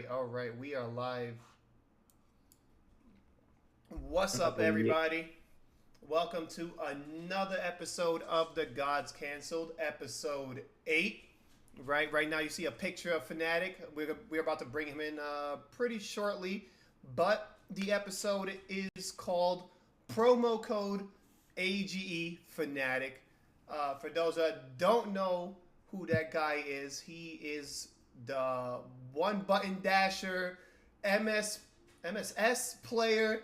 all right. We are live. What's up, everybody? Welcome to another episode of the Gods Cancelled, episode 8. Right now, you see a picture of Fnatic. We're about to bring him in pretty shortly, but the episode is called Promo Code AGE Fnatic. For those that don't know who that guy is, he is the one button dasher, MSS player,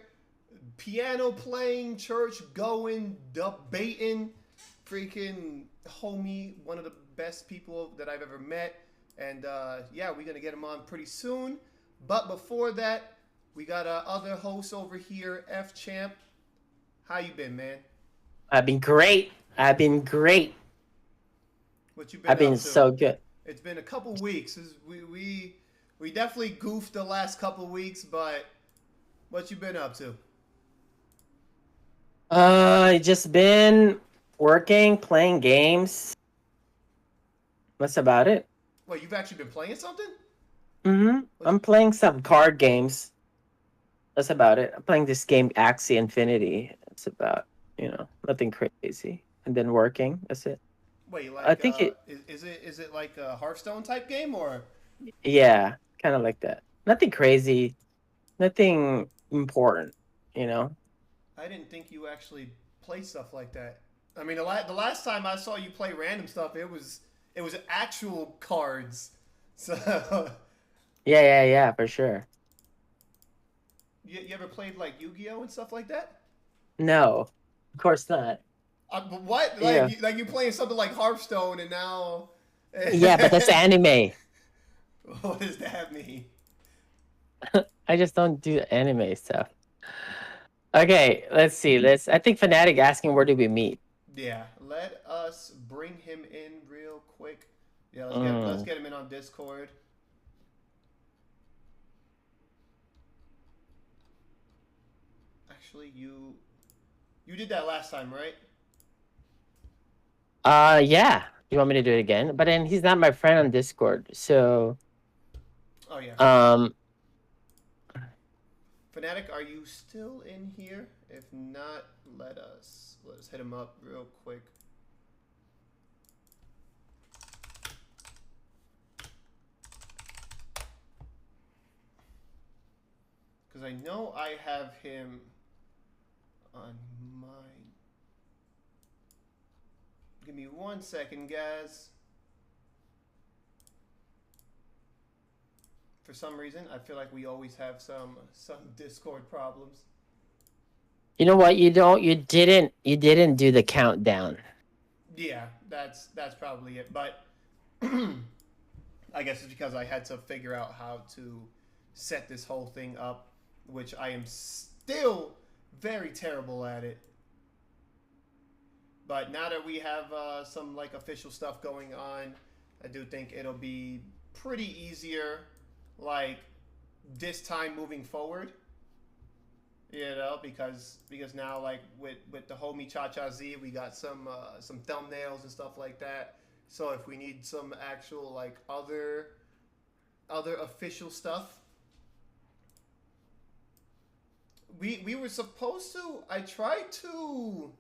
piano playing, church going, debating, freaking homie, one of the best people that I've ever met. And yeah, we're gonna get him on pretty soon. But before that, we got other hosts over here. F Champ, how you been, man? I've been great. What you been I've up been to? so good. It's been a couple weeks. We definitely goofed the last couple weeks, but what you been up to? Just been working, playing games. That's about it. Well, you've actually been playing something? I'm playing some card games. That's about it. I'm playing this game, Axie Infinity. It's about, nothing crazy. And then working. That's it. Wait, like I think is it like a Hearthstone type game or? Yeah, kind of like that. Nothing crazy. Nothing important, you know? I didn't think you actually play stuff like that. I mean, the last time I saw you play random stuff, it was actual cards. So Yeah, for sure. you ever played like Yu-Gi-Oh and stuff like that? No, of course not. What? Like Yeah. you playing something like Hearthstone and now? Yeah, but that's anime. What does that mean? I just don't do anime stuff. Okay, let's see. I think Fnatic asking where do we meet? Yeah, let us bring him in real quick. Yeah, let's get him in on Discord. Actually, you did that last time, right? Yeah. You want me to do it again? But then he's not my friend on Discord, so Oh yeah. Fnatic, are you still in here? If not, let us hit him up real quick. Because I know I have him on mine. Give me 1 second, guys. For some reason, I feel like we always have some Discord problems. you know what? You didn't do the countdown. Yeah, that's probably it. But I guess it's because I had to figure out how to set this whole thing up, which I am still very terrible at it. But now that we have some like official stuff going on, I do think it'll be pretty easier, like this time moving forward. You know, because now like with the homie Cha Cha Z, we got some thumbnails and stuff like that. So if we need some actual like other official stuff, we were supposed to. I tried to.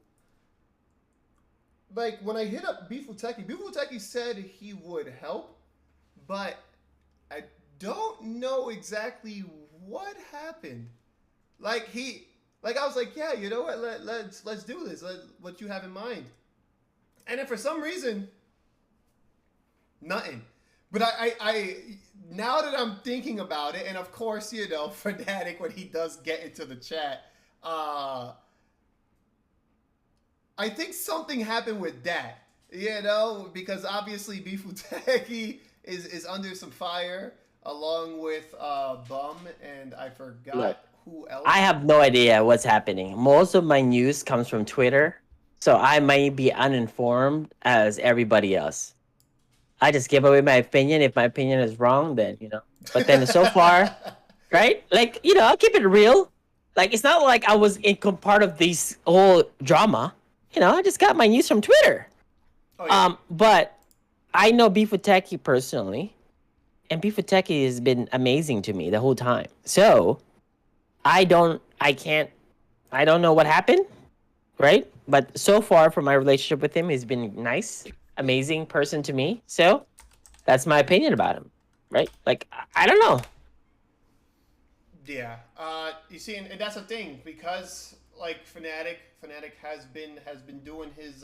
Like, when I hit up Beefuteki said he would help, but I don't know exactly what happened. Like, I was like, yeah, you know what, let's do this, what you have in mind. And then for some reason, nothing. But I now that I'm thinking about it, and of course, you know, Fnatic, when he does get into the chat, I think something happened with that, you know, because obviously Beefuteki is under some fire along with Bum, and I forgot Look, who else. I have no idea what's happening. Most of my news comes from Twitter, so I might be uninformed as everybody else. I just give away my opinion. If my opinion is wrong, then, But then so far, right? Like, I'll keep it real. Like, it's not like I was in part of this whole drama. I just got my news from Twitter. Oh, yeah. But I know Beef with Techie personally, and Beefoteki has been amazing to me the whole time. So I don't know what happened, right? But so far from my relationship with him, he's been nice, amazing person to me. So that's my opinion about him, right? Like I don't know. Yeah. You see, and that's the thing because like Fnatic has been doing his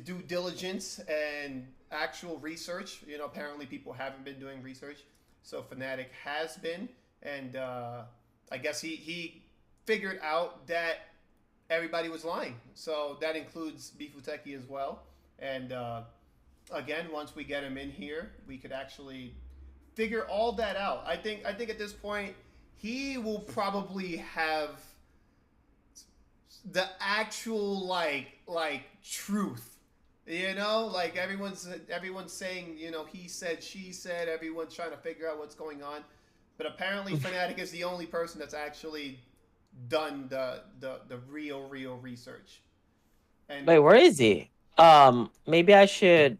due diligence and actual research. You know, apparently people haven't been doing research, so Fnatic has been, and I guess he figured out that everybody was lying. So that includes Bifuteki as well. And again, once we get him in here, we could actually figure all that out. I think at this point he will probably have the actual like truth. You know, like everyone's saying, you know, he said, she said. Everyone's trying to figure out what's going on, but apparently Fnatic is the only person that's actually done the real research. And Wait, where is he? Maybe I should.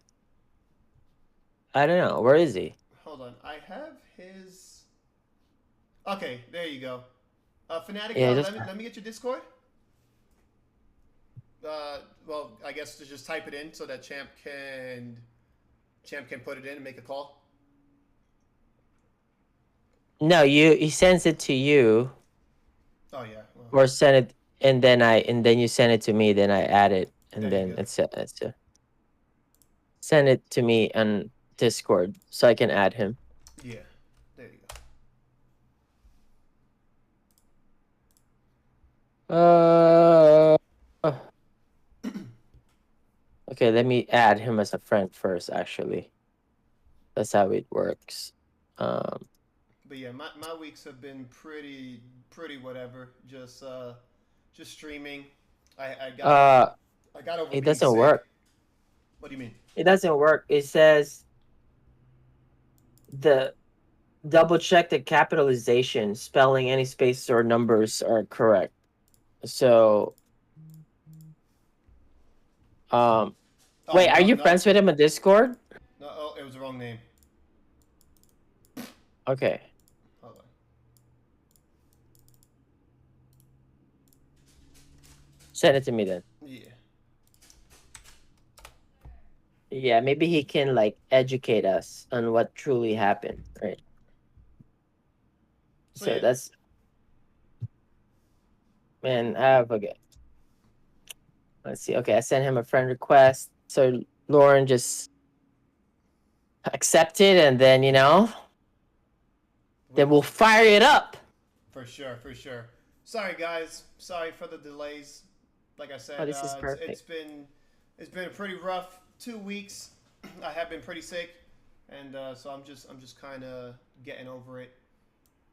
I don't know. Where is he? hold on, I have his. Okay, there you go. Fnatic, Yeah, just let me get your Discord. Well, I guess to just type it in so that Champ can put it in and make a call. no. He sends it to you, Oh yeah, well, or send it, and then you send it to me. Then I add it, and there you then go. send it to me on Discord so I can add him. Yeah, there you Uh, okay. Let me add him as a friend first. Actually, that's how it works. Um, But yeah, my weeks have been pretty whatever. Just streaming. I got uh, I got over it being doesn't sick. work. What do you mean? It doesn't work. It says the double check the capitalization, spelling, any spaces or numbers are correct. So, um, Oh wait, are no you no friends with him on Discord? no! Oh, it was the wrong name. Okay, Hold on. send it to me then. Yeah. Yeah, maybe he can like educate us on what truly happened, right? So So yeah, that's man. I forget. Let's see. Okay, I sent him a friend request. So Lauren just accepted, and then we then we'll will fire it up. for sure for sure. Sorry guys, sorry for the delays. Like I Oh, said, this is perfect. it's been a pretty rough 2 weeks. I have been pretty sick, and so I'm just kind of getting over it,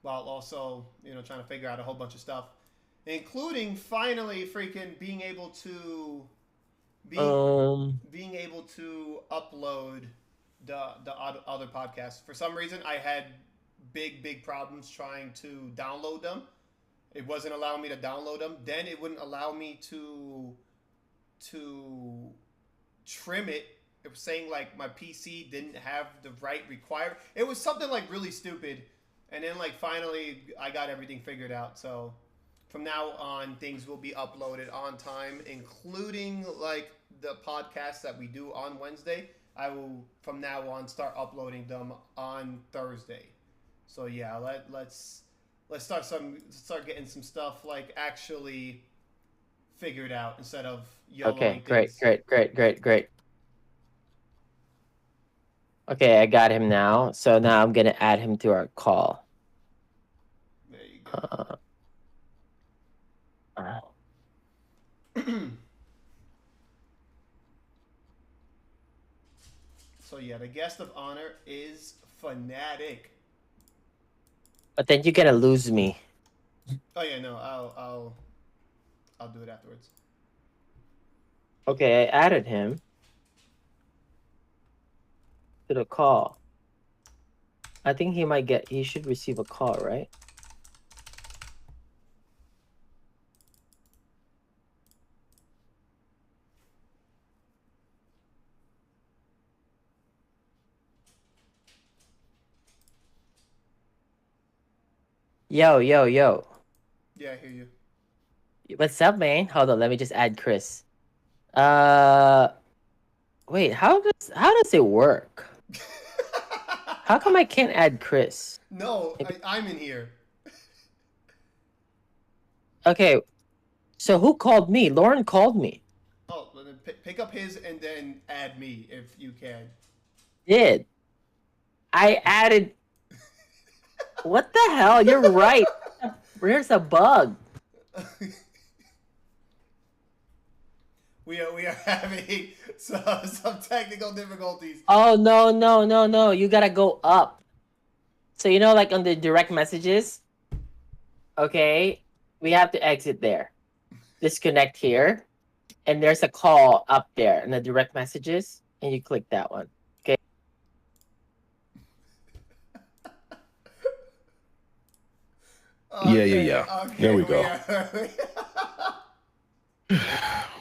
while also trying to figure out a whole bunch of stuff, including finally freaking being Um. being able to upload the other podcasts. For some reason, I had big problems trying to download them. It wasn't allowing me to download them. Then it wouldn't allow me to trim it. It was saying like my PC didn't have the right require. It was something like really stupid. And then like finally I got everything figured out. So from now on things will be uploaded on time, including like the podcasts that we do on Wednesday. I will from now on start uploading them on Thursday. So yeah, let's start getting some stuff like actually figured out instead of Okay. YOLOing Great. things. Great. Great. Great. Great. Okay, I got him now. So now I'm gonna add him to our call. There you Uh, uh, go. So yeah, the guest of honor is Fnatic. but then you're gonna lose me. Oh yeah, no, I'll do it afterwards. Okay, I added him to the call. I think he should receive a call, right? Yo, yo, yo. Yeah, I hear you. What's up, man? Hold on, let me just add Chris. Uh, wait, how does it work? How come I can't add Chris? No, Maybe- I'm in here. Okay, so who called me? Lauren called me. Oh, well, then pick up his and then add me if you can. Did I added? What the hell? You're right. Where's a bug? We are having some technical difficulties. Oh no, no, no, no! You gotta go up. So like on the direct messages. Okay, we have to exit there. Disconnect here. And there's a call up there in the direct messages, and you click that one. Okay. Yeah, yeah, Okay, yeah. There okay, we we go. are.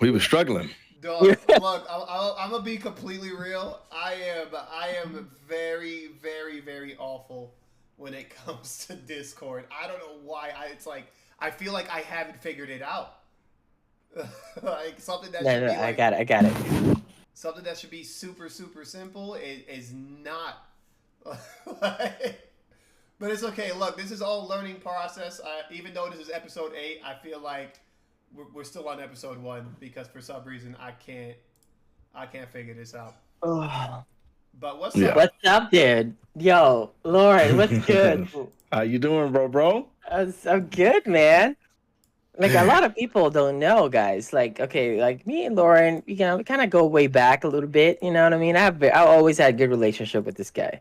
We were struggling. Dog, look, I'm gonna be completely real. I am very, very, very awful when it comes to Discord. I don't know why. It's like I feel like I haven't figured it out. Like something that No, should no, be I like got it. I got it. something that should be super, super simple is not. Like, but it's okay. Look, this is all learning process. Even though this is episode 8, I feel like we're still on episode 1 because for some reason I can't figure this out. Oh. But what's Yeah. up? What's up, dude? Yo, Lauren, what's good? How you doing, bro? I'm good, man. Like a lot of people don't know, guys. Like, okay, like me and Lauren, we kind of go way back a little bit. You know what I mean? I always had a good relationship with this guy.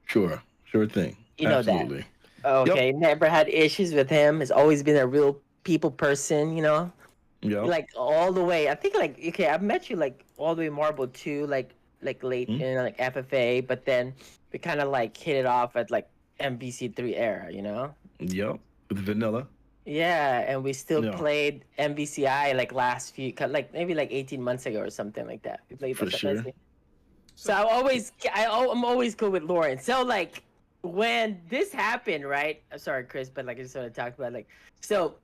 Sure thing. You know that. Absolutely. Yep. Okay, never had issues with him. Has always been a real people person. Yep. Like all the way. I think like okay, I've met you like all the way Marble too, like late Hmm? in like FFA, but then we kind of like hit it off at like MVC3 era. Yep. With vanilla. Yeah, and we still Yeah. played MVCI like last like maybe like 18 months ago or something like that. We played For sure. So So I'm always cool with Lauren. So like when this happened, right? I'm sorry, Chris, but like I just want to talk about like so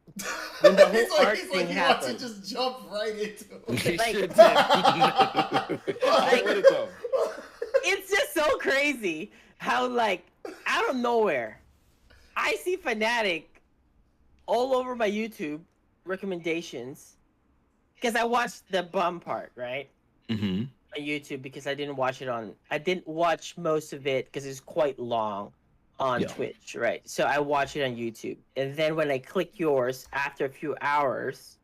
when the whole art he's like thing he wants to happened. just jump right into He it. Like, should like What is up? it's just so crazy how like out of nowhere I see Fnatic all over my YouTube recommendations because I watched the bum part right Mm-hmm. on YouTube because I didn't watch most of it because it's quite long on Yeah. Twitch, right? So I watch it on YouTube, and then when I click yours after a few hours.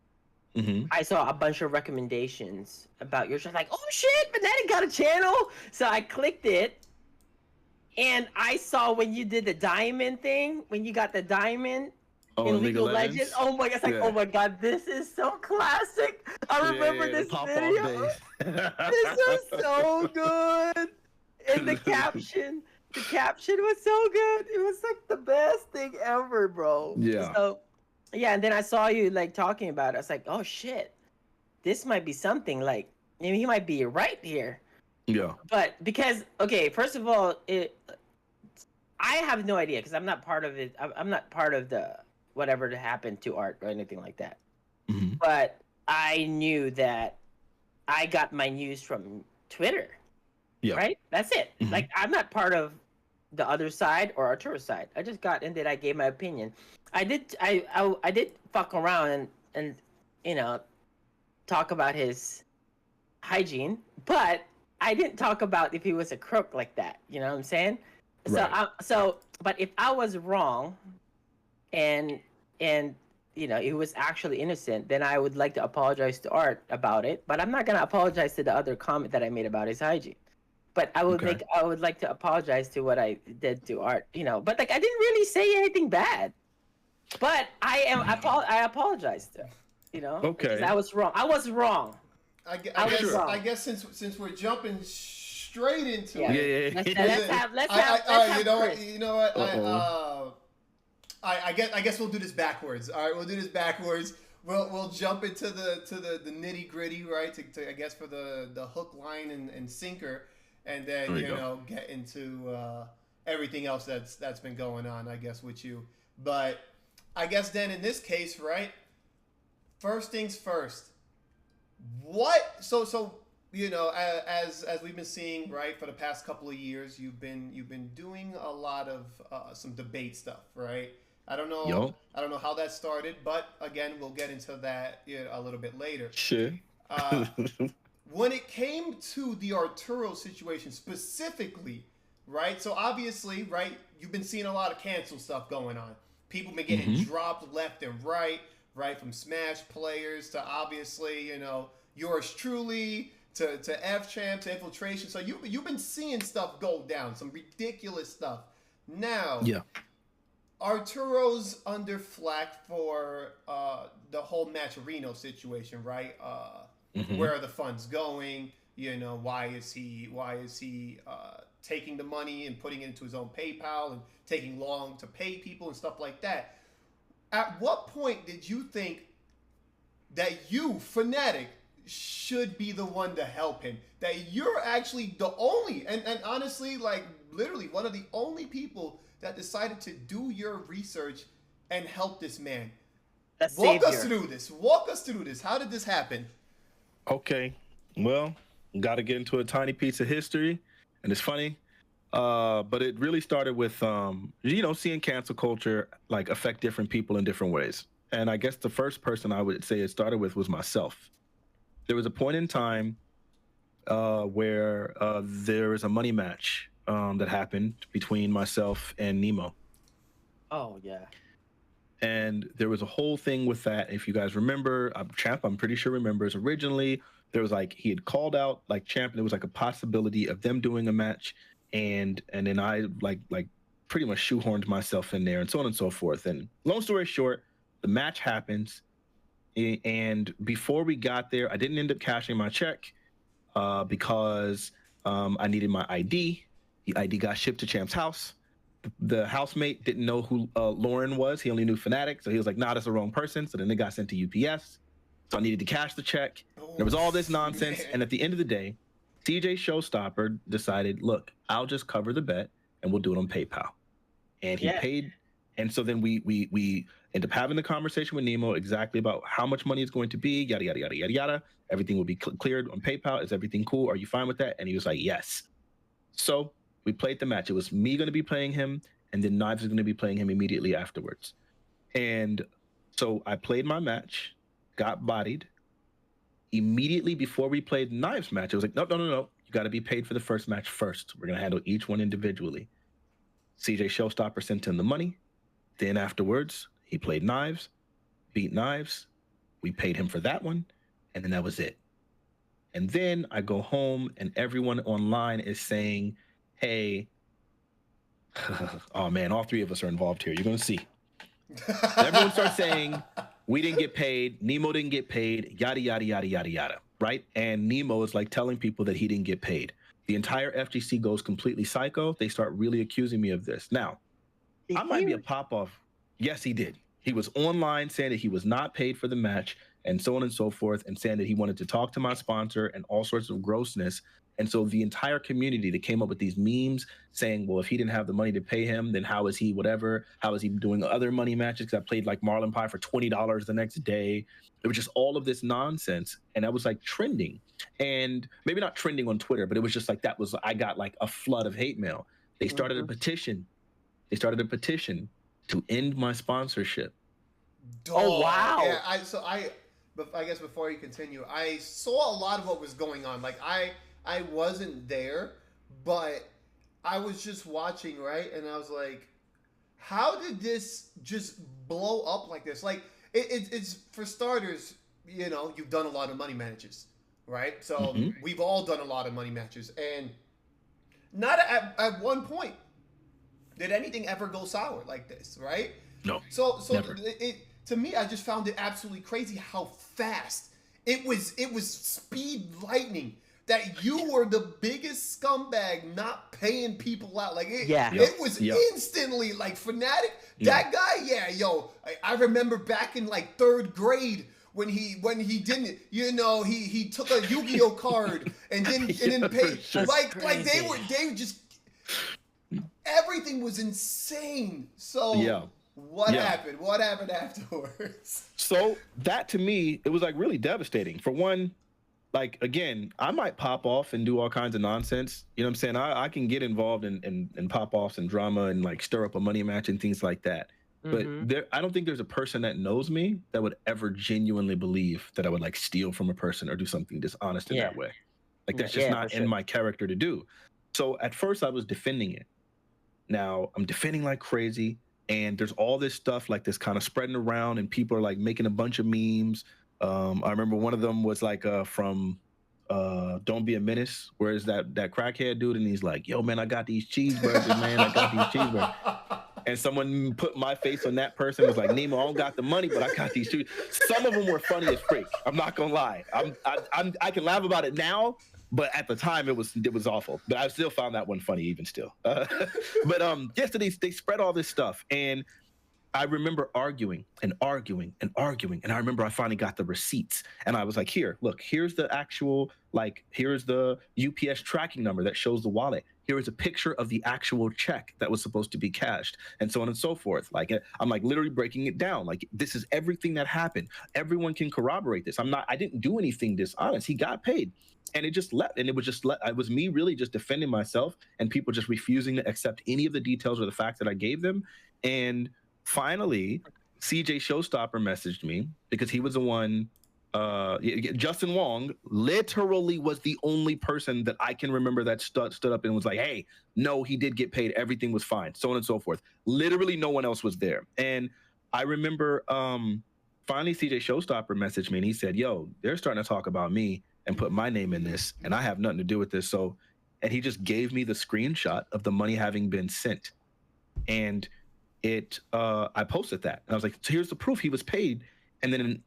Mm-hmm. I saw a bunch of recommendations about yours. I was like, oh shit, Fnatic got a channel. So I clicked it, and I saw when you did the diamond thing, when you got the diamond Oh, in in League League of of Legends. Legends? Oh my god, it's like, Yeah. oh my god, this is so classic. I remember The this pop off video. days. This is so good. And the caption was so good. It was like the best thing ever, bro. Yeah. So yeah, and then I saw you like talking about it. I was like, oh shit, this might be something. Like, maybe he might be right here. Yeah. But because okay, first of all, I have no idea because I'm not part of it. I'm not part of the whatever happened to Art or anything like that. Mm-hmm. But I knew that I got my news from Twitter. Yeah. Right? That's it. Mhm. Like I'm not part of the other side or Arturo's side. I just got in that I gave my opinion. I did fuck around and talk about his hygiene, but I didn't talk about if he was a crook like that. You know what I'm saying? Right. But if I was wrong, and he was actually innocent, then I would like to apologize to Art about it. But I'm not gonna apologize to the other comment that I made about his hygiene. But I Okay. would like to apologize to what I did to Art. But like I didn't really say anything bad. But I apologized to him. Because Okay. I was wrong. I was wrong. I was wrong. I guess since we're jumping straight into Yeah. it. Let's I- have all right, you know what? Chris. You know what? Uh-oh. I guess we'll do this backwards. All right, we'll do this backwards. We'll jump into the nitty gritty, right? To I guess for the hook, line, and sinker, and then There you go. get into everything else that's been going on, I guess, with you. But I guess then in this case, right? First things first. What? So you know, as we've been seeing, right, for the past couple of years, you've been doing a lot of some debate stuff, right? I don't know. Yo. I don't know how that started, but again, we'll get into that a little bit later. Sure. When it came to the Arturo situation specifically, right? So obviously, right, you've been seeing a lot of cancel stuff going on. People been getting dropped left and right, from Smash players to obviously, you know, yours truly to F Champ to Infiltration. So you've been seeing stuff go down, some ridiculous stuff. Now, yeah. Arturo's under flack for the whole Matcherino situation, right? Where are the funds going? You know, why is he taking the money and putting it into his own PayPal and taking long to pay people and stuff like that? At what point did you think that you, Fnatic, should be the one to help him? That you're actually the only, and honestly, like literally one of the only people that decided to do your research and help this man. Walk us through this. How did this happen? Okay. Well, got to get into a tiny piece of history, and it's funny. But it really started with, you know, seeing cancel culture like affect different people in different ways. And I guess the first person I would say it started with was myself. There was a point in time where there was a money match that happened between myself and Nemo. Oh, yeah. And there was a whole thing with that. If you guys remember, Champ, I'm pretty sure remembers, originally there was like, he had called out like Champ, and there was like a possibility of them doing a match. And then I like pretty much shoehorned myself in there and so on and so forth. And long story short, the match happens. And before we got there, I didn't end up cashing my check because I needed my ID. The ID got shipped to Champ's house. The housemate didn't know who Lauren was. He only knew Fnatic. So he was like, nah, that's the wrong person. So then it got sent to UPS. So I needed to cash the check. There was all this nonsense. Man. And at the end of the day, CJ Showstopper decided, look, I'll just cover the bet and we'll do it on PayPal. And he paid. And so then we end up having the conversation with Nemo exactly about how much money it's going to be, yada, yada, yada, yada, yada. Everything will be cleared on PayPal. Is everything cool? Are you fine with that? And he was like, yes. So we played the match. It was me going to be playing him, and then Knives was going to be playing him immediately afterwards. And so I played my match, got bodied. Immediately before we played Knives match, it was like, no. You got to be paid for the first match first. We're going to handle each one individually. CJ Showstopper sent him the money. Then afterwards, he played Knives, beat Knives. We paid him for that one, and then that was it. And then I go home, and everyone online is saying, hey, oh man, all three of us are involved here. You're going to see. Everyone starts saying, we didn't get paid, Nemo didn't get paid, yada, yada, yada, yada, yada, right? And Nemo is like telling people that he didn't get paid. The entire FGC goes completely psycho. They start really accusing me of this. Now, I might be a pop-off. Yes, he did. He was online saying that he was not paid for the match and so on and so forth, and saying that he wanted to talk to my sponsor and all sorts of grossness. And so the entire community that came up with these memes saying, well, if he didn't have the money to pay him, then how is he whatever? How is he doing other money matches? Because I played like Marlin Pie for $20 the next day. It was just all of this nonsense. And I was like trending, and maybe not trending on Twitter, but it was just like, I got like a flood of hate mail. They started a petition. They started a petition to end my sponsorship. Oh, wow. Yeah, I guess before you continue, I saw a lot of what was going on. Like I wasn't there, but I was just watching, right? And I was like, how did this just blow up like this? Like it's for starters, you know, you've done a lot of money matches, right? So we've all done a lot of money matches, and not at one point did anything ever go sour like this, right? No. So never. To me, I just found it absolutely crazy how fast it was. It was speed lightning that you were the biggest scumbag not paying people out. Like it was instantly like Fnatic. That guy, I remember back in like 3rd grade when he didn't, you know, he took a Yu-Gi-Oh card and then paid. Sure. Like they just. everything was insane. So what happened? What happened afterwards? So that to me, it was like really devastating. For one, like again, I might pop off and do all kinds of nonsense. You know what I'm saying? I can get involved in pop offs and drama and like stir up a money match and things like that. But I don't think there's a person that knows me that would ever genuinely believe that I would like steal from a person or do something dishonest in that way. Like that's just not in my character to do. So at first I was defending it. Now I'm defending like crazy, and there's all this stuff like this kind of spreading around, and people are like making a bunch of memes. I remember one of them was like from Don't Be a Menace, where is that crackhead dude, and he's like, yo man, I got these cheeseburgers, man, I got these cheeseburgers. And someone put my face on that person, was like, Nemo, I don't got the money, but I got these cheeseburgers. Some of them were funny as freak. I'm not gonna lie. I can laugh about it now, but at the time it was awful. But I still found that one funny even still. But so they spread all this stuff, and I remember arguing, and I remember I finally got the receipts, and I was like, here's the actual, like, here's the UPS tracking number that shows the wallet. Here is a picture of the actual check that was supposed to be cashed, and so on and so forth. Like, I'm like literally breaking it down. Like, this is everything that happened. Everyone can corroborate this. I didn't do anything dishonest. He got paid. And it just left, and it was me really just defending myself, and people just refusing to accept any of the details or the facts that I gave them. And finally, CJ Showstopper messaged me because he was the one. Justin Wong literally was the only person that I can remember that stood up and was like, "Hey, no, he did get paid. Everything was fine." So on and so forth. Literally, no one else was there. And I remember finally CJ Showstopper messaged me, and he said, "Yo, they're starting to talk about me and put my name in this, and I have nothing to do with this." So, and he just gave me the screenshot of the money having been sent, and I posted that, and I was like, so here's the proof he was paid. And then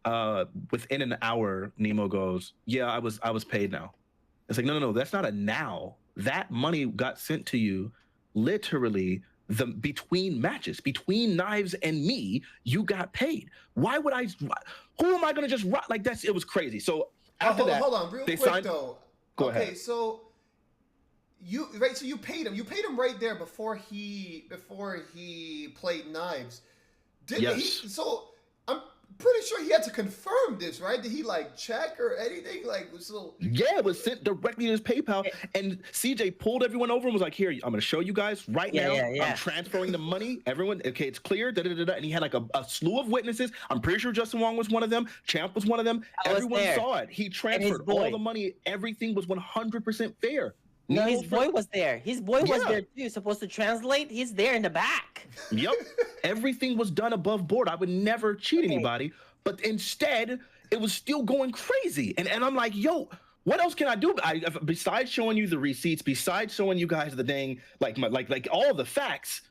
within an hour, Nemo goes, yeah, I was paid now. It's like, no, that's not a now. That money got sent to you literally between matches, between Knives and me, you got paid. Who am I going to just like that's, it was crazy. So after that, hold on, real quick though. Go ahead. Okay, so you paid him. You paid him right there before he played Knives. So I'm pretty sure he had to confirm this, right? Did he like check or anything? Like, so yeah, it was sent directly to his PayPal, and CJ pulled everyone over and was like, "Here, I'm going to show you guys right now. I'm transferring the money. Everyone, okay, it's clear." And he had like a slew of witnesses. I'm pretty sure Justin Wong was one of them. Champ was one of them. Everyone saw it. He transferred all the money. Everything was 100% fair. No, his boy was there. His boy was there too. Supposed to translate. He's there in the back. Yep. Everything was done above board. I would never cheat anybody, but instead it was still going crazy. And I'm like, yo, what else can I do? Besides showing you the receipts, besides showing you guys the dang, like all the facts,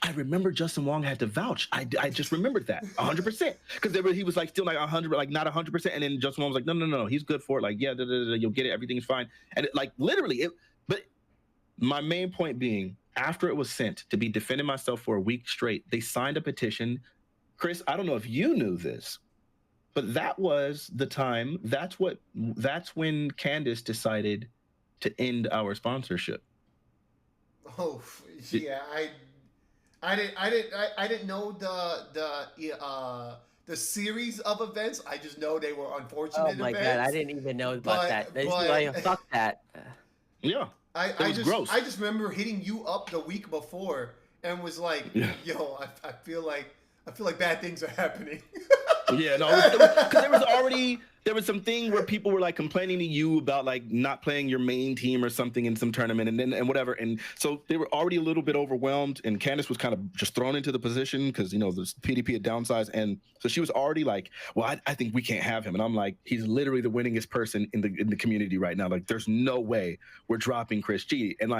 I remember Justin Wong had to vouch. I just remembered that 100% because he was like still like 100, like not 100%. And then Justin Wong was like, no, he's good for it. Like, yeah, you'll get it. Everything's fine. And it, like literally, but my main point being, after it was sent to be defending myself for a week straight, they signed a petition. Chris, I don't know if you knew this, but that was the time. That's when Candace decided to end our sponsorship. Oh yeah, I didn't know the series of events. I just know they were unfortunate events. Oh my god, I didn't even know about that. Fuck that. Yeah. I just remember hitting you up the week before and was like, yo, I feel like bad things are happening. Yeah, no, because there was something where people were like complaining to you about like not playing your main team or something in some tournament and whatever. And so they were already a little bit overwhelmed, and Candace was kind of just thrown into the position because, you know, the PDP had downsized. And so she was already like, well, I think we can't have him. And I'm like, he's literally the winningest person in the community right now. Like, there's no way we're dropping Chris G. And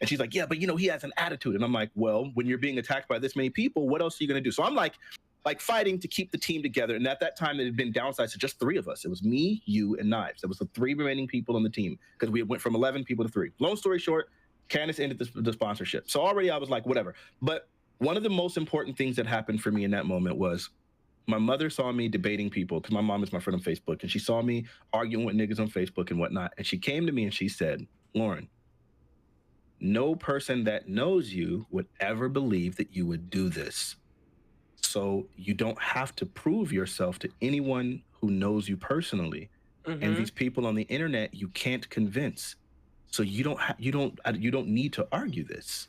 she's like, yeah, but you know, he has an attitude. And I'm like, well, when you're being attacked by this many people, what else are you going to do? So I'm like fighting to keep the team together. And at that time, it had been downsized to just 3 of us. It was me, you, and Knives. That was the 3 remaining people on the team because we went from 11 people to 3. Long story short, Candace ended the sponsorship. So already I was like, whatever. But one of the most important things that happened for me in that moment was my mother saw me debating people because my mom is my friend on Facebook, and she saw me arguing with niggas on Facebook and whatnot. And she came to me and she said, Lauren, no person that knows you would ever believe that you would do this. So you don't have to prove yourself to anyone who knows you personally. And these people on the internet, you can't convince. So you don't need to argue this.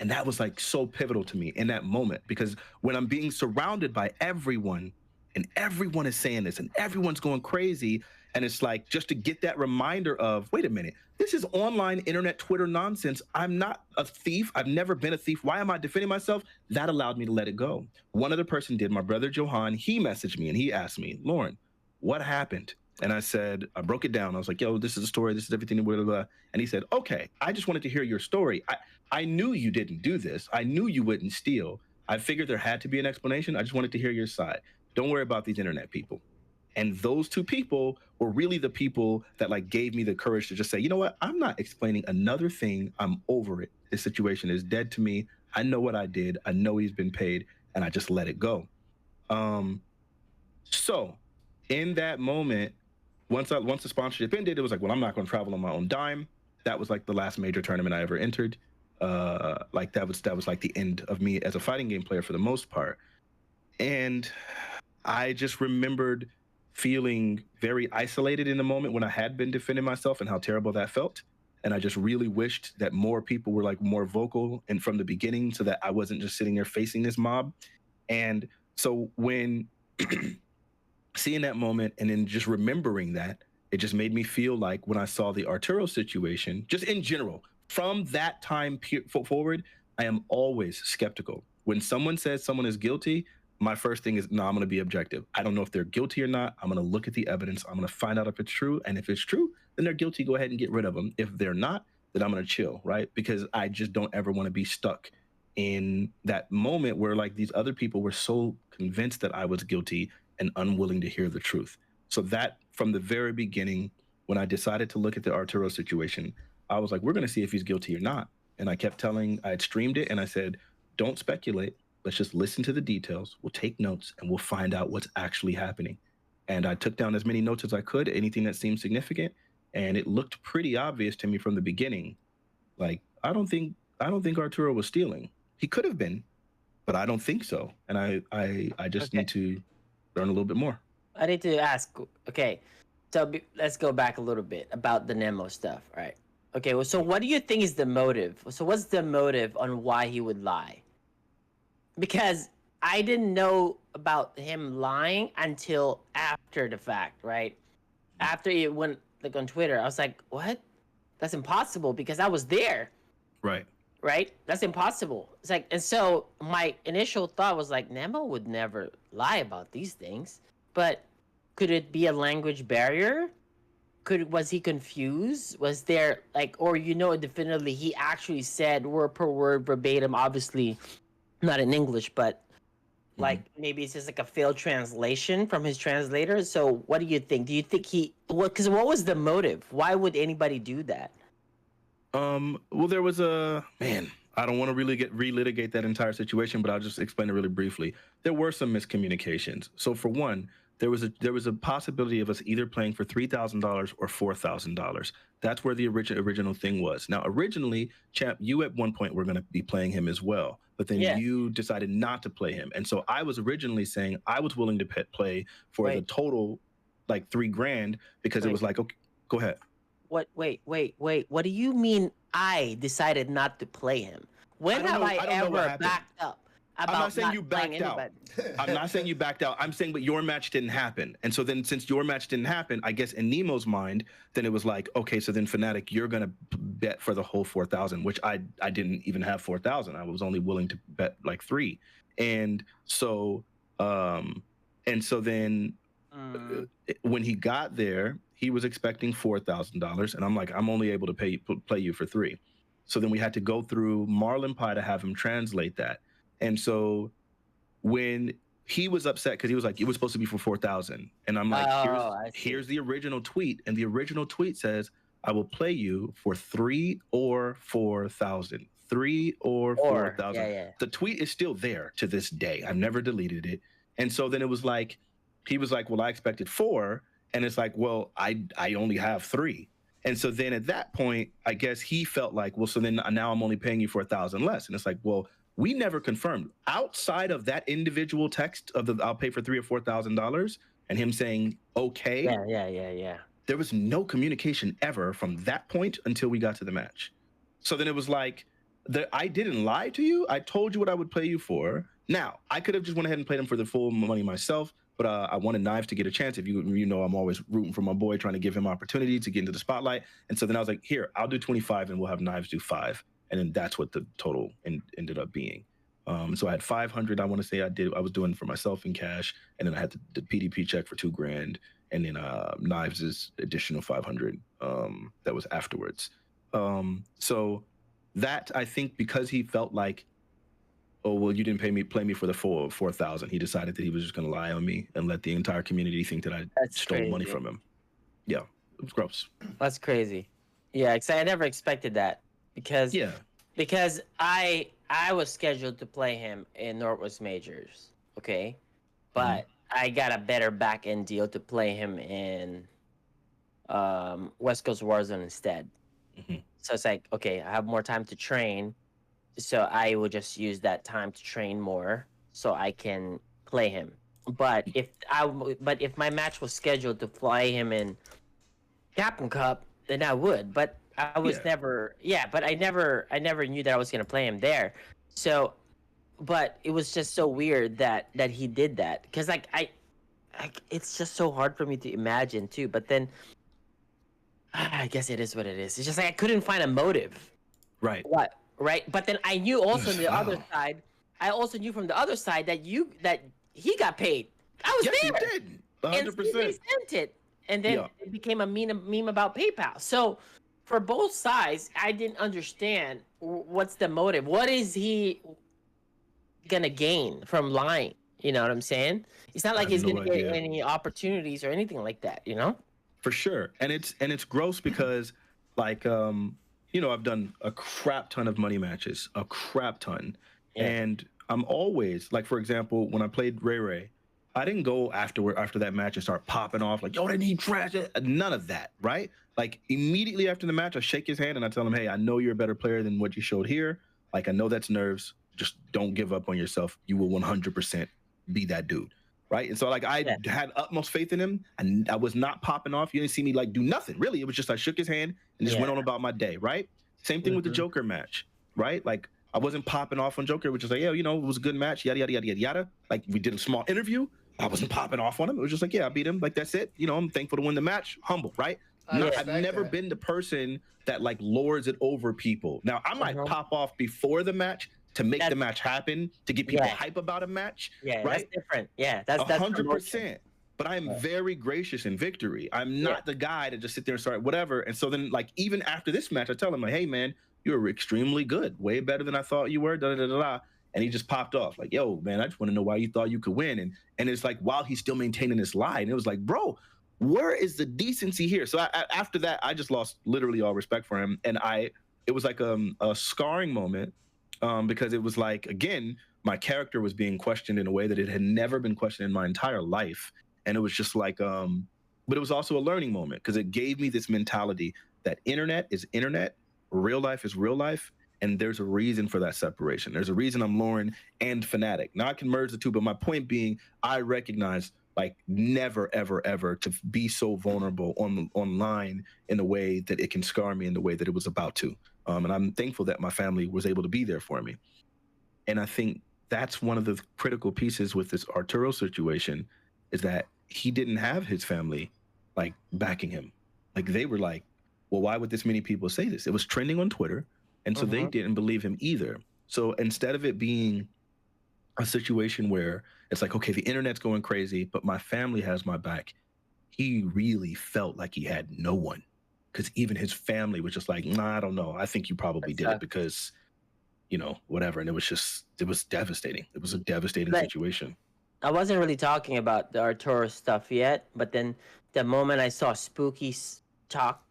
And that was like so pivotal to me in that moment, because when I'm being surrounded by everyone and everyone is saying this and everyone's going crazy, and it's like just to get that reminder of, wait a minute, this is online internet Twitter nonsense. I'm not a thief. I've never been a thief. Why am I defending myself? That allowed me to let it go. One other person did, my brother Johan. He messaged me and he asked me, Lauren, what happened? And I said, I broke it down. I was like, yo, this is the story. This is everything. Blah, blah, blah. And he said, okay, I just wanted to hear your story. I knew you didn't do this. I knew you wouldn't steal. I figured there had to be an explanation. I just wanted to hear your side. Don't worry about these internet people. And those two people were really the people that like gave me the courage to just say, you know what? I'm not explaining another thing. I'm over it. This situation is dead to me. I know what I did. I know he's been paid, and I just let it go. So in that moment, once the sponsorship ended, it was like, well, I'm not going to travel on my own dime. That was like the last major tournament I ever entered. Like that was like the end of me as a fighting game player for the most part. And I just remembered feeling very isolated in the moment when I had been defending myself and how terrible that felt. And I just really wished that more people were like more vocal and from the beginning, so that I wasn't just sitting there facing this mob. And so when seeing that moment and then just remembering that, it just made me feel like when I saw the Arturo situation, just in general, from that time forward, I am always skeptical. When someone says someone is guilty, my first thing is, no, I'm going to be objective. I don't know if they're guilty or not. I'm going to look at the evidence. I'm going to find out if it's true. And if it's true, then they're guilty. Go ahead and get rid of them. If they're not, then I'm going to chill, right? Because I just don't ever want to be stuck in that moment where like these other people were so convinced that I was guilty and unwilling to hear the truth. So that from the very beginning, when I decided to look at the Arturo situation, I was like, we're going to see if he's guilty or not. And I had streamed it and I said, don't speculate. Let's just listen to the details. We'll take notes and we'll find out what's actually happening. And I took down as many notes as I could, anything that seemed significant. And it looked pretty obvious to me from the beginning. Like, I don't think Arturo was stealing. He could have been, but I don't think so. And I just need to learn a little bit more. I need to ask, okay, so let's go back a little bit about the Nemo stuff, right? Okay, well, so what do you think is the motive? So what's the motive on why he would lie? Because I didn't know about him lying until after the fact, right? After it went like on Twitter, I was like, what? That's impossible because I was there. Right? That's impossible. It's like, and so my initial thought was like, Nemo would never lie about these things. But could it be a language barrier? Was he confused? Was there like, or definitely he actually said word per word verbatim, obviously not in English, but like maybe it's just like a failed translation from his translator. So what do you think? Do you think what was the motive? Why would anybody do that? Well, there was I don't want to really relitigate that entire situation, but I'll just explain it really briefly. There were some miscommunications. So for one, there was a possibility of us either playing for $3,000 or $4,000. That's where the original thing was. Now, originally, Champ, you at one point were going to be playing him as well, but then you decided not to play him. And so I was originally saying I was willing to play for the total like $3,000 because it was like, okay, go ahead. Wait. What do you mean I decided not to play him? When have I ever backed up? I'm not saying you backed out. I'm not saying you backed out. I'm saying, but your match didn't happen. And so then since your match didn't happen, I guess in Nemo's mind, then it was like, okay, so then Fnatic, you're going to bet for the whole 4,000, which I didn't even have 4,000. I was only willing to bet like 3. And so then when he got there, he was expecting $4,000, and I'm like, I'm only able to play you for 3. So then we had to go through Marlon Pie to have him translate that. And so when he was upset because he was like, it was supposed to be for 4,000, and I'm like, here's the original tweet, and the original tweet says, I will play you for 3 or 4,000. 3 or 4,000. Yeah. The tweet is still there to this day. I've never deleted it. And so then it was like, he was like, well, I expected 4. And it's like, well, I only have 3. And so then at that point, I guess he felt like, well, so then now I'm only paying you for 1,000 less. And it's like, well, we never confirmed outside of that individual text of the I'll pay for $3,000 or $4,000 and him saying okay. Yeah. There was no communication ever from that point until we got to the match. So then it was like, I didn't lie to you. I told you what I would play you for. Now, I could have just went ahead and played him for the full money myself, but I wanted Knives to get a chance. If you know, I'm always rooting for my boy, trying to give him opportunity to get into the spotlight. And so then I was like, here, I'll do 25 and we'll have Knives do 5. And then that's what the total ended up being. So I had 500. I want to say I was doing for myself in cash, and then I had the PDP check for $2,000, and then Knives' additional 500. That was afterwards. So that, I think, because he felt like, oh well, you didn't play me for the full 4,000. He decided that he was just going to lie on me and let the entire community think that I stole money from him. Yeah, it was gross. That's crazy. Yeah, because I never expected that because I was scheduled to play him in Northwest Majors, okay, but I got a better back end deal to play him in West Coast Warzone instead. So it's like, okay, I have more time to train, so I will just use that time to train more so I can play him. But if my match was scheduled to fly him in Captain Cup, then I would. But I was never knew that I was gonna play him there. So, but it was just so weird that he did that, because like I it's just so hard for me to imagine too. But then I guess it is what it is. It's just like I couldn't find a motive. Right. What? Right. But then I knew also on the other side. I also knew from the other side that he got paid. I was there. Yes, he did. 100%. And they sent it, and then it became a meme about PayPal. So for both sides, I didn't understand what's the motive. What is he gonna gain from lying? You know what I'm saying? It's not like he's gonna get any opportunities or anything like that. You know? For sure. And it's gross because, like, you know, I've done a crap ton of money matches, a crap ton. Yeah. And I'm always, like, for example, when I played Ray, I didn't go after that match and start popping off like, yo, they need trash. None of that, right? Like, immediately after the match, I shake his hand and I tell him, hey, I know you're a better player than what you showed here. Like, I know that's nerves. Just don't give up on yourself. You will 100% be that dude. Right. And so, like, I had utmost faith in him, and I was not popping off. You didn't see me like do nothing really. It was just I shook his hand and just went on about my day. Right. Same thing with the Joker match. Right. Like, I wasn't popping off on Joker, which is like, yeah, you know, it was a good match. Yada, yada, yada, yada, yada. Like, we did a small interview. I wasn't popping off on him. It was just like, yeah, I beat him. Like, that's it. You know, I'm thankful to win the match. Humble. Right. I've never been the person that, like, lords it over people. Now, I might pop off before the match to make the match happen, to get people hype about a match. Yeah, right? That's different. Yeah, that's 100%. But I am very gracious in victory. I'm not the guy to just sit there and start whatever. And so then, like, even after this match, I tell him, like, hey, man, you were extremely good, way better than I thought you were. Da da da da. And he just popped off, like, yo, man, I just want to know why you thought you could win. And it's like, while he's still maintaining this lie, and it was like, bro, where is the decency here? So after that, I just lost literally all respect for him, and it was like a scarring moment. Because it was like, again, my character was being questioned in a way that it had never been questioned in my entire life. And it was just like, but it was also a learning moment, because it gave me this mentality that internet is internet, real life is real life. And there's a reason for that separation. There's a reason I'm Lauren and Fnatic. Now I can merge the two, but my point being, I recognize, like, never, ever, ever to be so vulnerable online in a way that it can scar me in the way that it was about to. And I'm thankful that my family was able to be there for me. And I think that's one of the critical pieces with this Arturo situation, is that he didn't have his family, like, backing him. Like, they were like, well, why would this many people say this? It was trending on Twitter. And so they didn't believe him either. So instead of it being a situation where it's like, okay, the internet's going crazy, but my family has my back, he really felt like he had no one. Because even his family was just like, nah, I don't know. I think you probably did it because, you know, whatever. And it was devastating. It was a devastating situation. I wasn't really talking about the Arturo stuff yet, but then the moment I saw Spooky talk,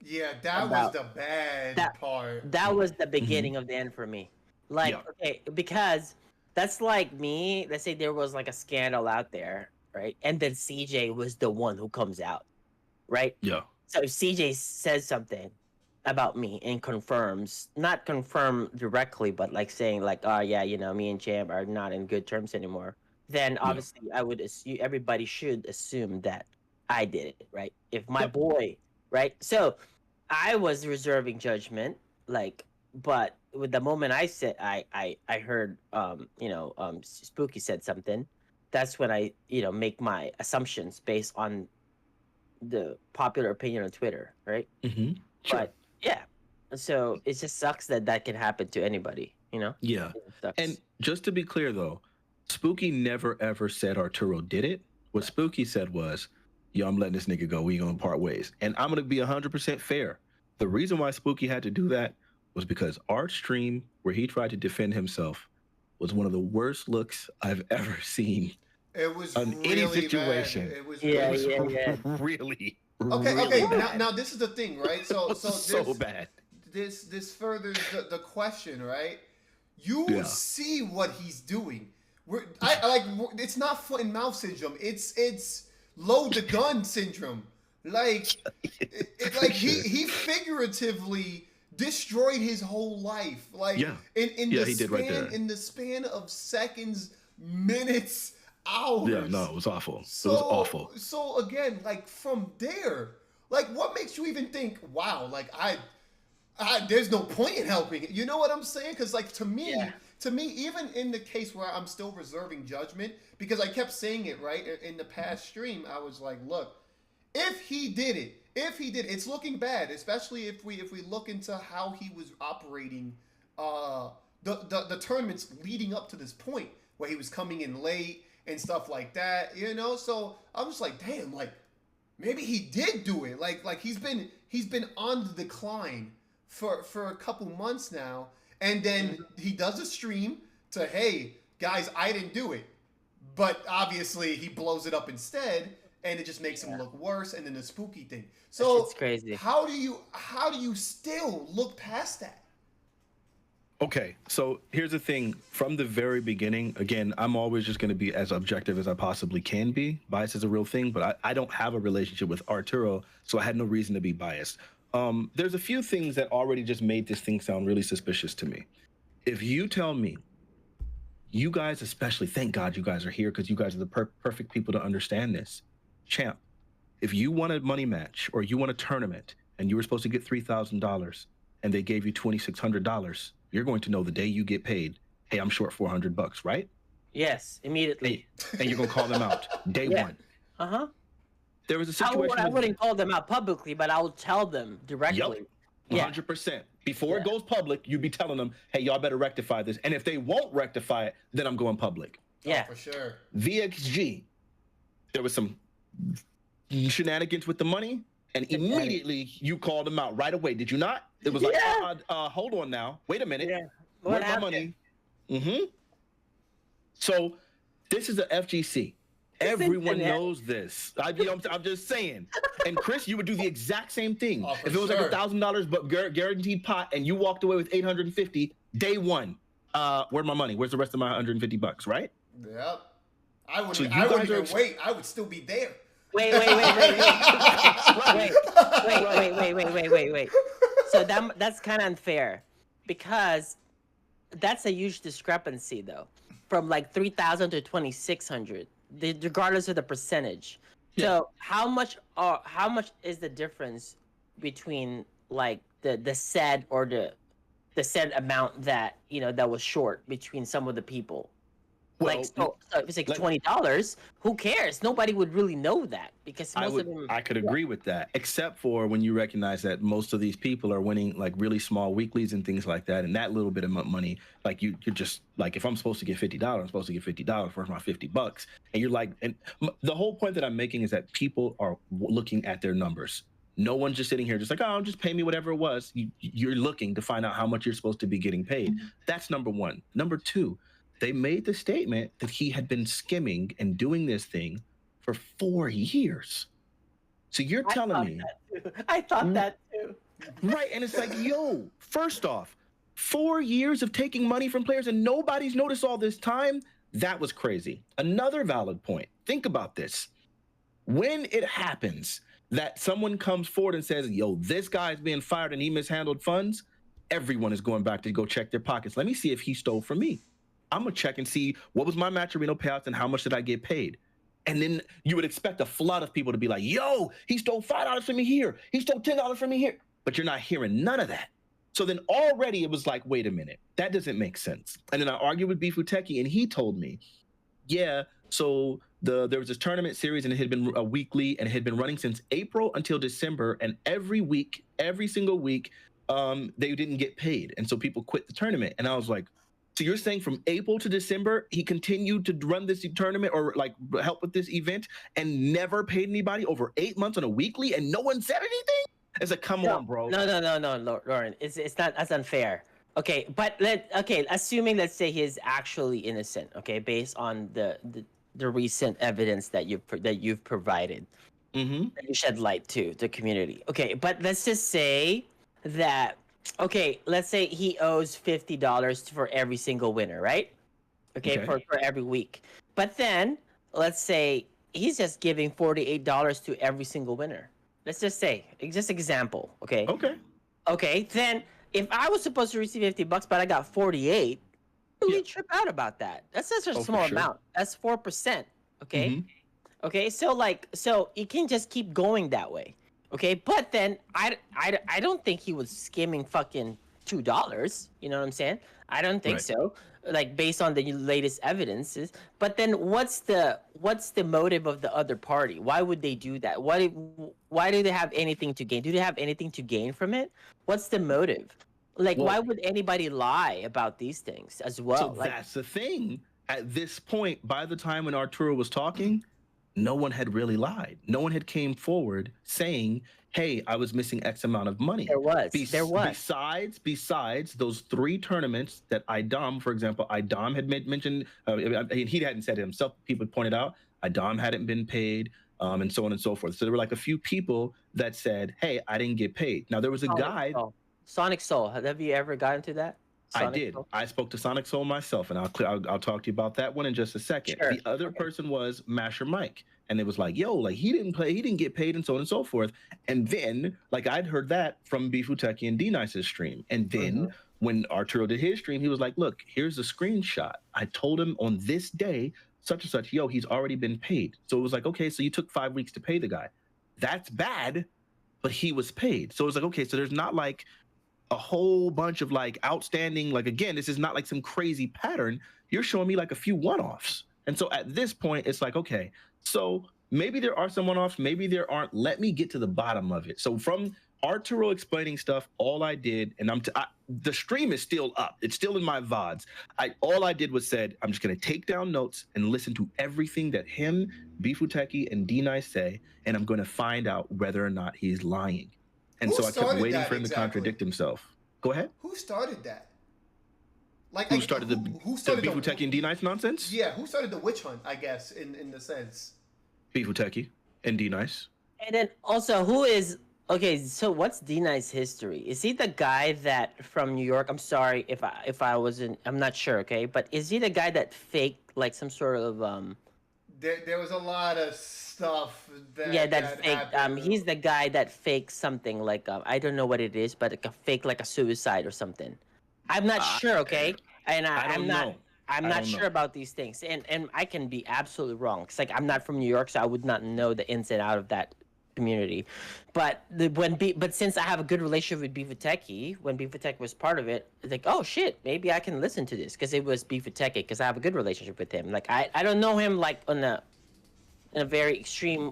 that was the bad part. That was the beginning of the end for me. Like, okay, because that's like me. Let's say there was like a scandal out there, right? And then CJ was the one who comes out, right? Yeah. So if CJ says something, about me and confirms, not confirm directly, but like saying like, oh yeah, me and Jam are not in good terms anymore, then Yeah. obviously I would assume everybody should assume that I did it, right? If my Yep. boy, right? So I was reserving judgment, like, but with the moment I said I heard Spooky said something, that's when I make my assumptions based on the popular opinion on Twitter, right? Mm-hmm. Sure. But yeah, so it just sucks that that can happen to anybody, Yeah. It sucks. And just to be clear, though, Spooky never ever said Arturo did it. What Spooky said was, yo, I'm letting this nigga go. We gonna part ways. And I'm gonna be 100% fair. The reason why Spooky had to do that was because Art's stream, where he tried to defend himself, was one of the worst looks I've ever seen. It was in really any situation. bad. It was Yeah, really yeah. Really. Okay, really okay. bad. Now this is the thing, right? So So bad. This furthers the question, right? You Yeah. see what he's doing. It's not foot and mouth syndrome. It's load the gun syndrome. Like he figuratively destroyed his whole life. Like Yeah. in Yeah, the he span did right there. in the span of seconds, minutes, hours. Yeah, no, it was awful. So, it was awful. So again, like from there, like what makes you even think, wow, like I there's no point in helping it. You know what I'm saying? Because like to me, even in the case where I'm still reserving judgment, because I kept saying it right in the past stream, I was like, look, if he did it, it's looking bad, especially if we look into how he was operating the tournaments leading up to this point where he was coming in late and stuff like that, So I'm just like, damn, like maybe he did do it. Like he's been on the decline for a couple months now, and then he does a stream to, hey guys, I didn't do it, but obviously he blows it up instead, and it just makes him look worse. And then the Spooky thing. So it's crazy. How do you still look past that? Okay, so here's the thing. From the very beginning, again, I'm always just going to be as objective as I possibly can be. Bias is a real thing, but I don't have a relationship with Arturo, so I had no reason to be biased. There's a few things that already just made this thing sound really suspicious to me. If you tell me, you guys especially, thank God you guys are here because you guys are the perfect people to understand this. Champ, if you want a money match or you want a tournament and you were supposed to get $3,000 and they gave you $2,600, you're going to know the day you get paid, hey, I'm short $400, right? Yes, immediately. And you're going to call them out day one. Uh-huh. There was a situation. I wouldn't call them out publicly, but I will tell them directly. Yep. 100%. Before it goes public, you'd be telling them, hey, y'all better rectify this. And if they won't rectify it, then I'm going public. Yeah. Oh, for sure. VXG, there was some shenanigans with the money, and immediately you called them out right away. Did you not? It was like, hold on now. Wait a minute. Yeah. Where's my money? Mm-hmm. So this is the FGC. Everyone knows this. I'm just saying. And Chris, you would do the exact same thing. Oh, if it was like $1,000 but guaranteed pot, and you walked away with $850 day one, where's my money? Where's the rest of my $150? Right? Yep. I wouldn't even wait. I would still be there. Wait. So that's kind of unfair, because that's a huge discrepancy though, from like 3,000 to 2,600. Regardless of the percentage. Yeah. So how much is the difference between like the said or the said amount that that was short between some of the people? Well, so if it's like $20, who cares? Nobody would really know that, because most of them. I could agree with that, except for when you recognize that most of these people are winning like really small weeklies and things like that, and that little bit of money, like you're just like, if I'm supposed to get $50, I'm supposed to get $50 for my $50, and you're like, and the whole point that I'm making is that people are looking at their numbers. No one's just sitting here just like, oh, just pay me whatever it was. You're looking to find out how much you're supposed to be getting paid. Mm-hmm. That's number one. Number two, they made the statement that he had been skimming and doing this thing for 4 years. So you're telling me. I thought that too. Right. And it's like, yo, first off, 4 years of taking money from players and nobody's noticed all this time. That was crazy. Another valid point. Think about this. When it happens, that someone comes forward and says, yo, this guy's being fired and he mishandled funds, everyone is going back to go check their pockets. Let me see if he stole from me. I'm going to check and see what was my Matcherino payouts and how much did I get paid. And then you would expect a flood of people to be like, yo, he stole $5 from me here. He stole $10 from me here. But you're not hearing none of that. So then already it was like, wait a minute, that doesn't make sense. And then I argued with Bfuteki and he told me, yeah, so there was this tournament series and it had been a weekly and it had been running since April until December. And every week, every single week, they didn't get paid. And so people quit the tournament. And I was like, so you're saying from April to December, he continued to run this tournament or like help with this event and never paid anybody over 8 months on a weekly and no one said anything? It's like, come on, bro. No, Lauren. It's not, that's unfair. Okay, but assuming, let's say he's actually innocent, okay, based on the recent evidence that you've provided, that you shed light to the community. Okay, but let's just say that, okay, let's say he owes $50 for every single winner, right? Okay. For every week. But then let's say he's just giving $48 to every single winner. Let's just say, just example, okay? Okay, then if I was supposed to receive $50, but I got 48, really trip out about that. That's such a small amount. That's 4%. Okay. Okay. So it can just keep going that way. Okay. But then I don't think he was skimming fucking $2. You know what I'm saying? I don't think so. Like based on the latest evidences. But then what's the motive of the other party? Why would they do that? Why do they have anything to gain? Do they have anything to gain from it? What's the motive? Like, why would anybody lie about these things as well? So that's the thing. At this point, by the time when Arturo was talking, no one had really lied. No one had came forward saying, hey, I was missing X amount of money. There was. Besides those 3 tournaments that Idom, for example, Idom had mentioned, he hadn't said it himself, people pointed out, Idom hadn't been paid, and so on and so forth. So there were like a few people that said, hey, I didn't get paid. Now, there was a guy... Sonic Soul, have you ever gotten to that? I did. Soul? I spoke to Sonic Soul myself, and I'll talk to you about that one in just a second. Sure. The other person was Masher Mike, and it was like, yo, like he didn't get paid, and so on and so forth. And then, like I'd heard that from Bfuteki and D-Nice's stream, and then when Arturo did his stream, he was like, look, here's a screenshot. I told him on this day, such and such, yo, he's already been paid. So it was like, okay, so you took 5 weeks to pay the guy. That's bad, but he was paid. So it was like, okay, so there's not like a whole bunch of like outstanding, like, again, this is not like some crazy pattern. You're showing me like a few one-offs. And so at this point, it's like, okay, so maybe there are some one-offs, maybe there aren't. Let me get to the bottom of it. So from Arturo explaining stuff, all I did, and the stream is still up. It's still in my VODs. All I did was said, I'm just going to take down notes and listen to everything that him, Bfuteki, and D-Nice say, and I'm going to find out whether or not he's lying. And so I kept waiting for him to contradict himself. Go ahead. Who started that? Like who started the Bfuteki and D-Nice nonsense? Yeah, who started the witch hunt, I guess, in the sense. Bfuteki and D-Nice. And then also, so what's D-Nice history? Is he the guy that from New York? I'm sorry if I wasn't, I'm not sure, okay? But is he the guy that faked like some sort of There was a lot of stuff that faked. He's the guy that faked something like I don't know what it is, but like a fake like a suicide or something. I'm not sure, okay? And I'm not sure about these things, and I can be absolutely wrong. It's like I'm not from New York, so I would not know the ins and out of that community. But since I have a good relationship with Bfuteki, when Bfuteki was part of it, it's like, oh shit, maybe I can listen to this because it was Bfuteki, because I have a good relationship with him. Like I don't know him like in a very extreme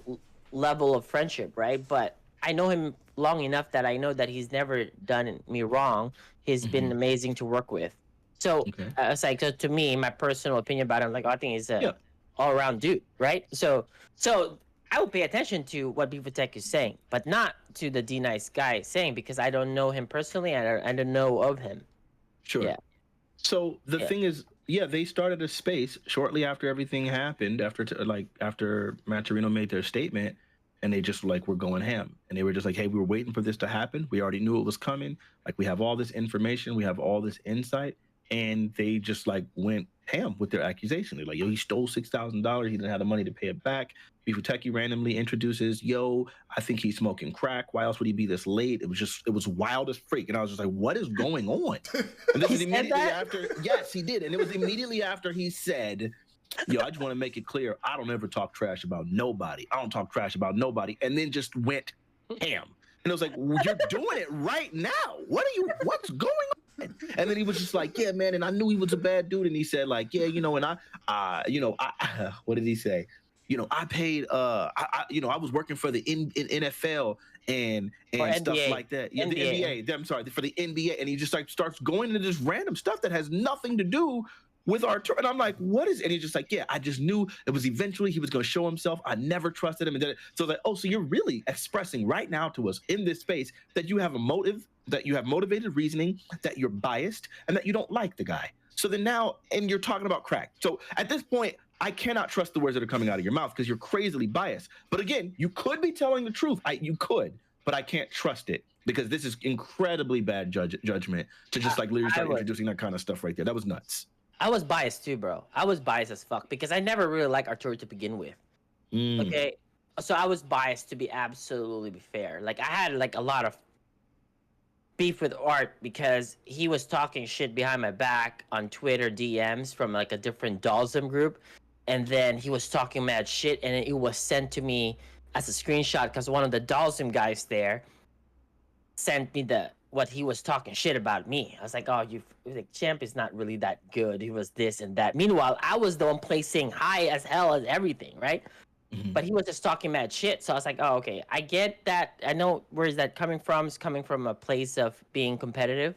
level of friendship, right? But I know him long enough that I know that he's never done me wrong. He's been amazing to work with. So it's like, so to me, my personal opinion about him, like, I think he's a all-around dude, right? So I would pay attention to what Bfuteki is saying, but not to the D-Nice guy saying, because I don't know him personally. I don't know of him. Sure. Yeah. So the thing is, they started a space shortly after everything happened, after Matcherino made their statement, and they just like were going ham. And they were just like, hey, we were waiting for this to happen. We already knew it was coming. Like, we have all this information. We have all this insight. And they just like went ham with their accusation. They're like, yo, he stole $6,000. He didn't have the money to pay it back. Fanatiq randomly introduces, yo, I think he's smoking crack. Why else would he be this late? It was wild as freak. And I was just like, what is going on? And this is immediately after, yes, he did. And it was immediately after he said, yo, I just want to make it clear, I don't ever talk trash about nobody. I don't talk trash about nobody. And then just went ham. And I was like, you're doing it right now. What's going on? And then he was just like, yeah, man. And I knew he was a bad dude. And he said like, yeah, and I what did he say? I paid, I was working for the NFL and stuff like that. Yeah, NBA. The NBA. I'm sorry, for the NBA. And he just like starts going into this random stuff that has nothing to do with Arturo. And I'm like, what is, and he's just like, yeah, I just knew it was eventually he was going to show himself. I never trusted him. And then, so like, oh, so you're really expressing right now to us in this space that you have a motive, that you have motivated reasoning, that you're biased, and that you don't like the guy. So then now, and you're talking about crack. So at this point, I cannot trust the words that are coming out of your mouth because you're crazily biased. But again, you could be telling the truth. You could, but I can't trust it because this is incredibly bad judgment to just like literally start introducing that kind of stuff right there. That was nuts. I was biased too, bro. I was biased as fuck because I never really liked Arturo to begin with. Okay, so I was biased to be absolutely fair. Like I had like a lot of beef with Art because he was talking shit behind my back on Twitter DMs from like a different Dalsum group, and then he was talking mad shit, and it was sent to me as a screenshot because one of the Dalsum guys there sent me what he was talking shit about me. I was like, oh, like, Champ is not really that good. He was this and that. Meanwhile, I was the one placing high as hell as everything, right? Mm-hmm. But he was just talking mad shit. So I was like, oh, okay, I get that. I know where is that coming from. It's coming from a place of being competitive.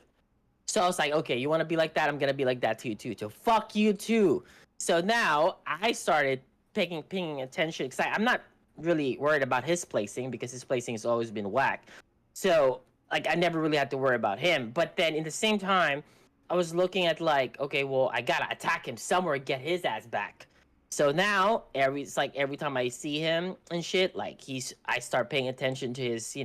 So I was like, okay, you want to be like that? I'm going to be like that to you too. So fuck you too. So now I started paying attention because I'm not really worried about his placing because his placing has always been whack. So like I never really had to worry about him. But then in the same time, I was looking at like, okay, well, I gotta attack him somewhere, get his ass back. So now every time I see him and shit, like I start paying attention to his,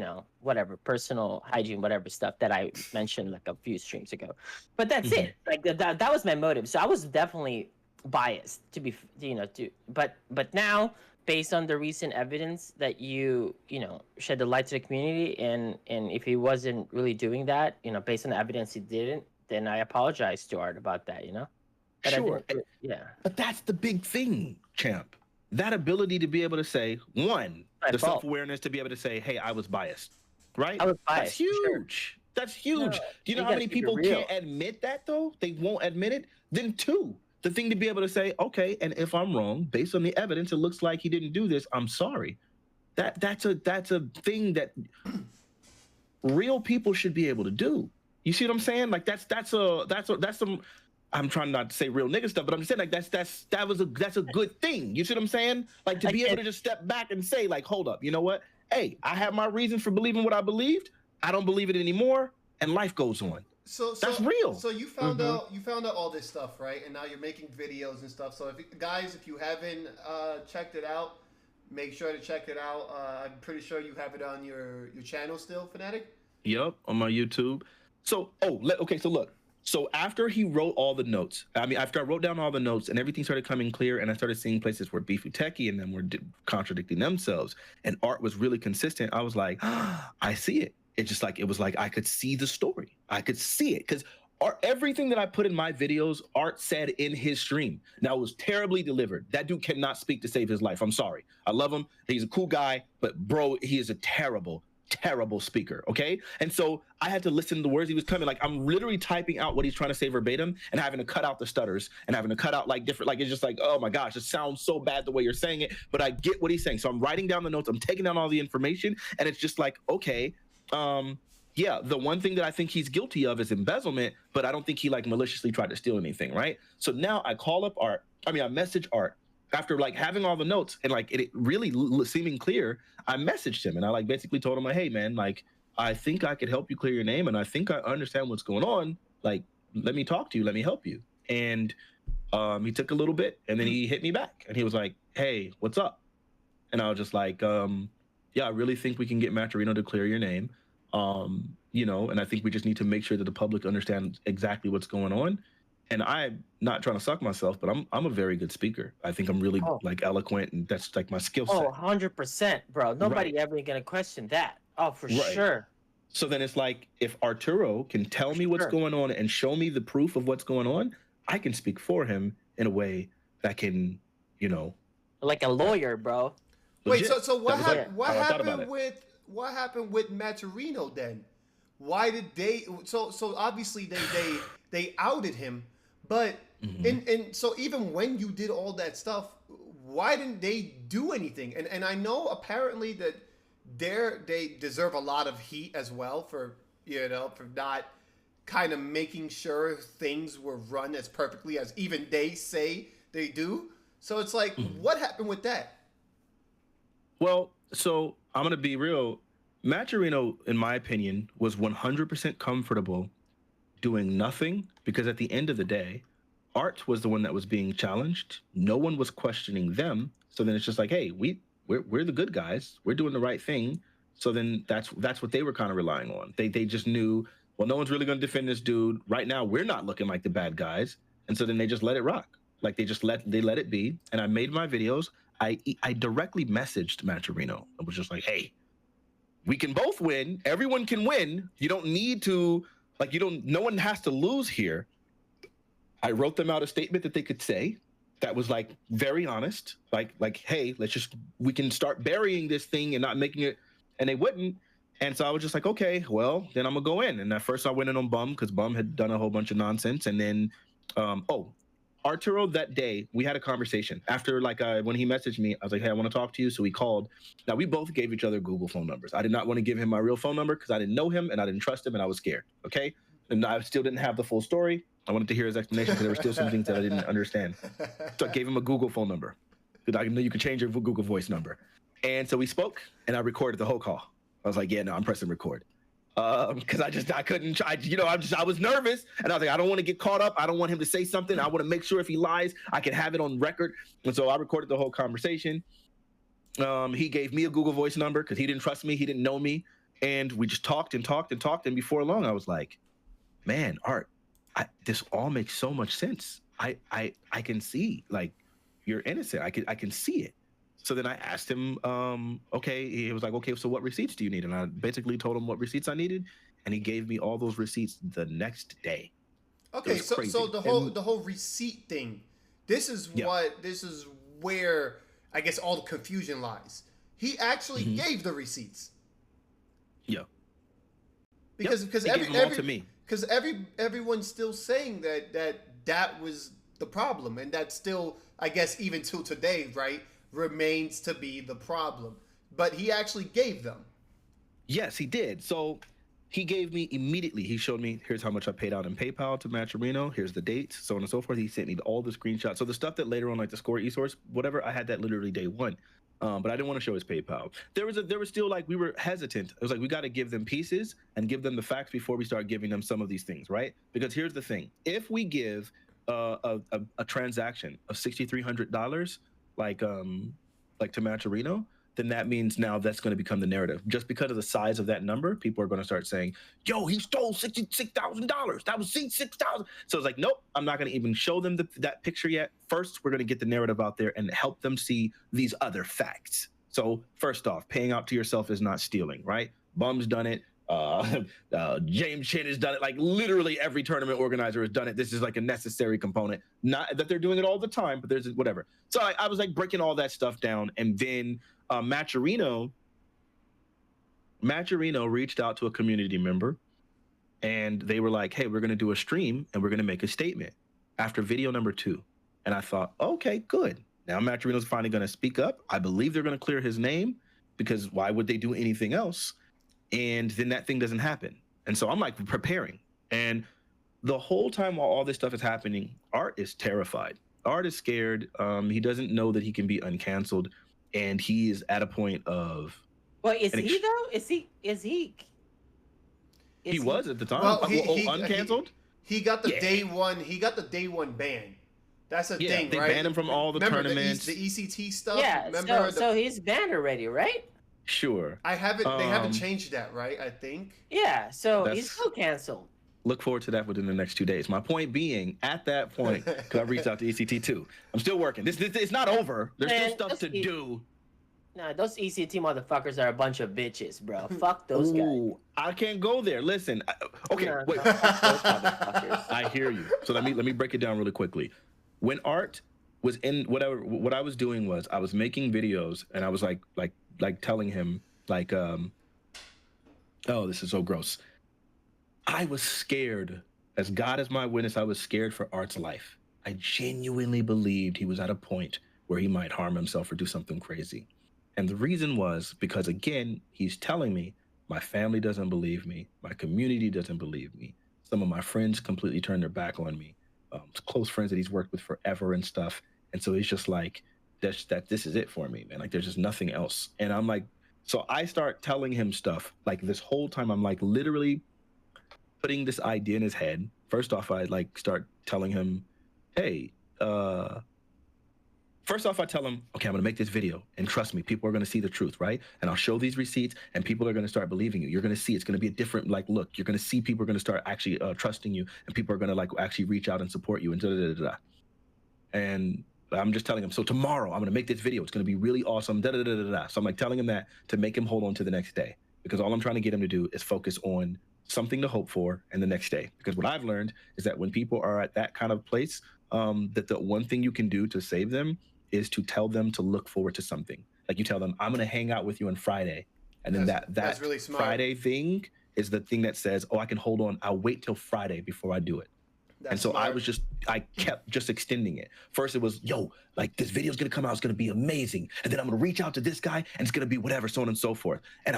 whatever personal hygiene, whatever stuff that I mentioned like a few streams ago. But that's it. Like that was my motive. So I was definitely biased but now, based on the recent evidence that you shed the light to the community, and if he wasn't really doing that, based on the evidence he didn't, then I apologize to Art about that, But sure. Yeah. But that's the big thing, Champ. That ability to be able to say, one, the self-awareness to be able to say, hey, I was biased, right? I was biased. That's huge. Sure. That's huge. No, do you know how many people can't admit that, though? They won't admit it. Then two, the thing to be able to say, okay, and if I'm wrong, based on the evidence, it looks like he didn't do this. I'm sorry. That's a thing that real people should be able to do. You see what I'm saying? Like that's some. I'm trying not to say real nigga stuff, but I'm just saying like that's a good thing. You see what I'm saying? Like to be able to just step back and say like, hold up, you know what? Hey, I have my reasons for believing what I believed. I don't believe it anymore, and life goes on. So that's real. So you found out all this stuff, right? And now you're making videos and stuff. So if you haven't checked it out, make sure to check it out. I'm pretty sure you have it on your channel still, Fnatic. Yep, on my YouTube. So look. So after he wrote all the notes, after I wrote down all the notes and everything started coming clear, and I started seeing places where Fanatiq and them were contradicting themselves, and Art was really consistent, I was like, I see it. It was like I could see the story. I could see it because everything that I put in my videos, Art said in his stream. Now, it was terribly delivered. That dude cannot speak to save his life. I'm sorry. I love him. He's a cool guy, but bro, he is a terrible speaker, okay? And so I had to listen to the words he was coming. Like I'm literally typing out what he's trying to say verbatim and having to cut out the stutters and having to cut out like different, like it's just like, oh my gosh, it sounds so bad the way you're saying it, but I get what he's saying. So I'm writing down the notes, I'm taking down all the information, and it's just like, okay, yeah, the one thing that I think he's guilty of is embezzlement, but I don't think he like maliciously tried to steal anything, right? So now I call up Art. I message Art after like having all the notes and like it really seeming clear. I messaged him and I like basically told him like, hey man, like I think I could help you clear your name and I think I understand what's going on. Like, let me talk to you. Let me help you. And he took a little bit and then he hit me back and he was like, hey, what's up? And I was just like, yeah, I really think we can get Maturino to clear your name. And I think we just need to make sure that the public understands exactly what's going on. And I'm not trying to suck myself, but I'm a very good speaker. I think I'm really Oh, like eloquent, and that's like my skill set. 100%, bro. Right, Nobody ever gonna question that. Oh, for right. sure. So then it's like if Arturo can tell For me what's sure. going on and show me the proof of what's going on, I can speak for him in a way that can, you know, Like a lawyer, bro. Wait, legit. so what That was like happened? What how I thought about happened it. with Maturino then? Why did they? So obviously they outed him, but Mhm. and so even when you did all that stuff, why didn't they do anything? And I know apparently that they deserve a lot of heat as well for for not kind of making sure things were run as perfectly as even they say they do. So it's like, Mhm. what happened with that? Well, so I'm gonna be real. Maturino, in my opinion, was 100% comfortable doing nothing because at the end of the day, Art was the one that was being challenged. No one was questioning them. So then it's just like, hey, we're the good guys. We're doing the right thing. So then that's what they were kind of relying on. They just knew, well, no one's really going to defend this dude right now. We're not looking like the bad guys, and so then they just let it rock. Like they let it be. And I made my videos. I directly messaged Maturino. I was just like, hey, we can both win. Everyone can win. You don't need to like you don't. No one has to lose here. I wrote them out a statement that they could say that was like very honest, like hey, we can start burying this thing and not making it, and they wouldn't. And so I was just like, okay, well, then I'm gonna go in. And at first I went in on Bum because Bum had done a whole bunch of nonsense, and then Arturo that day we had a conversation after like when he messaged me. I was like, hey, I want to talk to you. So we called. Now we both gave each other Google phone numbers. I did not want to give him my real phone number because I didn't know him and I didn't trust him and I was scared. Okay, and I still didn't have the full story. I wanted to hear his explanation because there were still some things that I didn't understand. So I gave him a Google phone number because I know you can change your Google Voice number. And so we spoke, and I recorded the whole call. I was like, yeah, no, I'm pressing record. Because I couldn't try, I was nervous, and I was like, I don't want to get caught up. I don't want him to say something. I want to make sure if he lies, I can have it on record. And so I recorded the whole conversation. He gave me a Google Voice number because he didn't trust me. He didn't know me. And we just talked and talked and talked. And before long, I was like, man, Art, this all makes so much sense. I can see like you're innocent. I can see it. So then I asked him, okay, he was like, okay, so what receipts do you need? And I basically told him what receipts I needed, and he gave me all those receipts the next day. Okay, so the whole receipt thing, this is where I guess all the confusion lies. He actually gave the receipts. Yeah. Because he gave them all to me. Because everyone's still saying that was the problem, and that still, I guess, even till today, right, remains to be the problem. But he actually gave them. Yes, he did. So he gave me immediately. He showed me, here's how much I paid out in PayPal to Maturino. Here's the dates, so on and so forth. He sent me all the screenshots. So the stuff that later on, like the score e-source, whatever, I had that literally day one. But I didn't want to show his PayPal. There was still like, we were hesitant. It was like, we got to give them pieces and give them the facts before we start giving them some of these things, right? Because here's the thing. If we give a transaction of $6,300, like to Maturino, then that means now that's going to become the narrative. Just because of the size of that number, people are going to start saying, yo, he stole $66,000. That was $6,000. So it's like, nope, I'm not going to even show them that picture yet. First, we're going to get the narrative out there and help them see these other facts. So first off, paying out to yourself is not stealing, right? Bum's done it. James Chin has done it. Like literally every tournament organizer has done it. This is like a necessary component. Not that they're doing it all the time, but there's whatever. So I was like breaking all that stuff down, and then Maturino reached out to a community member, and they were like, "Hey, we're going to do a stream, and we're going to make a statement after video number 2." And I thought, okay, good. Now Maturino's finally going to speak up. I believe they're going to clear his name because why would they do anything else? And then that thing doesn't happen. And so I'm like preparing. And the whole time while all this stuff is happening, Art is terrified. Art is scared. He doesn't know that he can be uncanceled. And he is at a point of... Well, is he though? He was at the time. Well, uncanceled? He got the day one. He got the day one ban. That's the thing, they right? banned him from all the tournaments. The ECT stuff. Yeah. So he's banned already, right? Sure. They haven't changed that, right? I think. Yeah. So he's still canceled. Look forward to that within the next 2 days. My point being, at that point, because I reached out to ECT too. I'm still working. This it's not over. There's still stuff to do. Nah, those ECT motherfuckers are a bunch of bitches, bro. Fuck those guys. I can't go there. Listen. Okay, wait. No, fuck those motherfuckers. I hear you. So let me break it down really quickly. When Art was in what I was doing was I was making videos and I was like telling him like oh, this is so gross. I was scared. As God is my witness, I was scared for Art's life. I genuinely believed he was at a point where he might harm himself or do something crazy. And the reason was because, again, he's telling me my family doesn't believe me. My community doesn't believe me. Some of my friends completely turned their back on me. Close friends that he's worked with forever and stuff. And so he's just like, that this is it for me, man. Like, there's just nothing else. And I'm like, so I start telling him stuff. Like, this whole time, I'm like literally putting this idea in his head. First off, I like start telling him, hey, first off, I tell him, okay, I'm gonna make this video, and trust me, people are gonna see the truth, right? And I'll show these receipts, and people are gonna start believing you. You're gonna see it's gonna be a different like look. You're gonna see people are gonna start actually trusting you, and people are gonna like actually reach out and support you, and da da da da. And I'm just telling him, so tomorrow I'm gonna make this video. It's gonna be really awesome, da da da da da. So I'm like telling him that to make him hold on to the next day, because all I'm trying to get him to do is focus on something to hope for and the next day. Because what I've learned is that when people are at that kind of place, that the one thing you can do to save them is to tell them to look forward to something. Like you tell them, I'm gonna hang out with you on Friday. And then that's really smart. Friday thing is the thing that says, oh, I can hold on. I'll wait till Friday before I do it. That's and so smart. I kept just extending it. First it was, yo, like this video's gonna come out, it's gonna be amazing. And then I'm gonna reach out to this guy and it's gonna be whatever, so on and so forth. And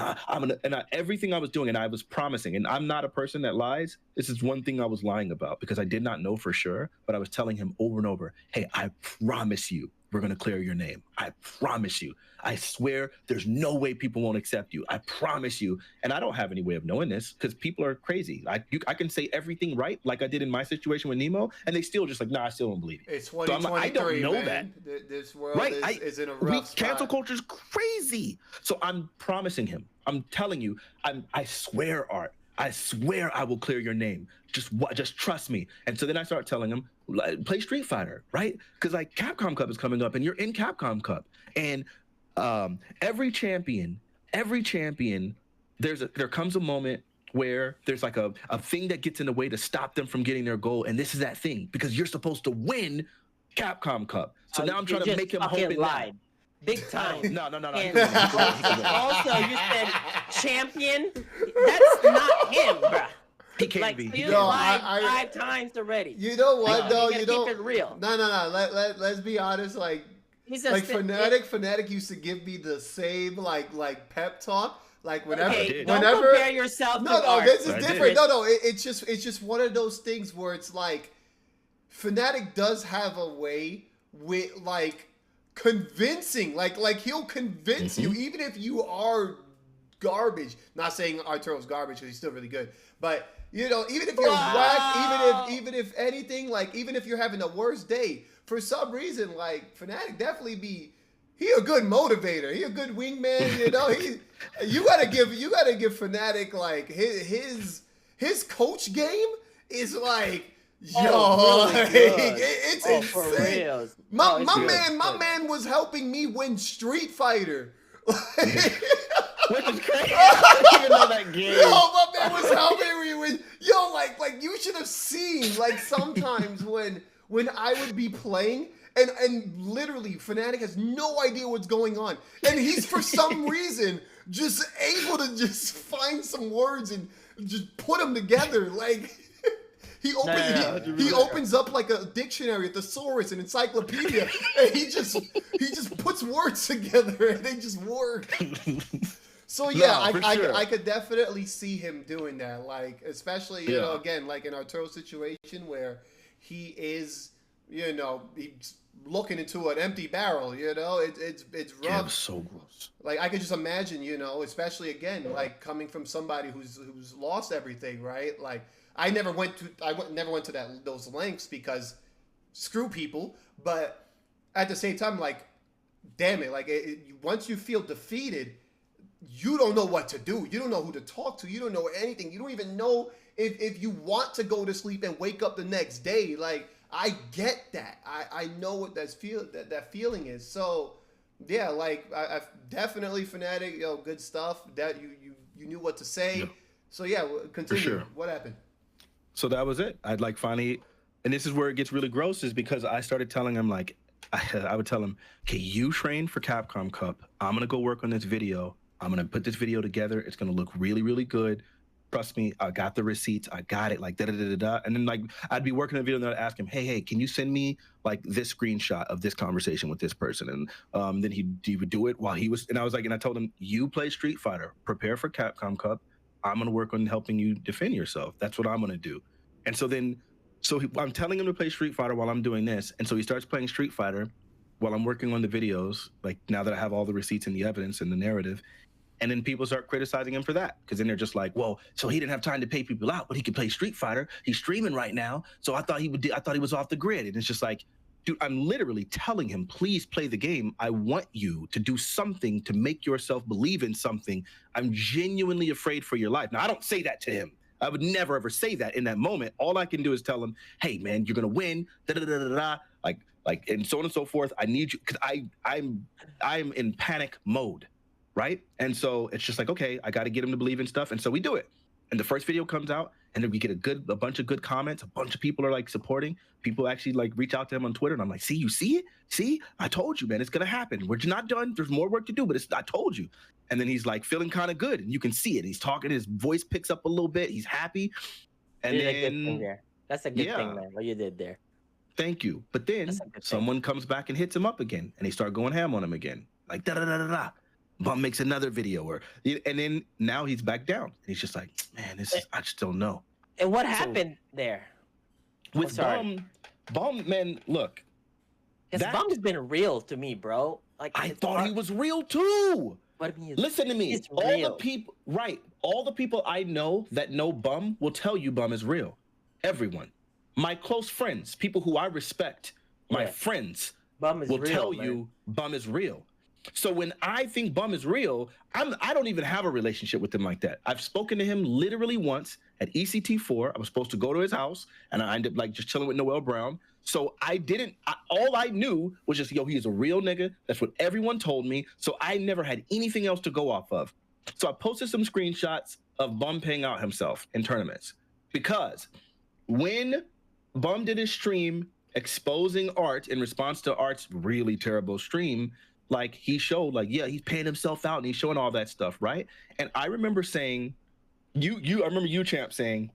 everything I was doing and I was promising, and I'm not a person that lies. This is one thing I was lying about because I did not know for sure, but I was telling him over and over, hey, I promise you, we're going to clear your name. I promise you. I swear there's no way people won't accept you. I promise you. And I don't have any way of knowing this because people are crazy. I can say everything right like I did in my situation with Nemo, and they still just like, nah, I still don't believe you. It's 2023, so I don't know man. That. This world is in a rough spot. Cancel culture is crazy. So I'm promising him. I'm telling you, I swear, Art. I swear I will clear your name. Just trust me. And so then I start telling him, play Street Fighter, right? Because like Capcom Cup is coming up, and you're in Capcom Cup, and every champion, there comes a moment where there's like a thing that gets in the way to stop them from getting their goal, and this is that thing because you're supposed to win Capcom Cup. So now I'm trying to make him hope it lied. Big time. No. And also, you said champion. That's not him, bruh. He can't be. You lied 5 times already. You know what, though? You know, keep it real. No. Let's be honest. Like Fnatic used to give me the same like pep talk. Like whenever, don't compare yourself. No, this is different. No, it's just one of those things where it's like Fnatic does have a way with like convincing, like he'll convince you even if you are garbage. Not saying Arturo's garbage because he's still really good, but you know, even if you're whack, even if anything, like even if you're having a worse day, for some reason, like Fnatic definitely he a good motivator. He a good wingman. You know, you gotta give Fnatic like his coach game is like. Yo, really it's insane. My man was helping me win Street Fighter. Which is crazy. I didn't even know that game. Yo, my man was helping me win. Yo, like you should have seen like sometimes when I would be playing and literally Fnatic has no idea what's going on, and he's for some reason just able to just find some words and just put them together like. He opens up like a dictionary, a thesaurus, an encyclopedia, and he just puts words together and they just work. So yeah, I could definitely see him doing that. Like especially you know again like in Arturo's situation where he is he's looking into an empty barrel. You know it's rough. Yeah, it's so gross. Like I could just imagine especially again like coming from somebody who's lost everything, right? Like. I never went to those lengths because screw people. But at the same time, like, damn it, like once you feel defeated, you don't know what to do. You don't know who to talk to. You don't know anything. You don't even know if you want to go to sleep and wake up the next day, like I get that. I know what that feeling is. So yeah, like I definitely Fnatic, yo, good stuff. That you knew what to say. Yeah. So yeah, continue. For sure. What happened? So that was it. I'd like finally, and this is where it gets really gross, is because I started telling him, like, I would tell him, okay, you train for Capcom Cup. I'm going to go work on this video. I'm going to put this video together. It's going to look really, really good. Trust me, I got the receipts. I got it, like, da-da-da-da-da. And then, like, I'd be working on the video and I'd ask him, hey, can you send me, like, this screenshot of this conversation with this person? And then he would do it while he was, and I was like, and I told him, you play Street Fighter. Prepare for Capcom Cup. I'm going to work on helping you defend yourself. That's what I'm going to do. And so then, I'm telling him to play Street Fighter while I'm doing this. And so he starts playing Street Fighter while I'm working on the videos, like now that I have all the receipts and the evidence and the narrative. And then people start criticizing him for that, because then they're just like, well, so he didn't have time to pay people out, but he could play Street Fighter. He's streaming right now. So I thought he was off the grid. And it's just like, dude, I'm literally telling him, please play the game. I want you to do something to make yourself believe in something. I'm genuinely afraid for your life. Now, I don't say that to him. I would never ever say that in that moment. All I can do is tell him, hey man, you're gonna win, like, and so on and so forth. I need you, because I'm in panic mode, right? And so it's just like, okay, I got to get him to believe in stuff, and so we do it. And the first video comes out, and then we get a bunch of good comments. A bunch of people are like supporting. People actually like reach out to him on Twitter, and I'm like, see, you see it? See, I told you, man, it's gonna happen. We're not done. There's more work to do, but I told you. And then he's like feeling kind of good, and you can see it. He's talking, his voice picks up a little bit. He's happy. And then, a good thing there. That's a good thing, man. What you did there. Thank you. But then someone comes back and hits him up again, and they start going ham on him again, like da da da da da. Bum makes another video, and then now he's back down. And he's just like, man, I just don't know. And what happened there? With Bum, man, look. Because Bum's been real to me, bro. Like I thought he was real too. What I mean, listen to me. All the people I know that know Bum will tell you Bum is real. Everyone. My close friends, people who I respect, my friends will tell you Bum is real. So when I think Bum is real, I don't even have a relationship with him like that. I've spoken to him literally once at ECT4. I was supposed to go to his house, and I ended up like just chilling with Noel Brown. So all I knew was just, yo, he is a real nigga. That's what everyone told me. So I never had anything else to go off of. So I posted some screenshots of Bum paying out himself in tournaments, because when Bum did his stream exposing Art in response to Art's really terrible stream, like he showed like, yeah, he's paying himself out and he's showing all that stuff, right? And I remember saying, I remember you, Champ, saying,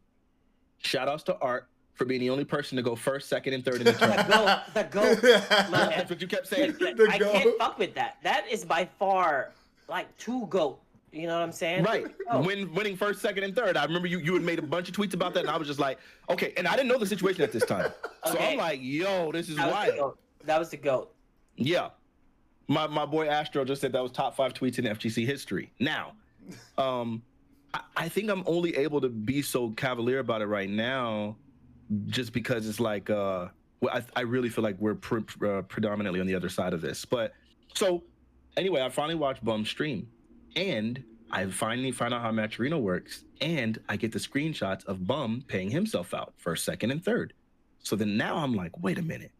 shout outs to Art for being the only person to go first, second, and third in the tournament. The GOAT. That's what you kept saying. I can't fuck with that. That is by far like two GOAT. You know what I'm saying? Right. Winning first, second, and third. I remember you had made a bunch of tweets about that, and I was just like, okay. And I didn't know the situation at this time. So I'm like, yo, this is wild. That was the GOAT. Yeah. My boy Astro just said that was top 5 tweets in FGC history. Now, I think I'm only able to be so cavalier about it right now just because it's like, I really feel like we're predominantly on the other side of this. But so anyway, I finally watched Bum stream, and I finally find out how Matcherino works, and I get the screenshots of Bum paying himself out first, second, and third. So then now I'm like, wait a minute.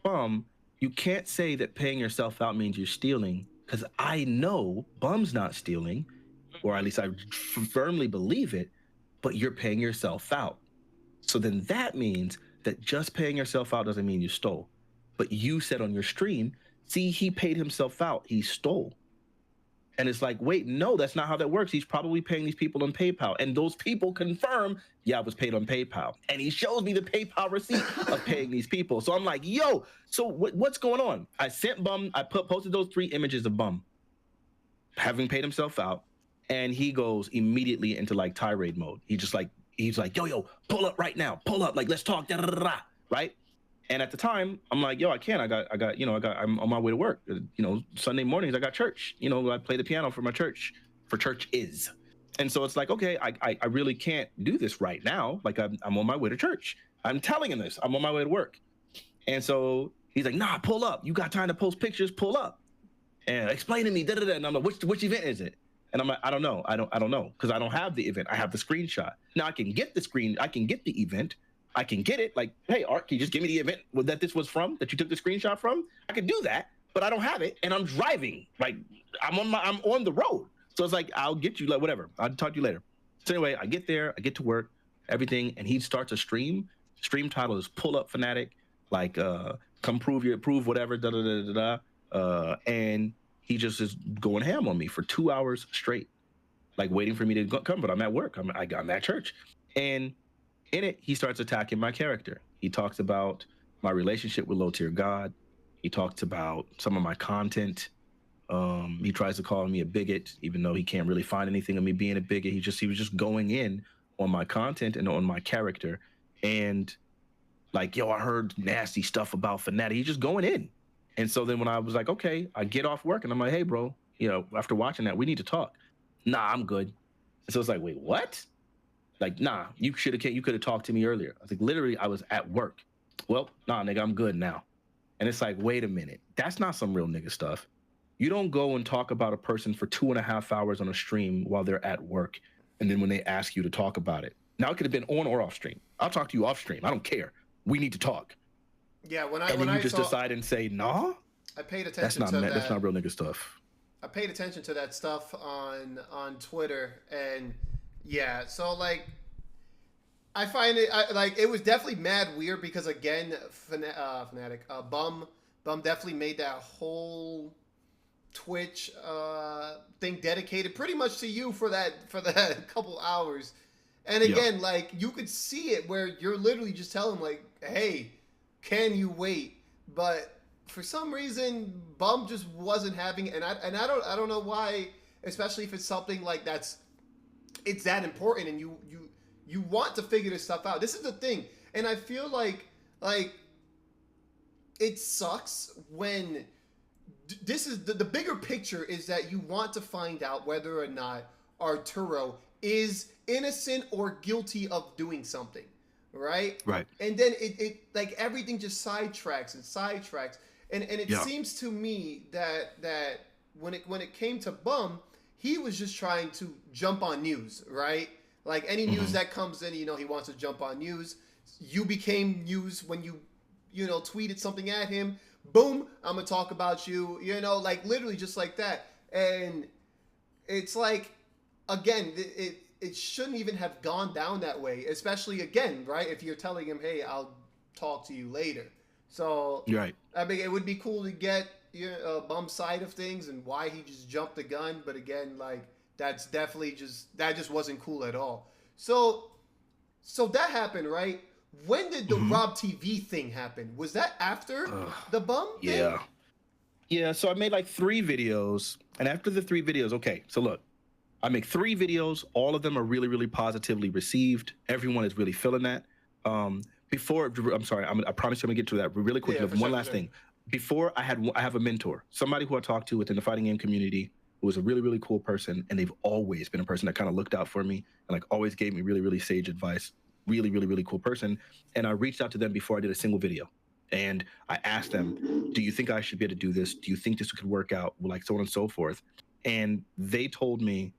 Bum, you can't say that paying yourself out means you're stealing, because I know Bum's not stealing, or at least I firmly believe it, but you're paying yourself out. So then that means that just paying yourself out doesn't mean you stole. But you said on your stream, see, he paid himself out, he stole. And it's like, wait, no, that's not how that works. He's probably paying these people on PayPal. And those people confirm, yeah, I was paid on PayPal. And he shows me the PayPal receipt of paying these people. So I'm like, yo, so what's going on? I sent Bum, I posted those 3 images of Bum having paid himself out. And he goes immediately into like tirade mode. He's like, yo, pull up right now. Pull up, like, let's talk, da da da da, right? And at the time, I'm like, yo, I can't. I'm on my way to work. Sunday mornings, I got church. I play the piano for my church, for church is. And so it's like, okay, I really can't do this right now. Like, I'm on my way to church. I'm telling him this. I'm on my way to work. And so he's like, nah, pull up. You got time to post pictures, pull up. And explain to me, da da da. And I'm like, which event is it? And I'm like, I don't know, I don't know, because I don't have the event. I have the screenshot. Now I can get the event. I can get it. Like, hey, Art, can you just give me the event that this was from, that you took the screenshot from? I can do that, but I don't have it, and I'm driving. Like, I'm on the road. So it's like, I'll get you, like, whatever. I'll talk to you later. So anyway, I get there, I get to work, everything, and he starts a stream. Stream title is Pull Up Fnatic, like, come prove whatever, da da da da da. And he just is going ham on me for 2 hours straight, like waiting for me to come. But I'm at work. I'm at church, and in it, he starts attacking my character. He talks about my relationship with low tier God. He talks about some of my content. He tries to call me a bigot, even though he can't really find anything of me being a bigot. He was just going in on my content and on my character, and like, yo, I heard nasty stuff about Fnatic. He's just going in. And so then when I was like, okay, I get off work and I'm like, hey, bro, you know, after watching that, we need to talk. Nah, I'm good. And so it's like, wait, what? Like, nah, you could have talked to me earlier. I was like, literally, I was at work. Well, nah, nigga, I'm good now. And it's like, wait a minute. That's not some real nigga stuff. You don't go and talk about a person for 2.5 hours on a stream while they're at work. And then when they ask you to talk about it. Now, it could have been on or off stream. I'll talk to you off stream. I don't care. We need to talk. Yeah, then you just decide and say, nah? I paid attention That's not real nigga stuff. I paid attention to that stuff on Twitter, and yeah, so like, I find it like it was definitely mad weird because again, Fnatic, Bum definitely made that whole Twitch thing dedicated pretty much to you for that couple hours, and again, like you could see it where you're literally just telling him like, hey, can you wait? But for some reason, Bum just wasn't having it, and I don't know why, especially if it's something like it's that important, and you want to figure this stuff out. This is the thing, and I feel like it sucks when this is the bigger picture is that you want to find out whether or not Arturo is innocent or guilty of doing something, right? Right. And then it like everything just sidetracks, and it seems to me that when it came to Bum, he was just trying to jump on news, right? Like any news that comes in, you know, he wants to jump on news. You became news when you tweeted something at him. Boom, I'm gonna talk about you, you know, like literally just like that. And it's like, again, it shouldn't even have gone down that way, especially again, right? If you're telling him, hey, I'll talk to you later. So, right. I mean, it would be cool to get Bum's side of things and why he just jumped the gun. But again, like, that's definitely that wasn't cool at all. So that happened, right? When did the Rob TV thing happen? Was that after the Bum thing? Yeah, so I made like 3 videos. And after the 3 videos, okay, so look, I make 3 videos. All of them are really, really positively received. Everyone is really feeling that. I'm sorry, I promise you I'm gonna get to that really quickly. One last thing. Before I have a mentor, somebody who I talked to within the fighting game community who was a really, really cool person. And they've always been a person that kind of looked out for me and like always gave me really, really sage advice. Really, really, really cool person. And I reached out to them before I did a single video. And I asked them, do you think I should be able to do this? Do you think this could work out? Like so on and so forth. And they told me,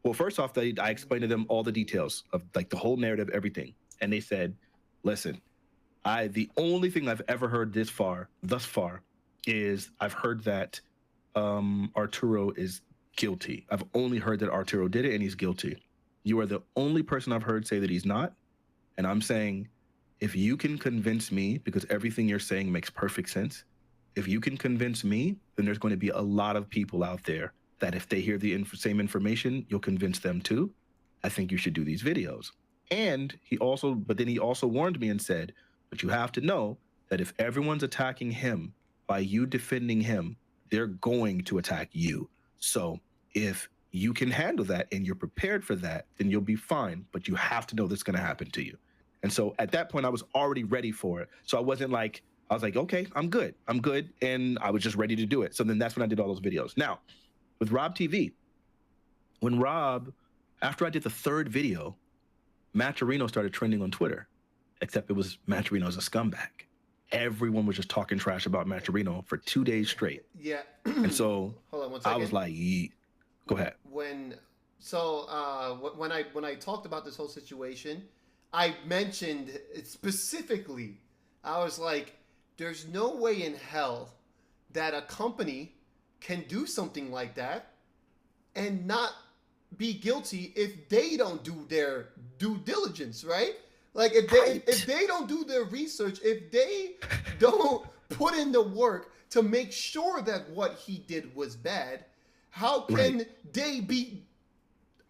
well, first off, I explained to them all the details of like the whole narrative, everything. And they said, listen, the only thing I've ever heard thus far is I've heard that Arturo is guilty. I've only heard that Arturo did it and he's guilty. You are the only person I've heard say that he's not. And I'm saying, if you can convince me, because everything you're saying makes perfect sense, if you can convince me, then there's going to be a lot of people out there that if they hear the same information, you'll convince them too. I think you should do these videos. And then he also warned me and said, but you have to know that if everyone's attacking him by you defending him, they're going to attack you. So if you can handle that and you're prepared for that, then you'll be fine. But you have to know that's going to happen to you. And so at that point, I was already ready for it. So I was like, okay, I'm good. And I was just ready to do it. So then that's when I did all those videos. Now, with Rob TV, after I did the 3rd video, Maturino started trending on Twitter, except it was Maturino's a scumbag. Everyone was just talking trash about Maturino for 2 days straight. Yeah. And so hold on one second. I was like, go ahead. when I talked about this whole situation, I mentioned it specifically. I was like, "There's no way in hell that a company can do something like that and not be guilty if they don't do their due diligence, right? Like if they don't do their research, if they don't put in the work to make sure that what he did was bad, how can they be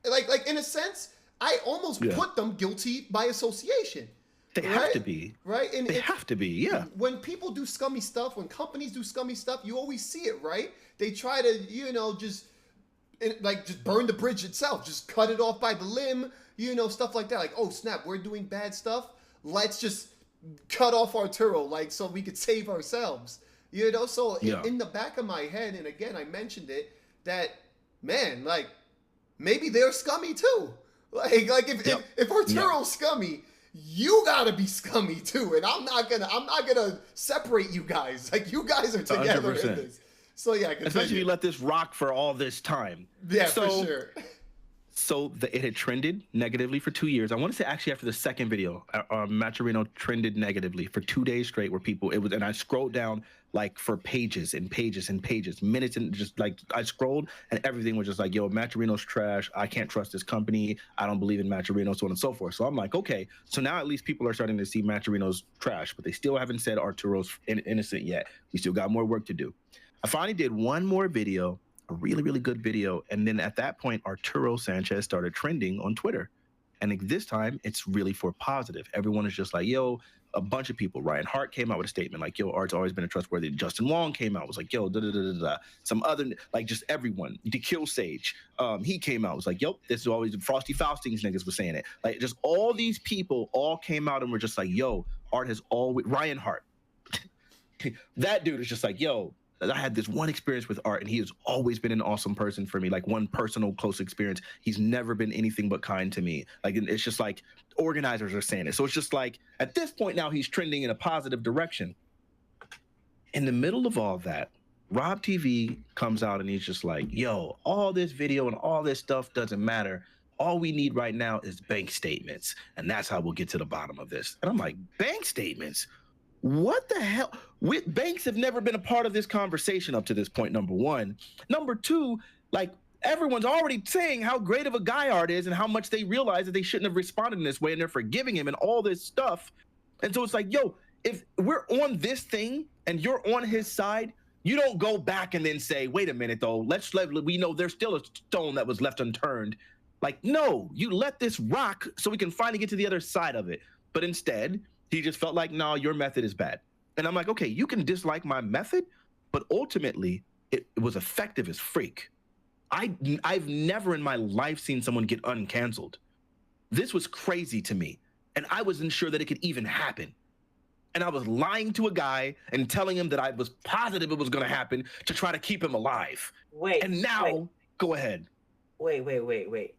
like in a sense, I almost put them guilty by association. They have to be. Right? And they have to be, yeah. When people do scummy stuff, when companies do scummy stuff, you always see it, right? They try to, just burn the bridge itself, just cut it off by the limb, stuff like that. Like, oh snap, we're doing bad stuff. Let's just cut off Arturo, like, so we could save ourselves. So in the back of my head, and again, I mentioned it, that, man, like, maybe they're scummy too. Like if Arturo's scummy, you gotta be scummy too. And I'm not gonna separate you guys. Like, you guys are together 100%. In this. So yeah, continue. Especially if you let this rock for all this time. Yeah, for sure. So it had trended negatively for 2 years. I want to say actually after the second video, Maturino trended negatively for 2 days straight. And I scrolled down like for pages and pages and pages, minutes, and just like I scrolled and everything was just like, yo, Maturino's trash. I can't trust this company. I don't believe in Maturino, so on and so forth. So I'm like, okay. So now at least people are starting to see Maturino's trash, but they still haven't said Arturo's innocent yet. We still got more work to do. I finally did one more video, a really, really good video. And then at that point, Arturo Sanchez started trending on Twitter. And this time, it's really for positive. Everyone is just like, yo, a bunch of people. Ryan Hart came out with a statement like, yo, Art's always been a trustworthy. Justin Wong came out, was like, yo, da-da-da-da-da. Some other, like, just everyone. The Kill Sage, he came out, was like, yo, this is always, Frosty Faustings niggas was saying it. Like, just all these people all came out and were just like, yo, Art has always, Ryan Hart. That dude is just like, yo, I had this one experience with Art, and he has always been an awesome person for me, like one personal close experience. He's never been anything but kind to me. Like, it's just like organizers are saying it. So it's just like at this point now he's trending in a positive direction. In the middle of all that, Rob TV comes out and he's just like, yo, all this video and all this stuff doesn't matter. All we need right now is bank statements. And that's how we'll get to the bottom of this. And I'm like, bank statements? What the hell? Banks have never been a part of this conversation up to this point, number one. Number two, like, everyone's already saying how great of a guy Art is and how much they realize that they shouldn't have responded in this way and they're forgiving him and all this stuff. And so it's like, yo, if we're on this thing and you're on his side, you don't go back and then say, wait a minute, though, we know there's still a stone that was left unturned. Like, no, you let this rock so we can finally get to the other side of it. But instead, he just felt like, no, your method is bad. And I'm like, okay, you can dislike my method, but ultimately it was effective as freak. I've never in my life seen someone get uncanceled. This was crazy to me. And I wasn't sure that it could even happen. And I was lying to a guy and telling him that I was positive it was going to happen to try to keep him alive. And now, go ahead. Wait.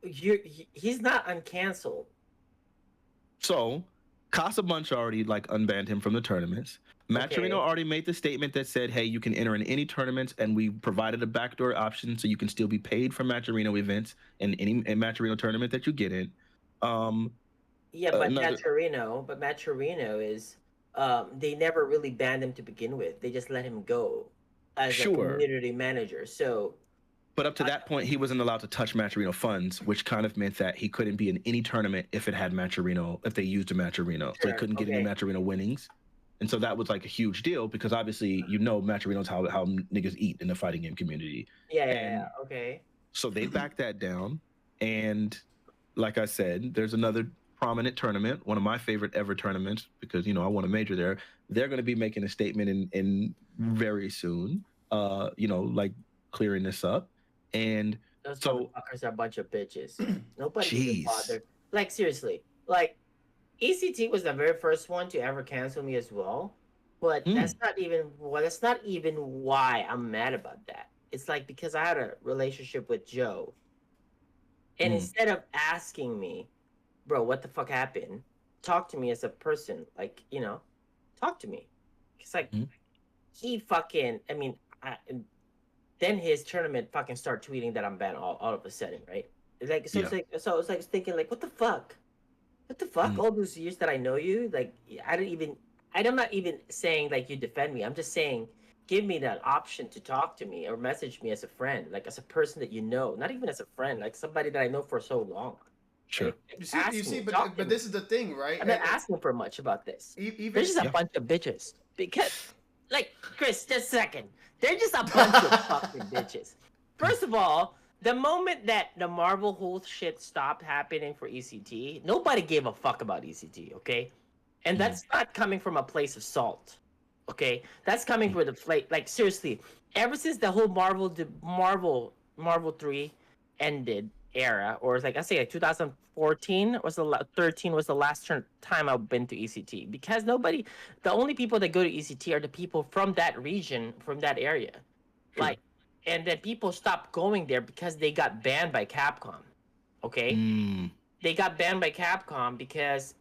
He's not uncanceled. So, Casa Bunch already like unbanned him from the tournaments. Maturino already made the statement that said, hey, you can enter in any tournaments, and we provided a backdoor option so you can still be paid for Maturino events in any Maturino tournament that you get in. Maturino is they never really banned him to begin with. They just let him go as a community manager. So but up to that point, he wasn't allowed to touch Maturino funds, which kind of meant that he couldn't be in any tournament if it had Maturino, if they used a Maturino. So he couldn't get any Maturino winnings. And so that was like a huge deal because obviously, Maturino's how niggas eat in the fighting game community. So they backed that down. And like I said, there's another prominent tournament, one of my favorite ever tournaments, because, I won a major there. They're going to be making a statement in very soon, like clearing this up. And those motherfuckers are a bunch of bitches. Nobody bothered. Like, seriously. Like, ECT was the very first one to ever cancel me as well. But that's not even why I'm mad about that. It's like because I had a relationship with Joe. And instead of asking me, bro, what the fuck happened? Talk to me as a person. Like, talk to me. It's like, he fucking, then his tournament fucking start tweeting that I'm banned all of a sudden, right? Like so, it's like thinking like, what the fuck? What the fuck? All those years that I know you, like I'm not even saying like you defend me. I'm just saying, give me that option to talk to me or message me as a friend, like as a person that you know, not even as a friend, like somebody that I know for so long. Sure. Like, you see, but this is the thing, right? I'm not asking for much about this. There's just a bunch of bitches. Because, like, Chris, just a second. They're just a bunch of fucking bitches. First of all, the moment that the Marvel whole shit stopped happening for ECT, nobody gave a fuck about ECT, okay? And that's not coming from a place of salt, okay? That's coming from the like seriously. Ever since the whole Marvel 3 ended era, or like I say, like 2014 was 13 was the last time I've been to ECT, because the only people that go to ECT are the people from that region, from that area, like, and then people stopped going there because they got banned by Capcom. Okay, they got banned by Capcom because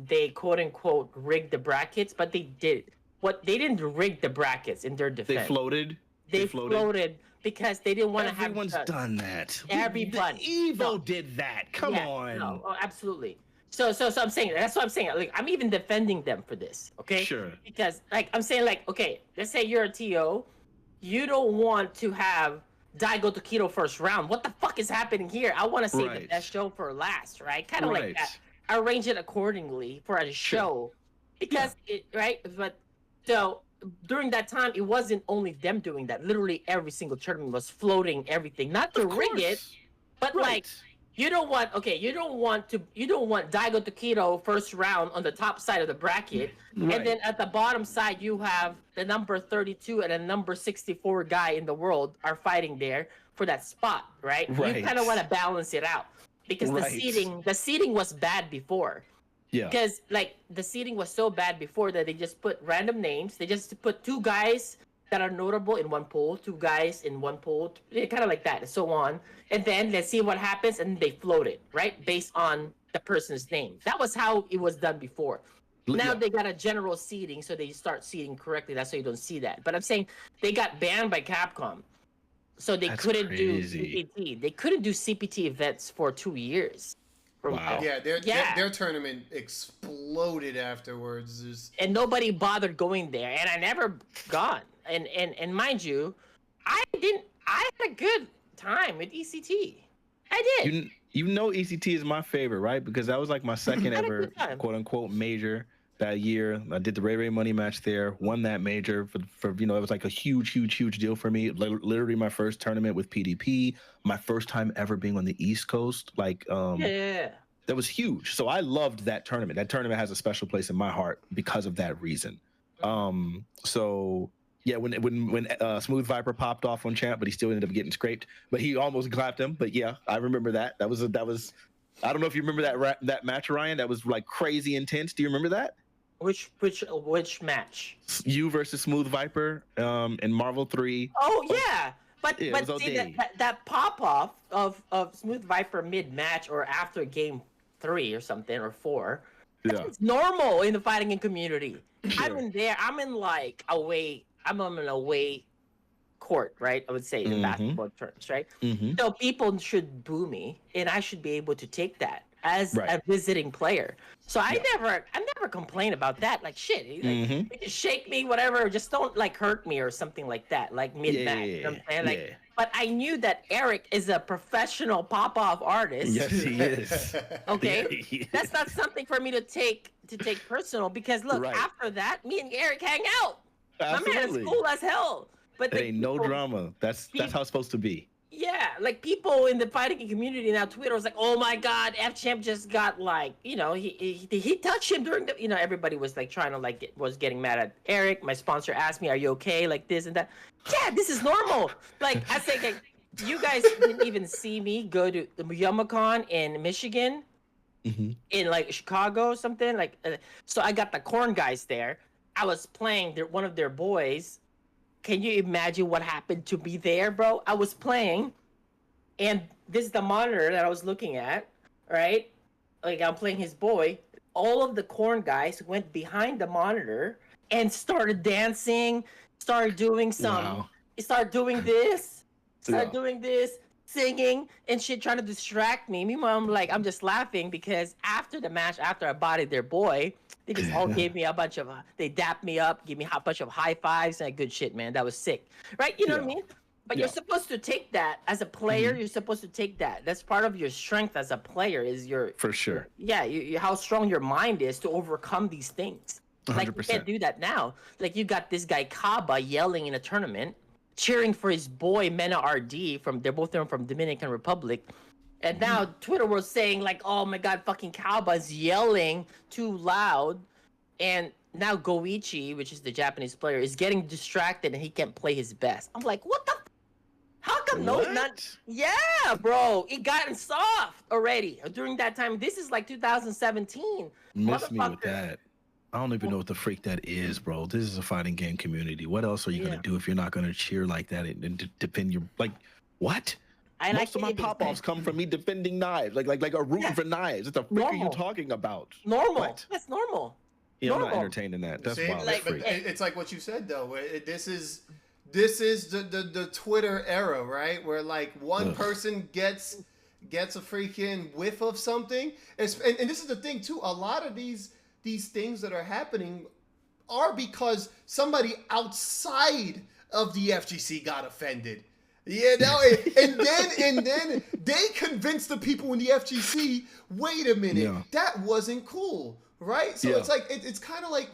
they quote unquote rigged the brackets, but they didn't rig the brackets in their defense. They floated because they didn't want to have. Everyone's done that. Everyone. Evo did that. Come on. No, absolutely. So I'm saying, that's what I'm saying. Like, I'm even defending them for this. Okay. Sure. Because like I'm saying, like, okay, let's say you're a TO, you don't want to have Daigo Tokido first round. What the fuck is happening here? I want to save the best show for last, right? Kind of like that. Arrange it accordingly for a show, because But so during that time, it wasn't only them doing that. Literally every single tournament was floating everything, not to rig it, but like you don't want Daigo Tokido first round on the top side of the bracket, and then at the bottom side you have the number 32 and a number 64 guy in the world are fighting there for that spot, right? You kind of want to balance it out, because the seating was bad before. Yeah. Because like the seating was so bad before that they just put random names. They just put two guys that are notable in one pool, two guys in one pool, kind of like that, and so on. And then let's see what happens, and they float it, right, based on the person's name. That was how it was done before. Now they got a general seating, so they start seating correctly. That's why you don't see that. But I'm saying they got banned by Capcom, so they couldn't do CPT. They couldn't do CPT events for 2 years. Wow. Their tournament exploded afterwards. And nobody bothered going there, and I never gone. And mind you, I had a good time with ECT. I did. You know ECT is my favorite, right? Because that was like my second ever quote unquote major that year. I did the Ray Money match there, won that major for it was like a huge deal for me. Literally my first tournament with PDP, my first time ever being on the East Coast. Like that was huge. So I loved that tournament. That tournament has a special place in my heart because of that reason. So yeah, when Smooth Viper popped off on champ, but he still ended up getting scraped. But he almost clapped him. But yeah, I remember that. That was I don't know if you remember that match, Ryan. That was like crazy intense. Do you remember that? Which match? You versus Smooth Viper in Marvel 3. Oh yeah. But see, that pop off of Smooth Viper mid match or after game 3 or something, or 4. That's normal in the fighting community. Sure. I'm in an away court, right? I would say in basketball terms, right? So people should boo me, and I should be able to take that as a visiting player. So I never complain about that. Like shit, you can shake me, whatever. Just don't like hurt me or something like that. Like mid match, you know what I'm saying? Like, but I knew that Eric is a professional pop off artist. Yes, he is. Okay, that's not something for me to take personal, because look, after that, me and Eric hang out. Absolutely. My man is cool as hell. But there ain't no drama. That's how it's supposed to be. Yeah, like people in the fighting community now, Twitter was like, "Oh my God, F Champ just got like, he touched him during the, everybody was like trying to was getting mad at Eric. My sponsor asked me, "Are you okay?" Like this and that. Yeah, this is normal. Like I think like, you guys didn't even see me go to the YumaCon in Michigan, in like Chicago or something like. So I got the corn guys there. I was playing one of their boys. Can you imagine what happened to me there, bro? I was playing, and this is the monitor that I was looking at, right? Like, I'm playing his boy. All of the corn guys went behind the monitor and started dancing, started doing started doing this. start doing this, singing and shit, trying to distract me. Meanwhile, I'm just laughing because after the match, after I bodied their boy, they just all gave me a bunch of, they dapped me up, gave me a bunch of high fives and good shit, man. That was sick, right? You know what I mean? But you're supposed to take that as a player. You're supposed to take that. That's part of your strength as a player. Is your for sure. How strong your mind is to overcome these things. 100%. Like you can't do that now. Like you got this guy Kaba yelling in a tournament, cheering for his boy Mena RD they're both from Dominican Republic. And now Twitter was saying like, oh my god, fucking Kaba's yelling too loud. And now Goichi, which is the Japanese player, is getting distracted and he can't play his best. I'm like, what the how come yeah, bro, it gotten soft already during that time. This is like 2017. Miss me with that. I don't even know what the freak that is, bro. This is a fighting game community. What else are you gonna do if you're not gonna cheer like that and defend your what? Most of my pop-offs come from me defending knives, like a rooting for knives. What the frick are you talking about? Normal. What? That's normal. Yeah, I'm not entertained in that. That's wild. Like, but it's like what you said though. This is the Twitter era, right? Where like one person gets a freaking whiff of something, and this is the thing too. A lot of these things that are happening are because somebody outside of the FGC got offended. You know, and then they convinced the people in the FGC, wait a minute, that wasn't cool, right? So it's like it's kind of like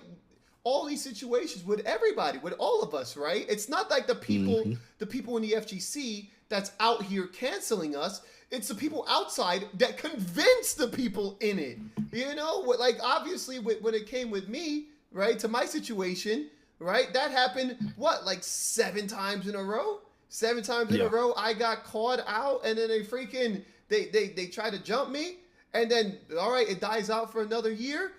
all these situations with everybody, with all of us, right? It's not like the people in the FGC that's out here canceling us. It's the people outside that convince the people in it. You know, like obviously when it came with me, right, to my situation, right, that happened, like 7 times in a row? 7 times in a row, I got caught out, and then they try to jump me, and then, all right, it dies out for another year.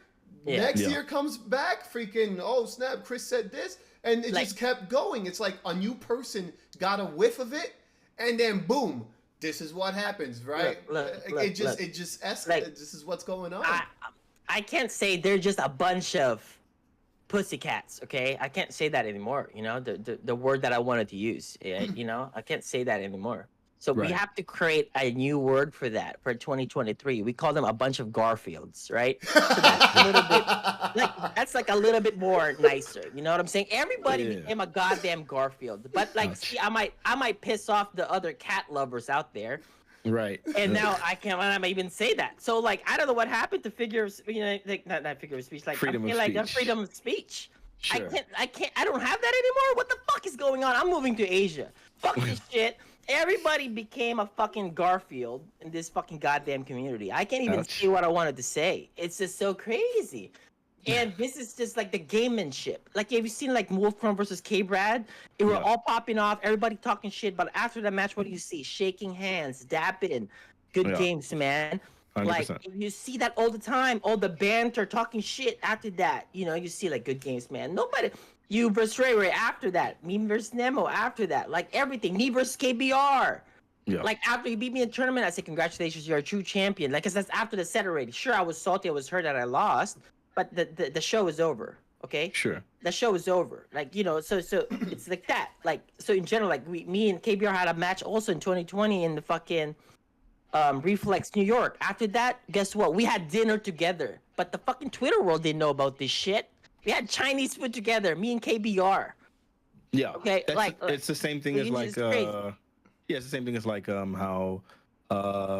Next year comes back, freaking, oh, snap, Chris said this, and it just kept going. It's like a new person got a whiff of it, and then boom, this is what happens, right? It just escalates. Like, this is what's going on. I can't say they're just a bunch of pussycats, okay? I can't say that anymore, you know, the word that I wanted to use, you know? I can't say that anymore. So we have to create a new word for that for 2023. We call them a bunch of Garfields, right? So that's a little bit, that's like a little bit more nicer, you know what I'm saying? Everybody became a goddamn Garfield, but like, see, I might piss off the other cat lovers out there. Right. And now I can't even say that. So like I don't know what happened to figure of, you know, like not figure of speech, like freedom of speech. Sure. I don't have that anymore. What the fuck is going on? I'm moving to Asia. Fuck this shit. Everybody became a fucking Garfield in this fucking goddamn community. I can't even say what I wanted to say. It's just so crazy. And this is just like the gamemanship. Like, have you seen like Wolfram versus K-Brad? It were all popping off, everybody talking shit, but after the match, what do you see? Shaking hands, dapping, good games, man. 100%. Like, you see that all the time. All the banter, talking shit after that. You know, you see like good games, man. Nobody, you versus Ray Ray after that. Me versus Nemo after that. Like everything. Me versus KBR. Yeah. Like after he beat me in the tournament, I said, congratulations, you're a true champion. Like, cause that's after the set already. Sure, I was salty, I was hurt that I lost. But the show is over, okay? Sure. The show is over. Like, you know, so it's like that. Like, so in general, like me and KBR had a match also in 2020 in the fucking Reflex, New York. After that, guess what? We had dinner together. But the fucking Twitter world didn't know about this shit. We had Chinese food together, me and KBR. Yeah. Okay. It's the same thing as like it's the same thing as like how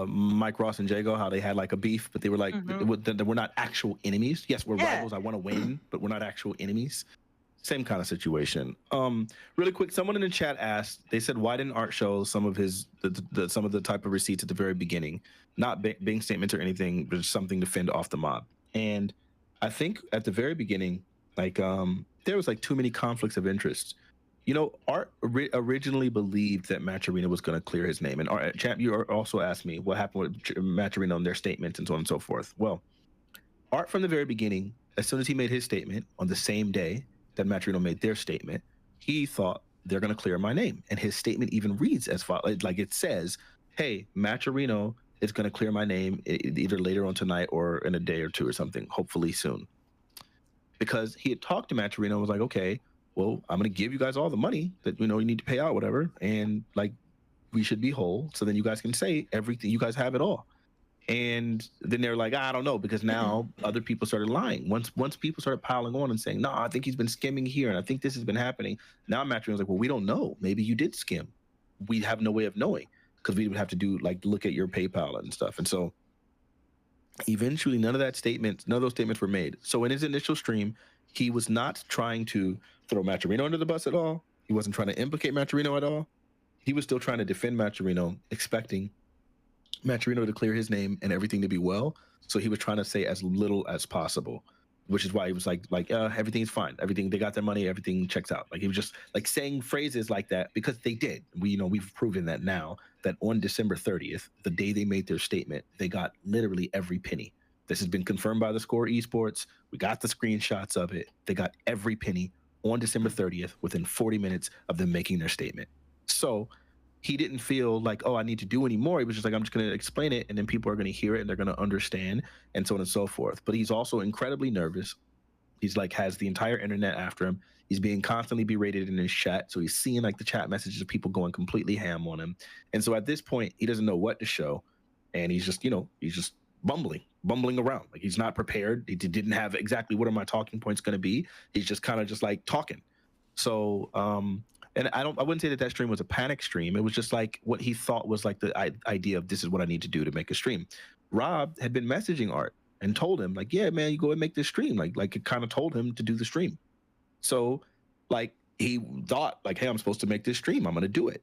Mike Ross and Jago, how they had like a beef, but they were like, we're not actual enemies. Yes, we're rivals. I want to win, but we're not actual enemies. Same kind of situation. Really quick, someone in the chat asked, they said, why didn't Art show some of some of the type of receipts at the very beginning? Not being statements or anything, but something to fend off the mob. And I think at the very beginning, like there was like too many conflicts of interest. You know, Art originally believed that Matcherino was going to clear his name. And Art, Champ, you also asked me what happened with Matcherino and their statements and so on and so forth. Well, Art from the very beginning, as soon as he made his statement on the same day that Matcherino made their statement, he thought they're going to clear my name. And his statement even reads as follows, like it says, hey, Matcherino is going to clear my name either later on tonight or in a day or two or something, hopefully soon. Because he had talked to Matcherino and was like, okay, well, I'm going to give you guys all the money that, you know, you need to pay out, whatever. And like, should be whole. So then you guys can say everything. You guys have it all. And then they're like, I don't know, because now other people started lying. Once people started piling on and saying, no, I think he's been skimming here, and I think this has been happening. Now Match Arena was like, well, we don't know. Maybe you did skim. We have no way of knowing, because we would have to do look at your PayPal and stuff. And so eventually none of those statements were made. So in his initial stream, he was not trying to throw Matcherino under the bus at all. He wasn't trying to implicate Matcherino at all. He was still trying to defend Matcherino, expecting Matcherino to clear his name and everything to be well. So he was trying to say as little as possible, which is why he was like everything's fine. Everything, they got their money, everything checks out. Like he was just like saying phrases like that because they did. We've proven that now, that on December 30th, the day they made their statement, they got literally every penny. This has been confirmed by the Score Esports. We got the screenshots of it. They got every penny on December 30th within 40 minutes of them making their statement. So he didn't feel like, oh, I need to do any more. He was just like, I'm just going to explain it, and then people are going to hear it and they're going to understand, and so on and so forth. But he's also incredibly nervous. He's like, has the entire internet after him. He's being constantly berated in his chat. So he's seeing like the chat messages of people going completely ham on him. And so at this point, he doesn't know what to show. And he's just, he's just bumbling around. Like he's not prepared. He didn't have exactly what are my talking points going to be. He's just kind of just like talking. So, and I wouldn't say that stream was a panic stream. It was just like what he thought was like the idea of this is what I need to do to make a stream. Rob had been messaging Art and told him like, yeah, man, you go and make this stream. Like it kind of told him to do the stream. So like he thought like, hey, I'm supposed to make this stream. I'm going to do it.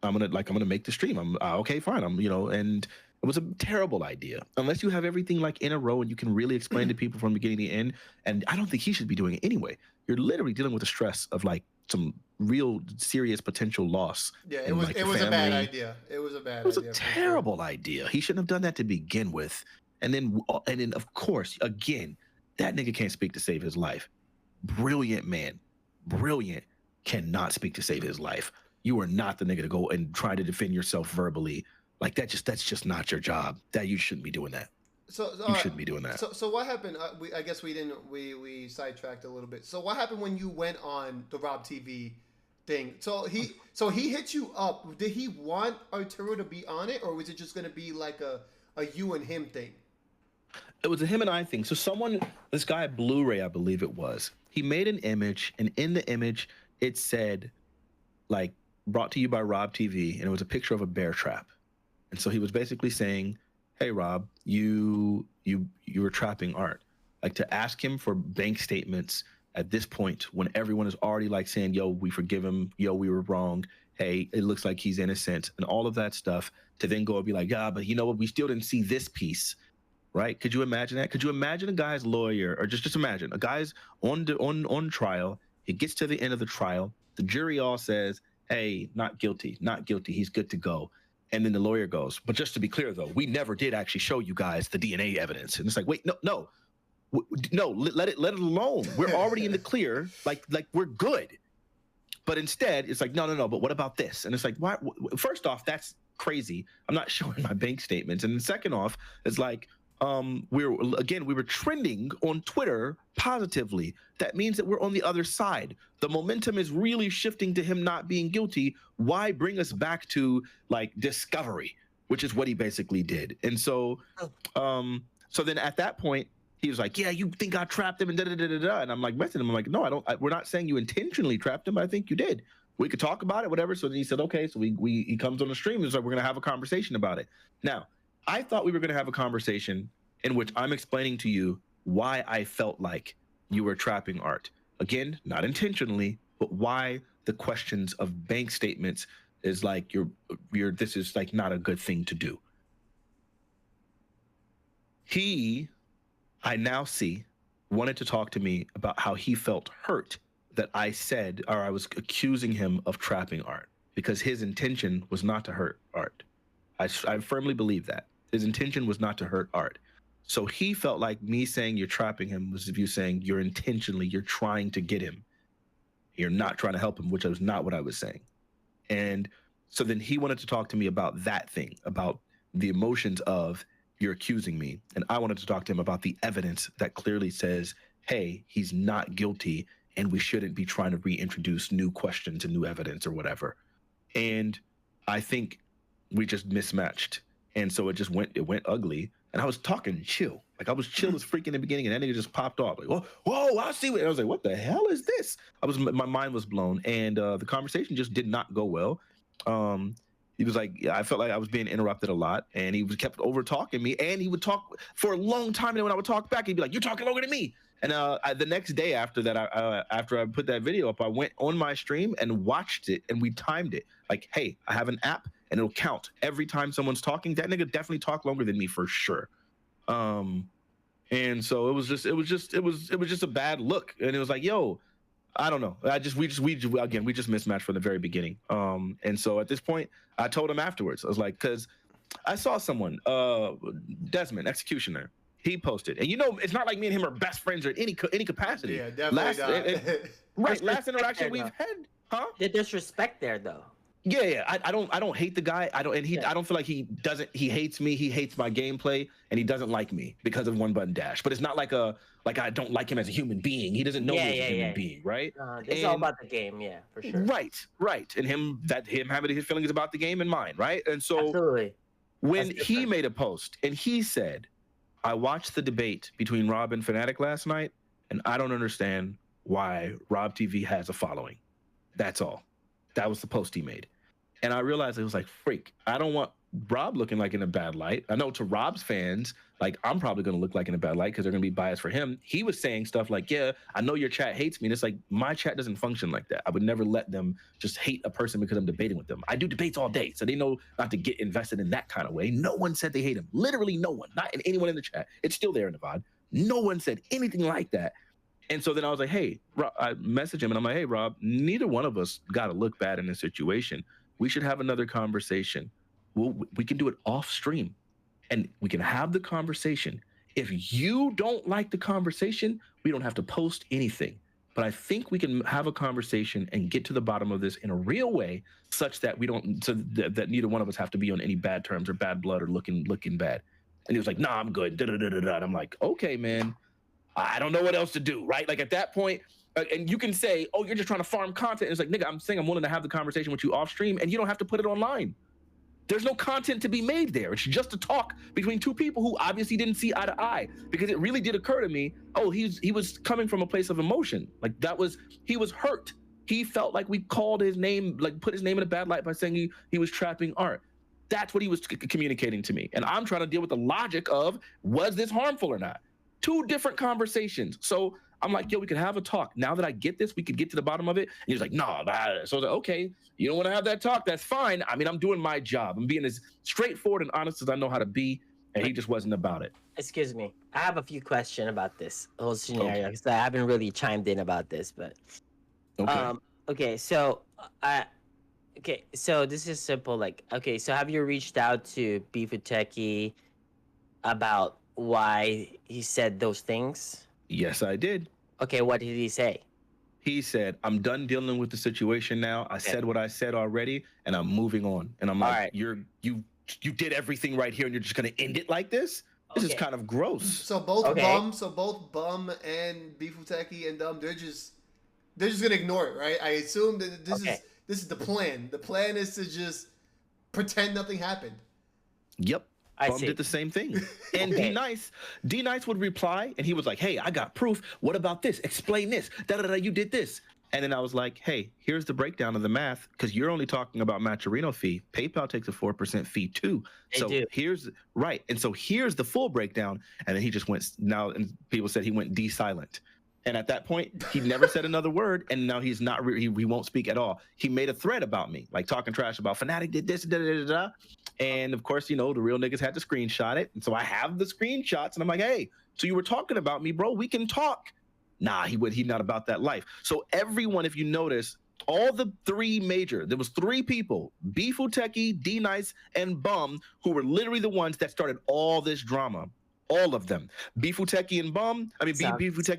I'm going to make the stream. I'm okay, fine. And it was a terrible idea unless you have everything like in a row and you can really explain to people from beginning to end. And I don't think he should be doing it anyway. You're literally dealing with the stress of like some real serious potential loss. Yeah, it was a bad idea. It was a terrible idea. He shouldn't have done that to begin with. And then of course, again, that nigga can't speak to save his life. Brilliant man, brilliant, cannot speak to save his life. You are not the nigga to go and try to defend yourself verbally. Like that's just not your job. That you shouldn't be doing that. So you shouldn't be doing that. So what happened? I guess we sidetracked a little bit. So what happened when you went on the Rob TV thing? So he hit you up. Did he want Arturo to be on it, or was it just going to be like a you and him thing? It was a him and I thing. So this guy Blu-ray, I believe it was, he made an image, and in the image it said like brought to you by Rob TV, and it was a picture of a bear trap. And so he was basically saying, hey, Rob, you were trapping Art. Like to ask him for bank statements at this point when everyone is already like saying, yo, we forgive him. Yo, we were wrong. Hey, it looks like he's innocent and all of that stuff, to then go and be like, yeah, but you know what? We still didn't see this piece, right? Could you imagine that? Could you imagine a guy's lawyer, or just imagine a guy's on trial. He gets to the end of the trial. The jury all says, hey, not guilty. He's good to go. And then the lawyer goes, but just to be clear, though, we never did actually show you guys the DNA evidence. And it's like, wait, no, let it alone. We're already in the clear. Like we're good. But instead, it's like, no. But what about this? And it's like, why? First off, that's crazy. I'm not showing my bank statements. And then second off, it's like, we were trending on Twitter positively. That means that we're on the other side. The momentum is really shifting to him not being guilty. Why bring us back to like discovery, which is what he basically did. And so, so then at that point, he was like, yeah, you think I trapped him and da-da-da-da-da. And I'm like, messing him. I'm like, no, we're not saying you intentionally trapped him. I think you did. We could talk about it, whatever. So then he said, okay. So he comes on the stream. He's like, we're going to have a conversation about it. Now, I thought we were going to have a conversation in which I'm explaining to you why I felt like you were trapping Art. Again, not intentionally, but why the questions of bank statements is like this is like not a good thing to do. I now see, wanted to talk to me about how he felt hurt that I said, or I was accusing him of trapping Art, because his intention was not to hurt Art. I firmly believe that. His intention was not to hurt Art. So he felt like me saying you're trapping him was you saying you're trying to get him. You're not trying to help him, which was not what I was saying. And so then he wanted to talk to me about that thing, about the emotions of you're accusing me. And I wanted to talk to him about the evidence that clearly says, hey, he's not guilty, and we shouldn't be trying to reintroduce new questions and new evidence or whatever. And I think we just mismatched, and so it went ugly. And I was talking chill, like I was chill as freaking in the beginning, and that nigga just popped off like, whoa, I see what. And I was like, what the hell is this? My mind was blown, and the conversation just did not go well. He was like, I felt like I was being interrupted a lot, and he kept over talking me, and he would talk for a long time, and then when I would talk back, he'd be like, you're talking longer than me. And the next day after that, after I put that video up, I went on my stream and watched it, and we timed it. Like, hey, I have an app, and it'll count every time someone's talking. That nigga definitely talked longer than me for sure. And so it was just a bad look, and it was like, yo, I don't know. We just mismatched from the very beginning. And so at this point, I told him afterwards. I was like, because I saw someone, Desmond, Executioner. He posted, and it's not like me and him are best friends or in any capacity. Yeah, definitely right. Last interaction we've had, huh? There's respect there, though. Yeah. I don't hate the guy. I don't feel like he hates me. He hates my gameplay, and he doesn't like me because of one button dash. But it's not like I don't like him as a human being. He doesn't know me as a human being, right? It's all about the game, yeah, for sure. Right. And him having his feelings about the game and mine, right? And so absolutely. When he made a post and he said, I watched the debate between Rob and Fnatic last night, and I don't understand why Rob TV has a following. That's all. That was the post he made. And I realized it was like, freak, I don't want Rob looking like in a bad light. I know to Rob's fans, like, I'm probably going to look like in a bad light because they're going to be biased for him. He was saying stuff like, yeah, I know your chat hates me. And it's like, my chat doesn't function like that. I would never let them just hate a person because I'm debating with them. I do debates all day, so they know not to get invested in that kind of way. No one said they hate him. Literally no one, not anyone in the chat. It's still there in the VOD. No one said anything like that. And so then I was like, hey, Rob, I messaged him and I'm like, hey, Rob, neither one of us got to look bad in this situation. We should have another conversation. We can do it off stream and we can have the conversation. If you don't like the conversation, we don't have to post anything. But I think we can have a conversation and get to the bottom of this in a real way, such that that neither one of us have to be on any bad terms or bad blood or looking bad. And he was like, nah, I'm good. And I'm like, okay, man, I don't know what else to do, right? Like at that point, and you can say, oh, you're just trying to farm content. And it's like, nigga, I'm saying I'm willing to have the conversation with you off stream, and you don't have to put it online. There's no content to be made there. It's just a talk between two people who obviously didn't see eye to eye, because it really did occur to me, oh, he was coming from a place of emotion. Like he was hurt. He felt like we called his name, like put his name in a bad light by saying he was trapping art. That's what he was communicating to me. And I'm trying to deal with the logic of, was this harmful or not? Two different conversations. So I'm like, yo, we could have a talk. Now that I get this, we could get to the bottom of it. And he was like, nah. So I was like, okay, you don't want to have that talk. That's fine. I mean, I'm doing my job. I'm being as straightforward and honest as I know how to be. And he just wasn't about it. Excuse me. I have a few questions about this whole scenario because I haven't really chimed in about this, but okay. So so this is simple. Like, okay, so have you reached out to Beefuteki about why he said those things? Yes, I did. Okay, what did he say? He said, I'm done dealing with the situation now. I said what I said already, and I'm moving on. And I'm like, you did everything right here, and you're just gonna end it like this? This is kind of gross. So both Bum and Beefuteki and they're just gonna ignore it, right? I assume that this is the plan. The plan is to just pretend nothing happened. Yep. Bum did the same thing. And D Nice would reply, and he was like, hey, I got proof. What about this? Explain this. You did this. And then I was like, hey, here's the breakdown of the math, because you're only talking about Matcherino fee. PayPal takes a 4% fee too. Here's the full breakdown. And then he just went, and people said he went D-silent. And at that point, he never said another word, and now he's not. He won't speak at all. He made a thread about me, like talking trash about Fnatic did this, and of course, the real niggas had to screenshot it, and so I have the screenshots, and I'm like, hey, so you were talking about me, bro? We can talk. Nah, he's not about that life. So everyone, if you notice, all the there was three people, Beefuteki, D Nice, and Bum, who were literally the ones that started all this drama. All of them. Beefuteki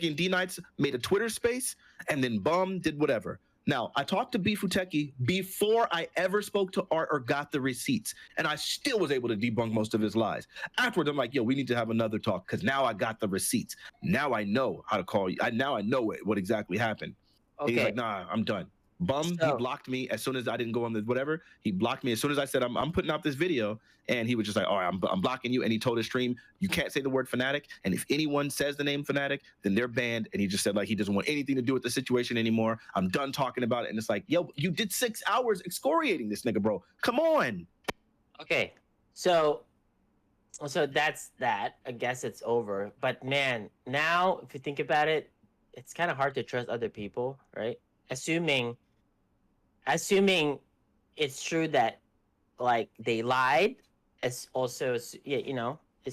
and D Nights made a Twitter space, and then Bum did whatever. Now, I talked to Beefuteki before I ever spoke to Art or got the receipts, and I still was able to debunk most of his lies. Afterwards, I'm like, yo, we need to have another talk, because now I got the receipts. Now I know how to call you. Now I know what exactly happened. Okay. He's like, nah, I'm done. Bummed. He blocked me as soon as I didn't go on the whatever. He blocked me as soon as I said I'm putting out this video, and he was just like, all right, I'm blocking you. And he told his stream, you can't say the word Fnatic, and if anyone says the name Fnatic, then they're banned. And he just said like he doesn't want anything to do with the situation anymore. I'm done talking about it. And it's like, yo, you did 6 hours excoriating this nigga, bro. Come on. Okay, so that's that. I guess it's over. But man, now if you think about it, it's kind of hard to trust other people, right? Assuming it's true that like they lied. It's also it's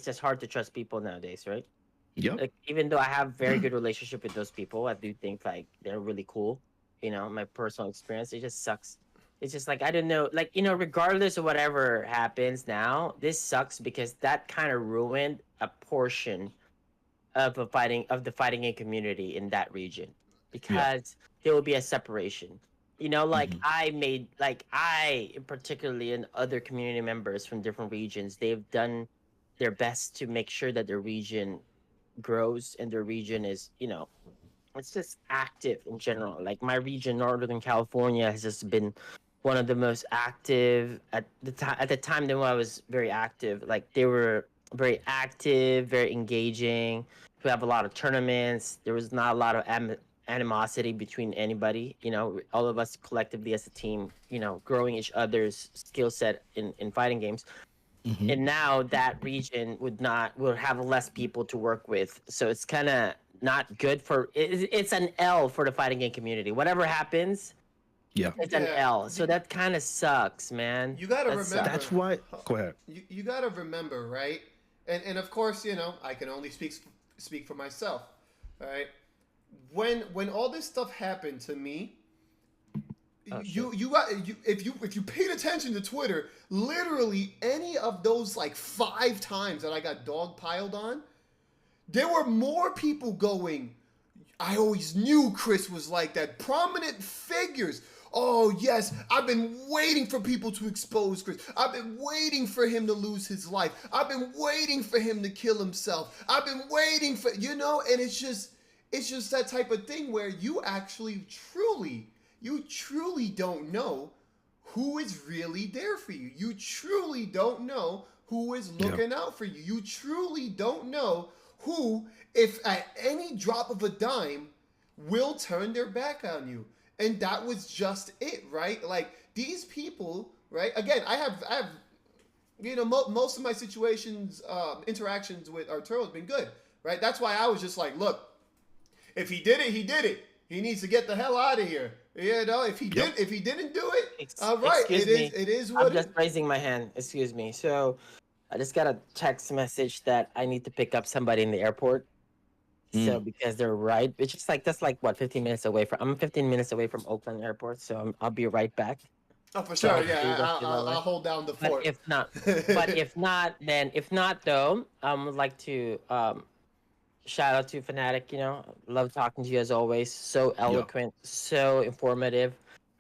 just hard to trust people nowadays, right? Yep. Like even though I have very good relationship with those people, I do think like they're really cool. My personal experience, it just sucks. It's just like I don't know, like regardless of whatever happens now, this sucks because that kind of ruined a portion of the fighting game community in that region because there will be a separation. I particularly and other community members from different regions, they've done their best to make sure that their region grows and their region is, it's just active in general. Like my region, Northern California, has just been one of the most active at the time when I was very active. Like they were very active, very engaging. We have a lot of tournaments. There was not a lot of animosity between anybody. All of us collectively as a team, growing each other's skill set in fighting games. Mm-hmm. And now that region will have less people to work with. So it's kind of not good it's an L for the fighting game community. Whatever happens, it's an L. So that kind of sucks, man. You got to remember. That's why. Go ahead. You got to remember, right? And of course, I can only speak for myself, all right? When all this stuff happened to me, if you paid attention to Twitter, literally any of those like 5 times that I got dogpiled on, there were more people going, I always knew Chris was like that. Prominent figures. Oh, yes, I've been waiting for people to expose Chris. I've been waiting for him to lose his life. I've been waiting for him to kill himself. I've been waiting for, and it's just that type of thing where you actually truly don't know who is really there for you. You truly don't know who is looking out for you. You truly don't know who, if at any drop of a dime, will turn their back on you. And that was just it, right? Like these people, right? Again, I have most of my interactions with Arturo has been good, right? That's why I was just like, look, if he did it, he did it. He needs to get the hell out of here. If he didn't do it, all right. It is what I'm just raising my hand. Excuse me. So I just got a text message that I need to pick up somebody in the airport. So because they're right, it's just like that's like what 15 minutes away from. I'm 15 minutes away from Oakland Airport, so I'll be right back. Oh, for sure. Yeah, I'll hold down the fort. But if not though, I would like to shout out to Fnatic. Love talking to you as always. So eloquent, so informative.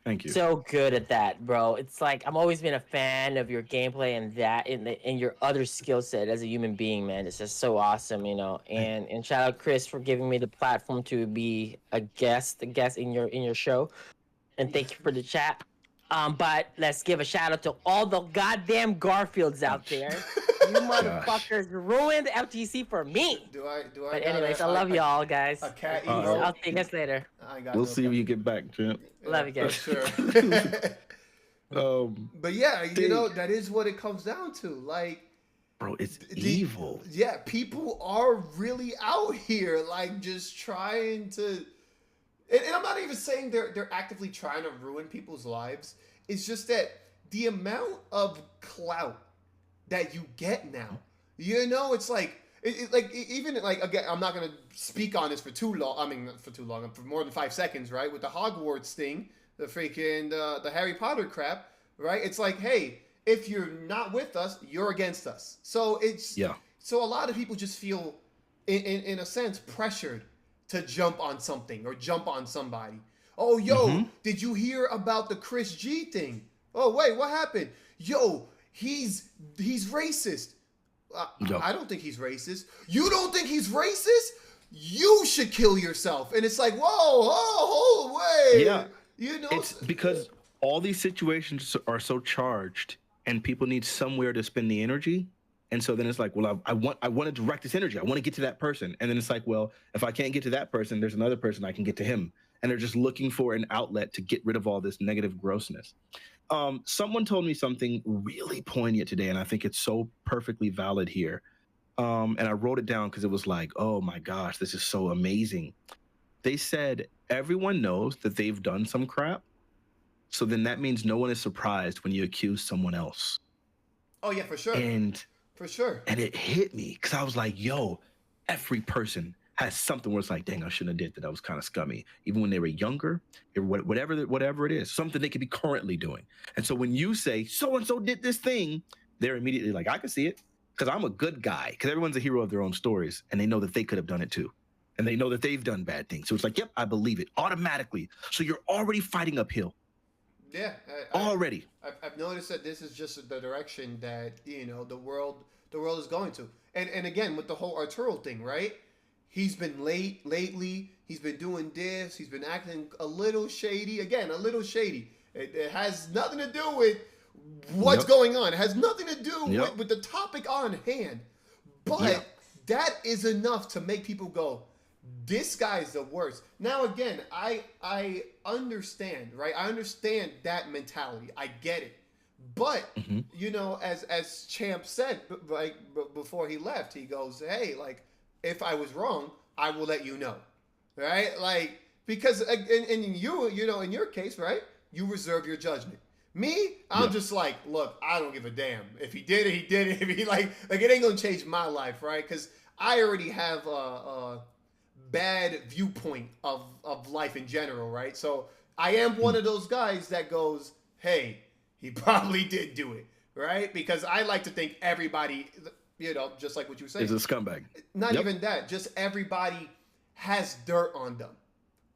Thank you. So good at that, bro. It's like I'm always been a fan of your gameplay and that and your other skill set as a human being, man. It's just so awesome, And shout out Chris for giving me the platform to be a guest in your show. And thank you for the chat. But let's give a shout out to all the goddamn Garfields out there. You motherfuckers ruined FTC for me. Do I? But anyways, I love y'all, guys. A cat I'll see you guys later. We'll see when you get back, champ. Love you guys. Sure. But yeah, that is what it comes down to. Like, bro, it's evil. Yeah, people are really out here, like, just trying to. And I'm not even saying they're actively trying to ruin people's lives. It's just that the amount of clout that you get now, it's like, even like, again, I'm not going to speak on this for too long. I mean, for more than 5 seconds, right? With the Hogwarts thing, the freaking, the Harry Potter crap, right? It's like, hey, if you're not with us, you're against us. So so a lot of people just feel, in a sense, pressured to jump on something or jump on somebody. Oh, yo, did you hear about the Chris G thing? Oh, wait, what happened? Yo, he's racist. I don't think he's racist. You don't think he's racist? You should kill yourself. And it's like, whoa, wait. Yeah. You know, It's because all these situations are so charged, and people need somewhere to spend the energy. And so then it's like, well, I want to direct this energy. I want to get to that person. And then it's like, well, if I can't get to that person, there's another person I can get to him. And they're just looking for an outlet to get rid of all this negative grossness. Someone told me something really poignant today, and I think it's so perfectly valid here. And I wrote it down because it was like, oh my gosh, this is so amazing. They said everyone knows that they've done some crap. So then that means no one is surprised when you accuse someone else. oh yeah, for sure, And for sure. it hit me because I was like, yo, every person has something where it's like, dang, I shouldn't have did that. That was kind of scummy. Even when they were younger, whatever it is, something they could be currently doing. And so when you say so and so did this thing, they're immediately like, I can see it because I'm a good guy. Because everyone's a hero of their own stories, and they know that they could have done it too. And they know that they've done bad things. So it's like, yep, I believe it automatically. So you're already fighting uphill. Yeah, Already. I've noticed that this is just the direction that the world is going to. And again with the whole Arturo thing, right? He's been late lately. He's been doing this. He's been acting a little shady. Again, a little shady. It has nothing to do with what's going on. It has nothing to do with the topic on hand. But that is enough to make people go, this guy's the worst. Now again, I understand, right? I understand that mentality. I get it. But as Champ said, like before he left, he goes, "Hey, like if I was wrong, I will let you know." Right? Like because in your case, right? You reserve your judgment. Me, I'm just like, look, I don't give a damn. If he did it, he did it. If he like it ain't gonna change my life, right? Because I already have a bad viewpoint of life in general, right? So I am one of those guys that goes, hey, he probably did do it, right? Because I like to think everybody, just like what you were saying, is a scumbag. Not even that, just everybody has dirt on them,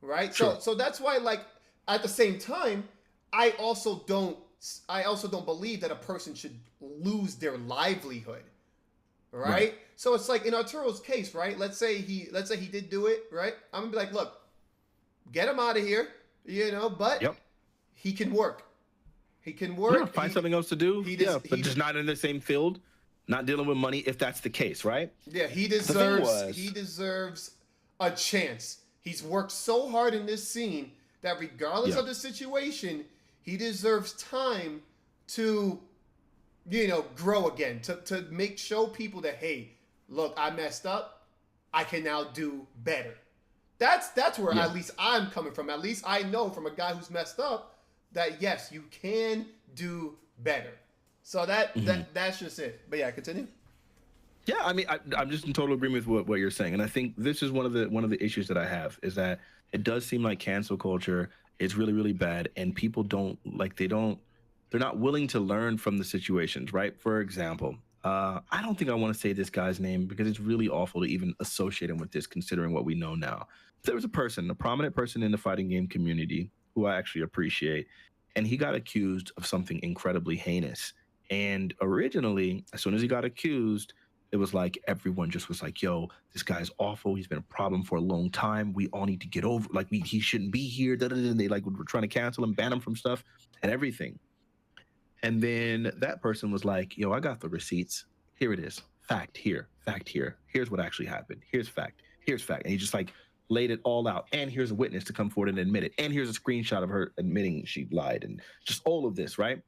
right? Sure. So that's why, like, at the same time, I also don't believe that a person should lose their livelihood. Right? So it's like in Arturo's case, right? Let's say he did do it, right? I'm gonna be like, look, get him out of here, but he can work. He can work. Yeah, find something else to do. But just not in the same field, not dealing with money if that's the case, right? Yeah, he deserves a chance. He's worked so hard in this scene that regardless of the situation, he deserves time to grow again, to show people that, hey, look, I messed up. I can now do better. That's where at least I'm coming from. At least I know from a guy who's messed up that yes, you can do better. So that's just it. But yeah, continue. Yeah, I mean, I'm just in total agreement with what you're saying, and I think this is one of the issues that I have is that it does seem like cancel culture is really, really bad, and people they're not willing to learn from the situations, right? For example, I don't think I want to say this guy's name because it's really awful to even associate him with this, considering what we know now. There was a prominent person in the fighting game community who I actually appreciate, and he got accused of something incredibly heinous. And originally, as soon as he got accused, it was like everyone just was like, yo, this guy's awful. He's been a problem for a long time. We all need to get over, like, he shouldn't be here. And they were trying to cancel him, ban him from stuff and everything. And then that person was like, yo, I got the receipts. Here it is. Fact here. Fact here. Here's what actually happened. Here's fact. Here's fact. And he just laid it all out. And here's a witness to come forward and admit it. And here's a screenshot of her admitting she lied and just all of this, right?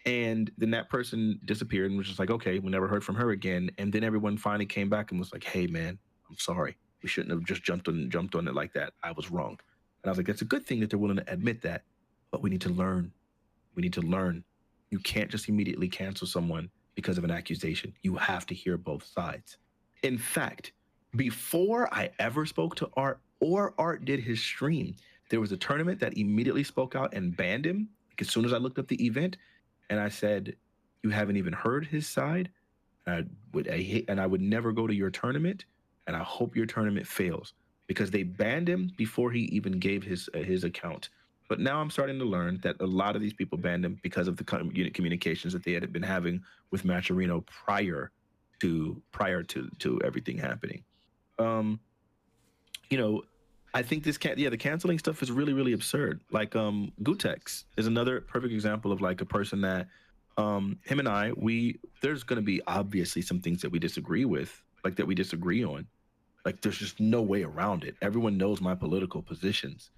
And then that person disappeared and was just like, okay, we never heard from her again. And then everyone finally came back and was like, hey, man, I'm sorry. We shouldn't have just jumped on it like that. I was wrong. And I was like, it's a good thing that they're willing to admit that, but we need to learn. We need to learn. You can't just immediately cancel someone because of an accusation. You have to hear both sides. In fact, before I ever spoke to Art or Art did his stream, there was a tournament that immediately spoke out and banned him. Like, as soon as I looked up the event, and I said, you haven't even heard his side. I would never go to your tournament, and I hope your tournament fails, because they banned him before he even gave his account. But now I'm starting to learn that a lot of these people banned him because of the communications that they had been having with Matcherino prior to everything happening. I think the canceling stuff is really, really absurd. Like, Gutex is another perfect example of like a person that, him and I, there's going to be obviously some things that we disagree with, like that we disagree on. Like, there's just no way around it. Everyone knows my political positions.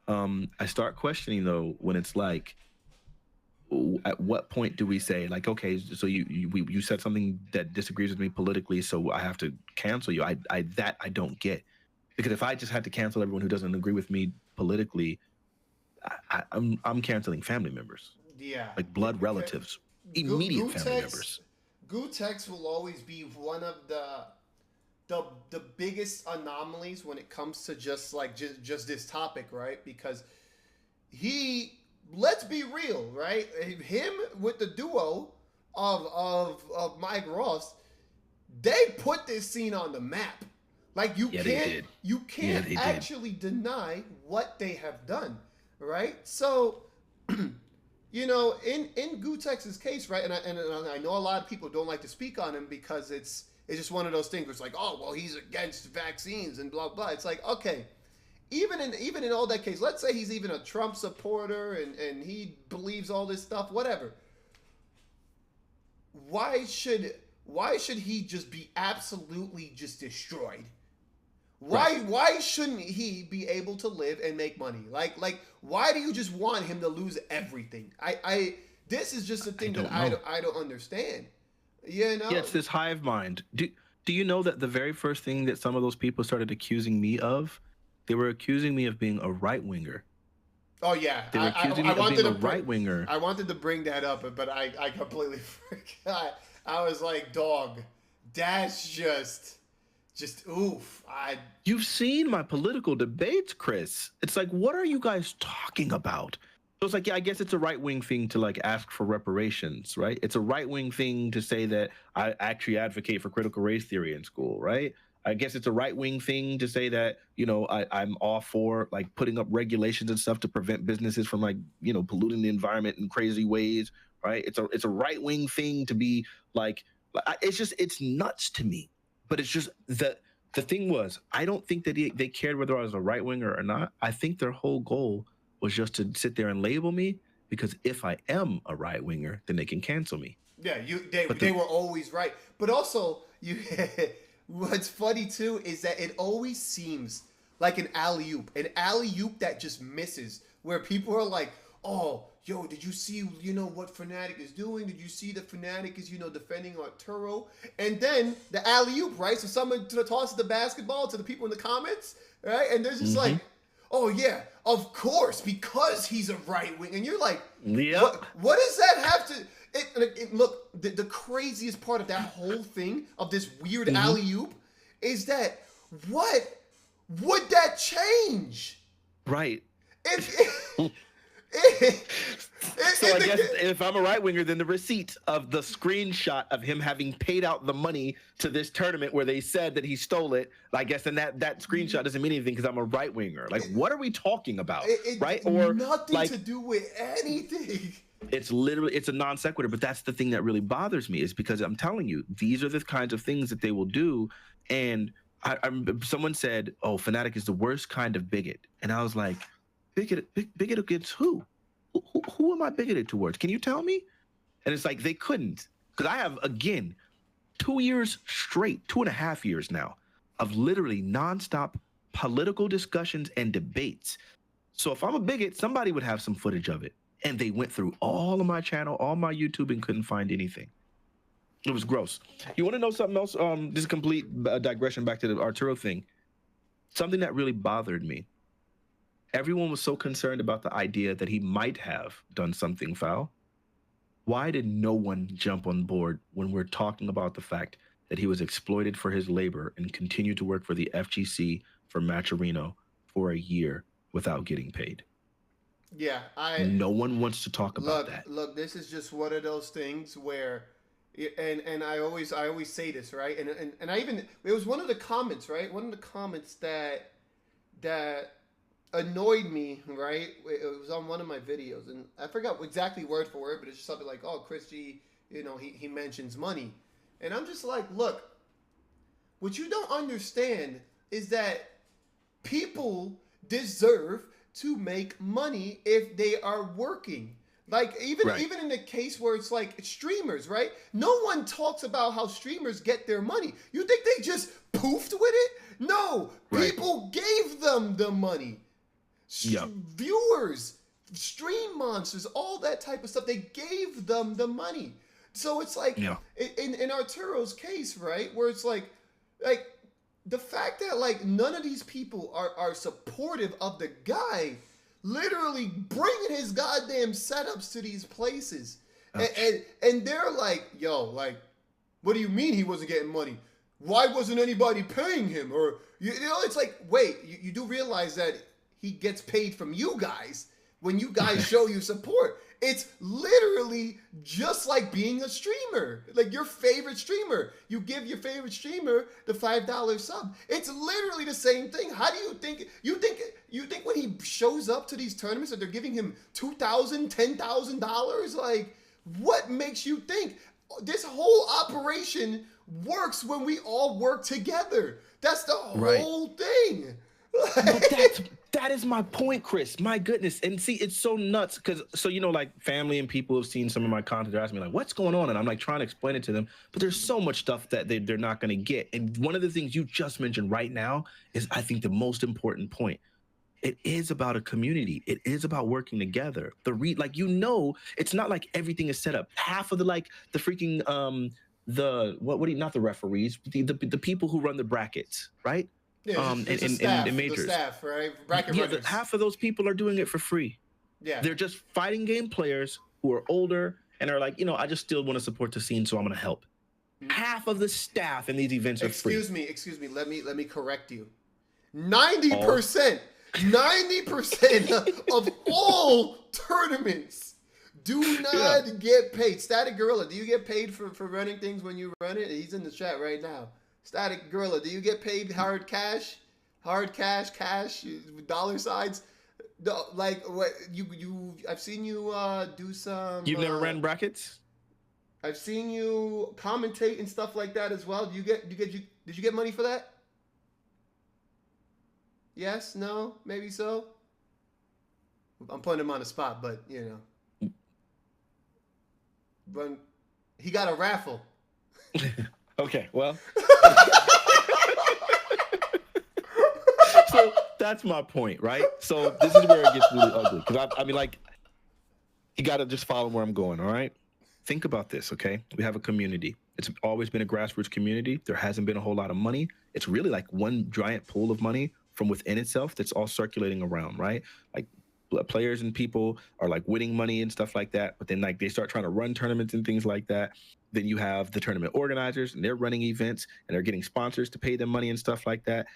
I start questioning though when it's like, at what point do we say like, okay, so you said something that disagrees with me politically, so I have to cancel you? I don't get, because if I just had to cancel everyone who doesn't agree with me politically, I'm canceling family members, Yeah, like blood relatives, immediate family Gutex, members. Gutex will always be one of the biggest anomalies when it comes to just this topic, right? Because let's be real, right? Him with the duo of Mike Ross, they put this scene on the map. Like you can't actually deny what they have done, right? So, you know, in Gutex's case, right, and I know a lot of people don't like to speak on him because it's just one of those things where it's like, oh, well, he's against vaccines and blah blah. It's like, okay, even in all that case, let's say he's even a Trump supporter and he believes all this stuff, whatever. Why should he just be absolutely just destroyed? Why shouldn't he be able to live and make money? Like why do you just want him to lose everything? This is just a thing that I don't understand. You know? Yeah, it's this hive mind. Do you know that the very first thing that some of those people started accusing me of, they were accusing me of being a right winger. Oh yeah, they were accusing me of being a right winger. I wanted to bring that up, but I completely forgot. I was like, dog, that's just oof. You've seen my political debates, Chris. It's like, what are you guys talking about? So it's like, yeah, I guess it's a right-wing thing to like ask for reparations, right? It's a right-wing thing to say that I actually advocate for critical race theory in school, right? I guess it's a right-wing thing to say that, you know, I'm all for like putting up regulations and stuff to prevent businesses from like, you know, polluting the environment in crazy ways, right? It's a right-wing thing to be like, it's nuts to me. But it's just that the thing was, I don't think that they cared whether I was a right winger or not. I think their whole goal was just to sit there and label me, because if I am a right winger, then they can cancel me. Yeah, they were always right. But also, what's funny too is that it always seems like an alley-oop that just misses, where people are like, oh, yo, did you see, you know, what Fnatic is doing? Did you see that Fnatic is, you know, defending Arturo? And then the alley-oop, right? So someone tosses the basketball to the people in the comments, right? And they're just like, oh, yeah, of course, because he's a right wing. And you're like, what does that have to... Look, the craziest part of that whole thing, of this weird alley-oop, is that what would that change? Right. So I guess if I'm a right winger, then the receipt of the screenshot of him having paid out the money to this tournament where they said that he stole it, I guess then that screenshot doesn't mean anything because I'm a right winger. Like, what are we talking about? Right? Or nothing like, to do with anything. It's a non sequitur, but that's the thing that really bothers me, is because I'm telling you, these are the kinds of things that they will do. And someone said, oh, Fnatic is the worst kind of bigot. And I was like, bigot against who? Who am I bigoted towards? Can you tell me? And it's like, they couldn't. Because I have, again, 2 years straight, 2.5 years now, of literally nonstop political discussions and debates. So if I'm a bigot, somebody would have some footage of it. And they went through all of my channel, all my YouTube, and couldn't find anything. It was gross. You want to know something else? This is a complete digression back to the Arturo thing. Something that really bothered me. Everyone was so concerned about the idea that he might have done something foul. Why did no one jump on board when we're talking about the fact that he was exploited for his labor and continued to work for the FGC for Matcherino for a year without getting paid? Yeah, no one wants to talk about that. Look, this is just one of those things where, and I always say this, right? And I even, it was one of the comments, right? One of the comments that annoyed me, right? It was on one of my videos, and I forgot exactly word for word, but it's just something like, oh, Chris G, you know, he mentions money. And I'm just like, look, what you don't understand is that people deserve to make money if they are working. Like even in the case where it's like streamers, right? No one talks about how streamers get their money. You think they just poofed with it? No, people gave them the money. Viewers, stream monsters, all that type of stuff. They gave them the money. So it's like in Arturo's case, right, where it's like the fact that like none of these people are supportive of the guy. Literally bringing his goddamn setups to these places. And they're like, yo, like, what do you mean he wasn't getting money? Why wasn't anybody paying him? Or, you know, it's like, wait, you do realize that he gets paid from you guys when you guys show you support. It's literally just like being a streamer, like your favorite streamer. You give your favorite streamer the $5 sub. It's literally the same thing. How do you think? You think when he shows up to these tournaments that they're giving him $2,000, $10,000? Like, what makes you think this whole operation works when we all work together? That's the whole thing. That is my point, Chris. My goodness. And see, it's so nuts because, so, you know, like family and people have seen some of my content. They're asking me like, what's going on? And I'm like trying to explain it to them. But there's so much stuff that they're not going to get. And one of the things you just mentioned right now is, I think, the most important point. It is about a community. It is about working together. Like, you know, it's not like everything is set up. Half of the freaking not the referees, the people who run the brackets, right? Yeah, in majors. The staff, right? Bracket runners. Half of those people are doing it for free. Yeah. They're just fighting game players who are older and are like, you know, I just still want to support the scene, so I'm going to help. Mm-hmm. Half of the staff in these events are free. Excuse me. Let me correct you. 90% of all tournaments do not get paid. Static Gorilla, do you get paid for running things when you run it? He's in the chat right now. Static Gorilla, do you get paid hard cash, dollar signs? No, like what you? I've seen you do some. You've never ran brackets? I've seen you commentate and stuff like that as well. Did you get money for that? Yes, no, maybe so. I'm putting him on the spot, but you know. But he got a raffle. Okay, well. So that's my point, right? So this is where it gets really ugly. Because I mean, like, you got to just follow where I'm going, all right? Think about this, okay? We have a community. It's always been a grassroots community. There hasn't been a whole lot of money. It's really like one giant pool of money from within itself that's all circulating around, right? Like, players and people are like winning money and stuff like that, but then like they start trying to run tournaments and things like that. Then you have the tournament organizers and they're running events and they're getting sponsors to pay them money and stuff like that.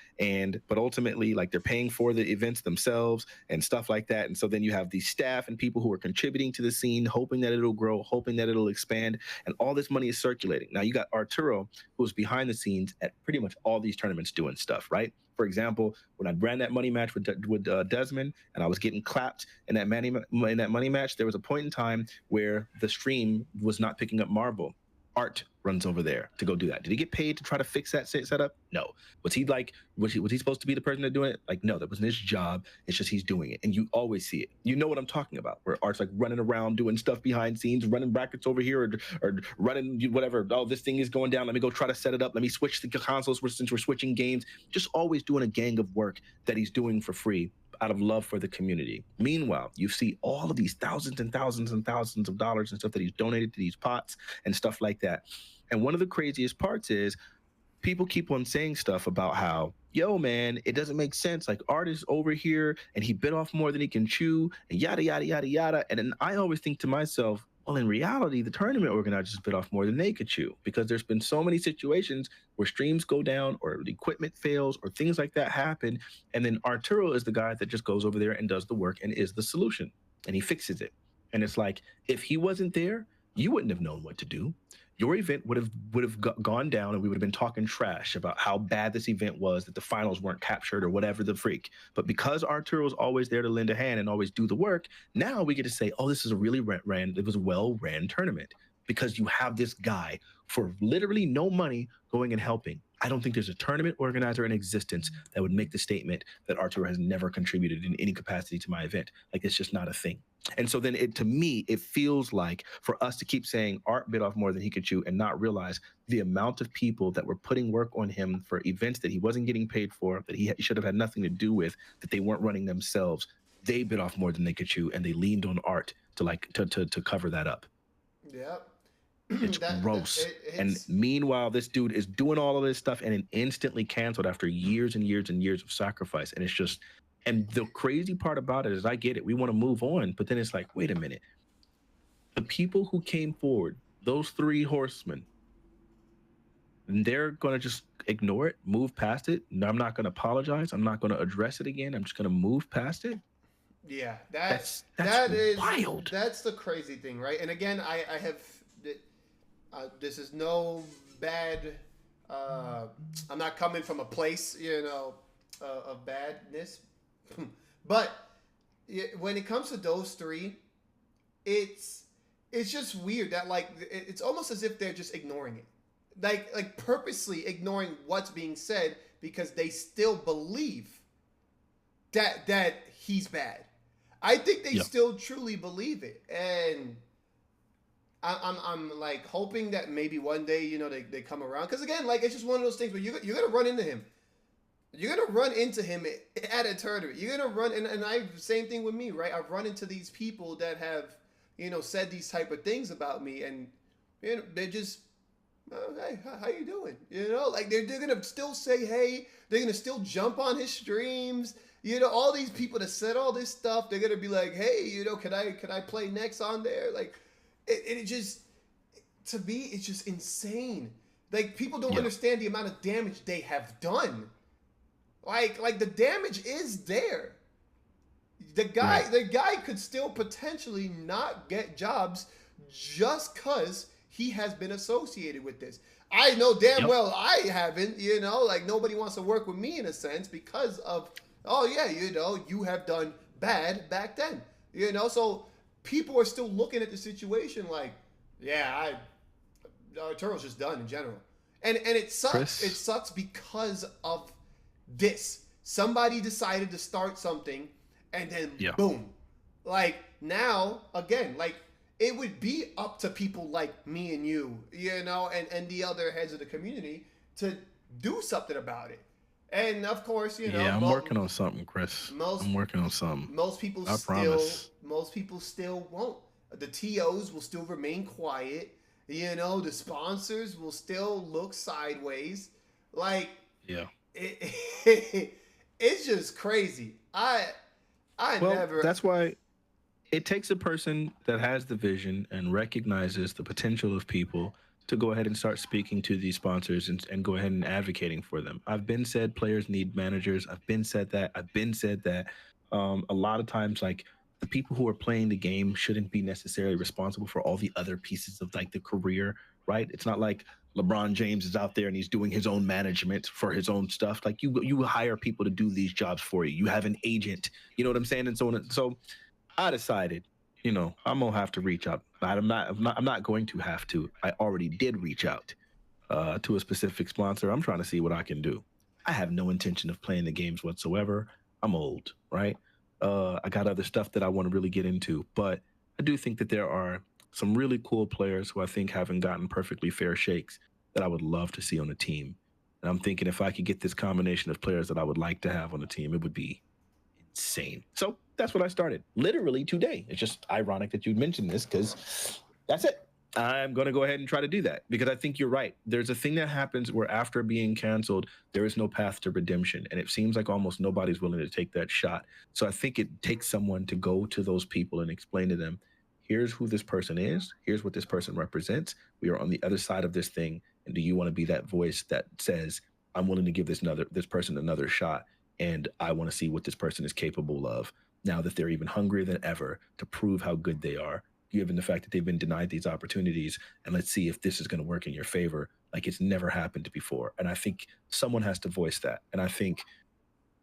But ultimately, like, they're paying for the events themselves and stuff like that. And so then you have these staff and people who are contributing to the scene, hoping that it'll grow, hoping that it'll expand, and all this money is circulating. Now you got Arturo, who's behind the scenes at pretty much all these tournaments doing stuff, right? For example, when I ran that money match with Desmond and I was getting clapped in that money match, there was a point in time where the stream was not picking up marble. Art runs over there to go do that. Did he get paid to try to fix that setup? No. Was he supposed to be the person that's doing it? Like, no, that wasn't his job. It's just he's doing it. And you always see it. You know what I'm talking about, where Art's like running around doing stuff behind scenes, running brackets over here or running whatever. Oh, this thing is going down. Let me go try to set it up. Let me switch the consoles since we're switching games. Just always doing a gang of work that he's doing for free out of love for the community. Meanwhile, you see all of these thousands and thousands and thousands of dollars and stuff that he's donated to these pots and stuff like that. And one of the craziest parts is people keep on saying stuff about how, yo, man, it doesn't make sense. Like, Art is over here and he bit off more than he can chew and yada, yada, yada, yada. And then I always think to myself, well, in reality, the tournament organizers bit off more than they could chew, because there's been so many situations where streams go down or the equipment fails or things like that happen. And then Arturo is the guy that just goes over there and does the work and is the solution, and he fixes it. And it's like, if he wasn't there, you wouldn't have known what to do. Your event would have gone down, and we would have been talking trash about how bad this event was, that the finals weren't captured or whatever the freak. But because Arturo's always there to lend a hand and always do the work, now we get to say, oh, this is a really well-ran tournament, because you have this guy for literally no money going and helping. I don't think there's a tournament organizer in existence that would make the statement that Arturo has never contributed in any capacity to my event. Like, it's just not a thing. And so then to me, it feels like for us to keep saying Art bit off more than he could chew and not realize the amount of people that were putting work on him for events that he wasn't getting paid for, that he should have had nothing to do with, that they weren't running themselves. They bit off more than they could chew, and they leaned on Art to cover that up. Yep. It's gross. And meanwhile, this dude is doing all of this stuff and it instantly canceled after years and years and years of sacrifice. And it's just, and the crazy part about it is, I get it. We want to move on, but then it's like, wait a minute. The people who came forward, those 3 horsemen, they're going to just ignore it, move past it. I'm not going to apologize. I'm not going to address it again. I'm just going to move past it. Yeah, that is wild. That's the crazy thing, right? And again, I have... this is no bad. I'm not coming from a place, of badness. But when it comes to those 3, it's just weird that it's almost as if they're just ignoring it, like purposely ignoring what's being said because they still believe that he's bad. I think they still truly believe it, and I'm like hoping that maybe one day, they come around. Because again, it's just one of those things where you're going to run into him. You're going to run into him at a tournament. You're going to run, and same thing with me, right? I've run into these people that have, said these type of things about me, and they're just, oh, hey, how you doing? They're going to still say, hey, they're going to still jump on his streams. All these people that said all this stuff, they're going to be like, hey, can I play next on there? It just, to me, it's just insane. People don't understand the amount of damage they have done. The damage is there. The guy could still potentially not get jobs just because he has been associated with this. I know damn well I haven't, nobody wants to work with me in a sense because of, oh yeah, you have done bad back then, so people are still looking at the situation like, yeah, Arturo's just done in general. And it sucks. Chris? It sucks because of this. Somebody decided to start something and then boom. Now, again, it would be up to people like me and you, and the other heads of the community to do something about it. And of course, I'm working on something, Chris. I'm working on something. Most people still won't. The TOs will still remain quiet. The sponsors will still look sideways. It's just crazy. That's why it takes a person that has the vision and recognizes the potential of people to go ahead and start speaking to these sponsors and go ahead and advocating for them. I've been said players need managers. I've been said that. A lot of times, the people who are playing the game shouldn't be necessarily responsible for all the other pieces of the career, right? It's not like LeBron James is out there and he's doing his own management for his own stuff. You hire people to do these jobs for you. You have an agent, you know what I'm saying? And so on. So I decided, I'm gonna have to reach out. I'm not going to have to. I already did reach out to a specific sponsor. I'm trying to see what I can do. I have no intention of playing the games whatsoever. I'm old, right? I got other stuff that I want to really get into, but I do think that there are some really cool players who I think haven't gotten perfectly fair shakes that I would love to see on the team. And I'm thinking if I could get this combination of players that I would like to have on the team, it would be insane. So that's what I started literally today. It's just ironic that you'd mentioned this because that's it. I'm going to go ahead and try to do that because I think you're right. There's a thing that happens where after being canceled, there is no path to redemption. And it seems like almost nobody's willing to take that shot. So I think it takes someone to go to those people and explain to them, here's who this person is. Here's what this person represents. We are on the other side of this thing. And do you want to be that voice that says, I'm willing to give this person another shot. And I want to see what this person is capable of now that they're even hungrier than ever to prove how good they are, given the fact that they've been denied these opportunities. And let's see if this is going to work in your favor like it's never happened before. And I think someone has to voice that. And I think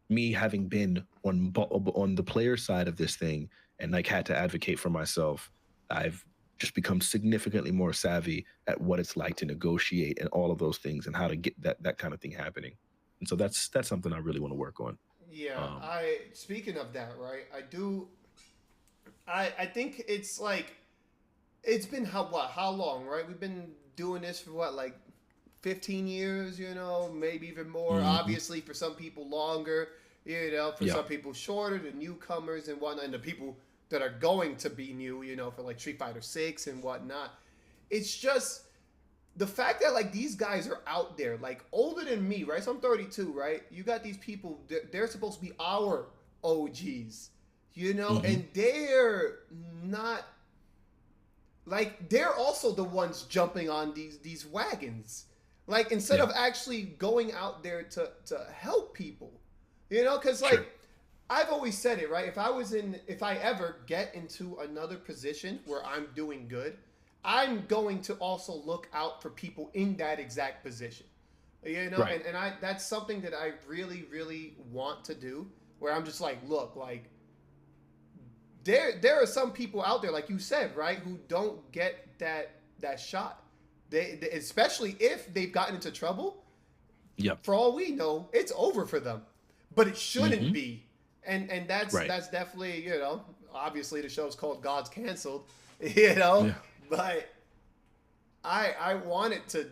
me having been on the player side of this thing and had to advocate for myself, I've just become significantly more savvy at what it's like to negotiate and all of those things and how to get that kind of thing happening. And so that's something I really want to work on. Yeah, I speaking of that, right? I think it's like it's been how long, right? We've been doing this for what, like 15 years, maybe even more. Mm-hmm. Obviously, for some people longer, for some people shorter, the newcomers and whatnot, and the people that are going to be new, for like Street Fighter 6 and whatnot. It's just the fact that like these guys are out there, like older than me, right? So I'm 32, right? You got these people, they're supposed to be our OGs, and they're not. Like they're also the ones jumping on these wagons. Like instead of actually going out there to help people, because like I've always said it, right? If I ever get into another position where I'm doing good, I'm going to also look out for people in that exact position, Right. and that's something that I really really want to do. Where I'm just like, look, like there are some people out there, like you said, right, who don't get that shot. They especially if they've gotten into trouble. Yep. For all we know, it's over for them, but it shouldn't be. And that's definitely, obviously the show's called God's Canceled, but I want it to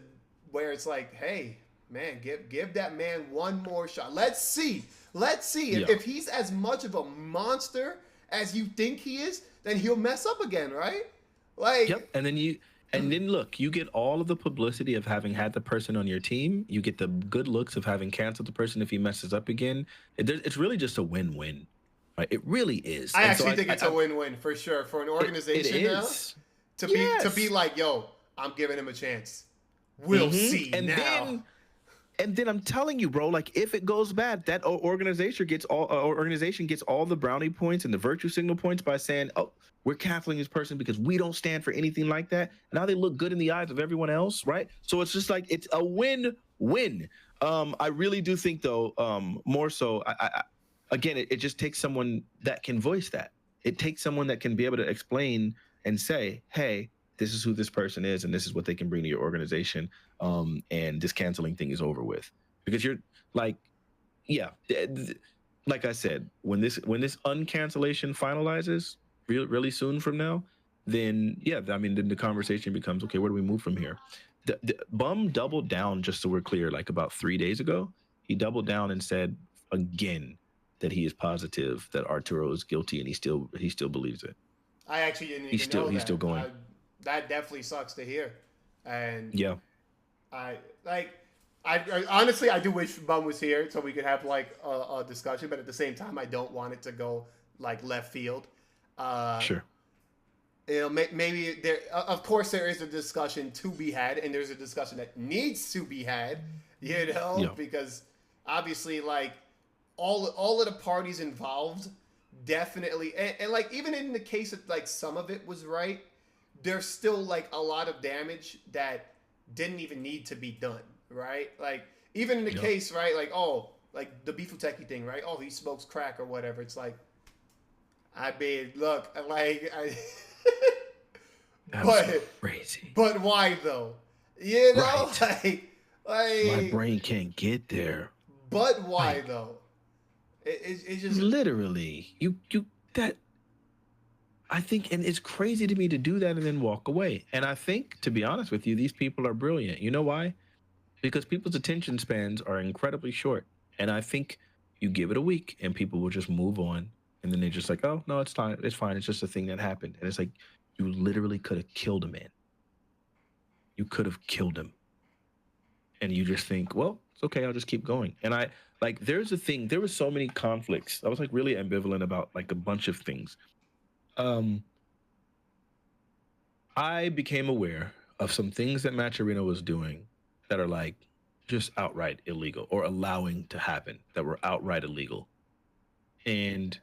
where it's like, hey man, give that man one more shot. Let's see if he's as much of a monster as you think he is, then he'll mess up again, right? Like, and then look, you get all of the publicity of having had the person on your team. You get the good looks of having canceled the person if he messes up again. It's really just a win-win, right? It really is. I actually think it's a win-win for sure for an organization now to be like, yo, I'm giving him a chance. We'll see now. And then I'm telling you, bro, like if it goes bad, that organization gets all the brownie points and the virtue signal points by saying, "Oh, we're canceling this person because we don't stand for anything like that." And now they look good in the eyes of everyone else, right? So it's just like it's a win-win. I really do think, though, more so. Again, it just takes someone that can voice that. It takes someone that can be able to explain and say, "Hey, this is who this person is, and this is what they can bring to your organization." And this canceling thing is over with, because you're like, like I said, when this uncancellation finalizes really soon from now, then then the conversation becomes, okay, where do we move from here? The Bum doubled down, just so we're clear, like about 3 days ago, he doubled down and said again that he is positive that Arturo is guilty, and he still believes it. I actually didn't even know that. He's still going. That definitely sucks to hear. And I honestly, I do wish Bum was here so we could have like a discussion, but at the same time, I don't want it to go like left field. Sure. Maybe there. Of course, there is a discussion to be had, and there's a discussion that needs to be had. Because obviously, like all of the parties involved, definitely, and like even in the case of like some of it was right, there's still like a lot of damage that didn't even need to be done, right? Like even in the case, right? Like like the Beefuteki thing, right? Oh, he smokes crack or whatever. It's like, I mean, look, like That's crazy. But why though? Like my brain can't get there. But why though? It's just literally you that. I think, and it's crazy to me to do that and then walk away. And I think, to be honest with you, these people are brilliant. You know why? Because people's attention spans are incredibly short. And I think you give it a week and people will just move on. And then they're just like, oh, no, it's fine. It's fine. It's just a thing that happened. And it's like, you literally could have killed a man. You could have killed him. And you just think, well, it's okay. I'll just keep going. And there's a thing. There were so many conflicts. I was like really ambivalent about like a bunch of things. I became aware of some things that Matcherino was doing that are like just outright illegal, or allowing to happen, that were outright illegal. And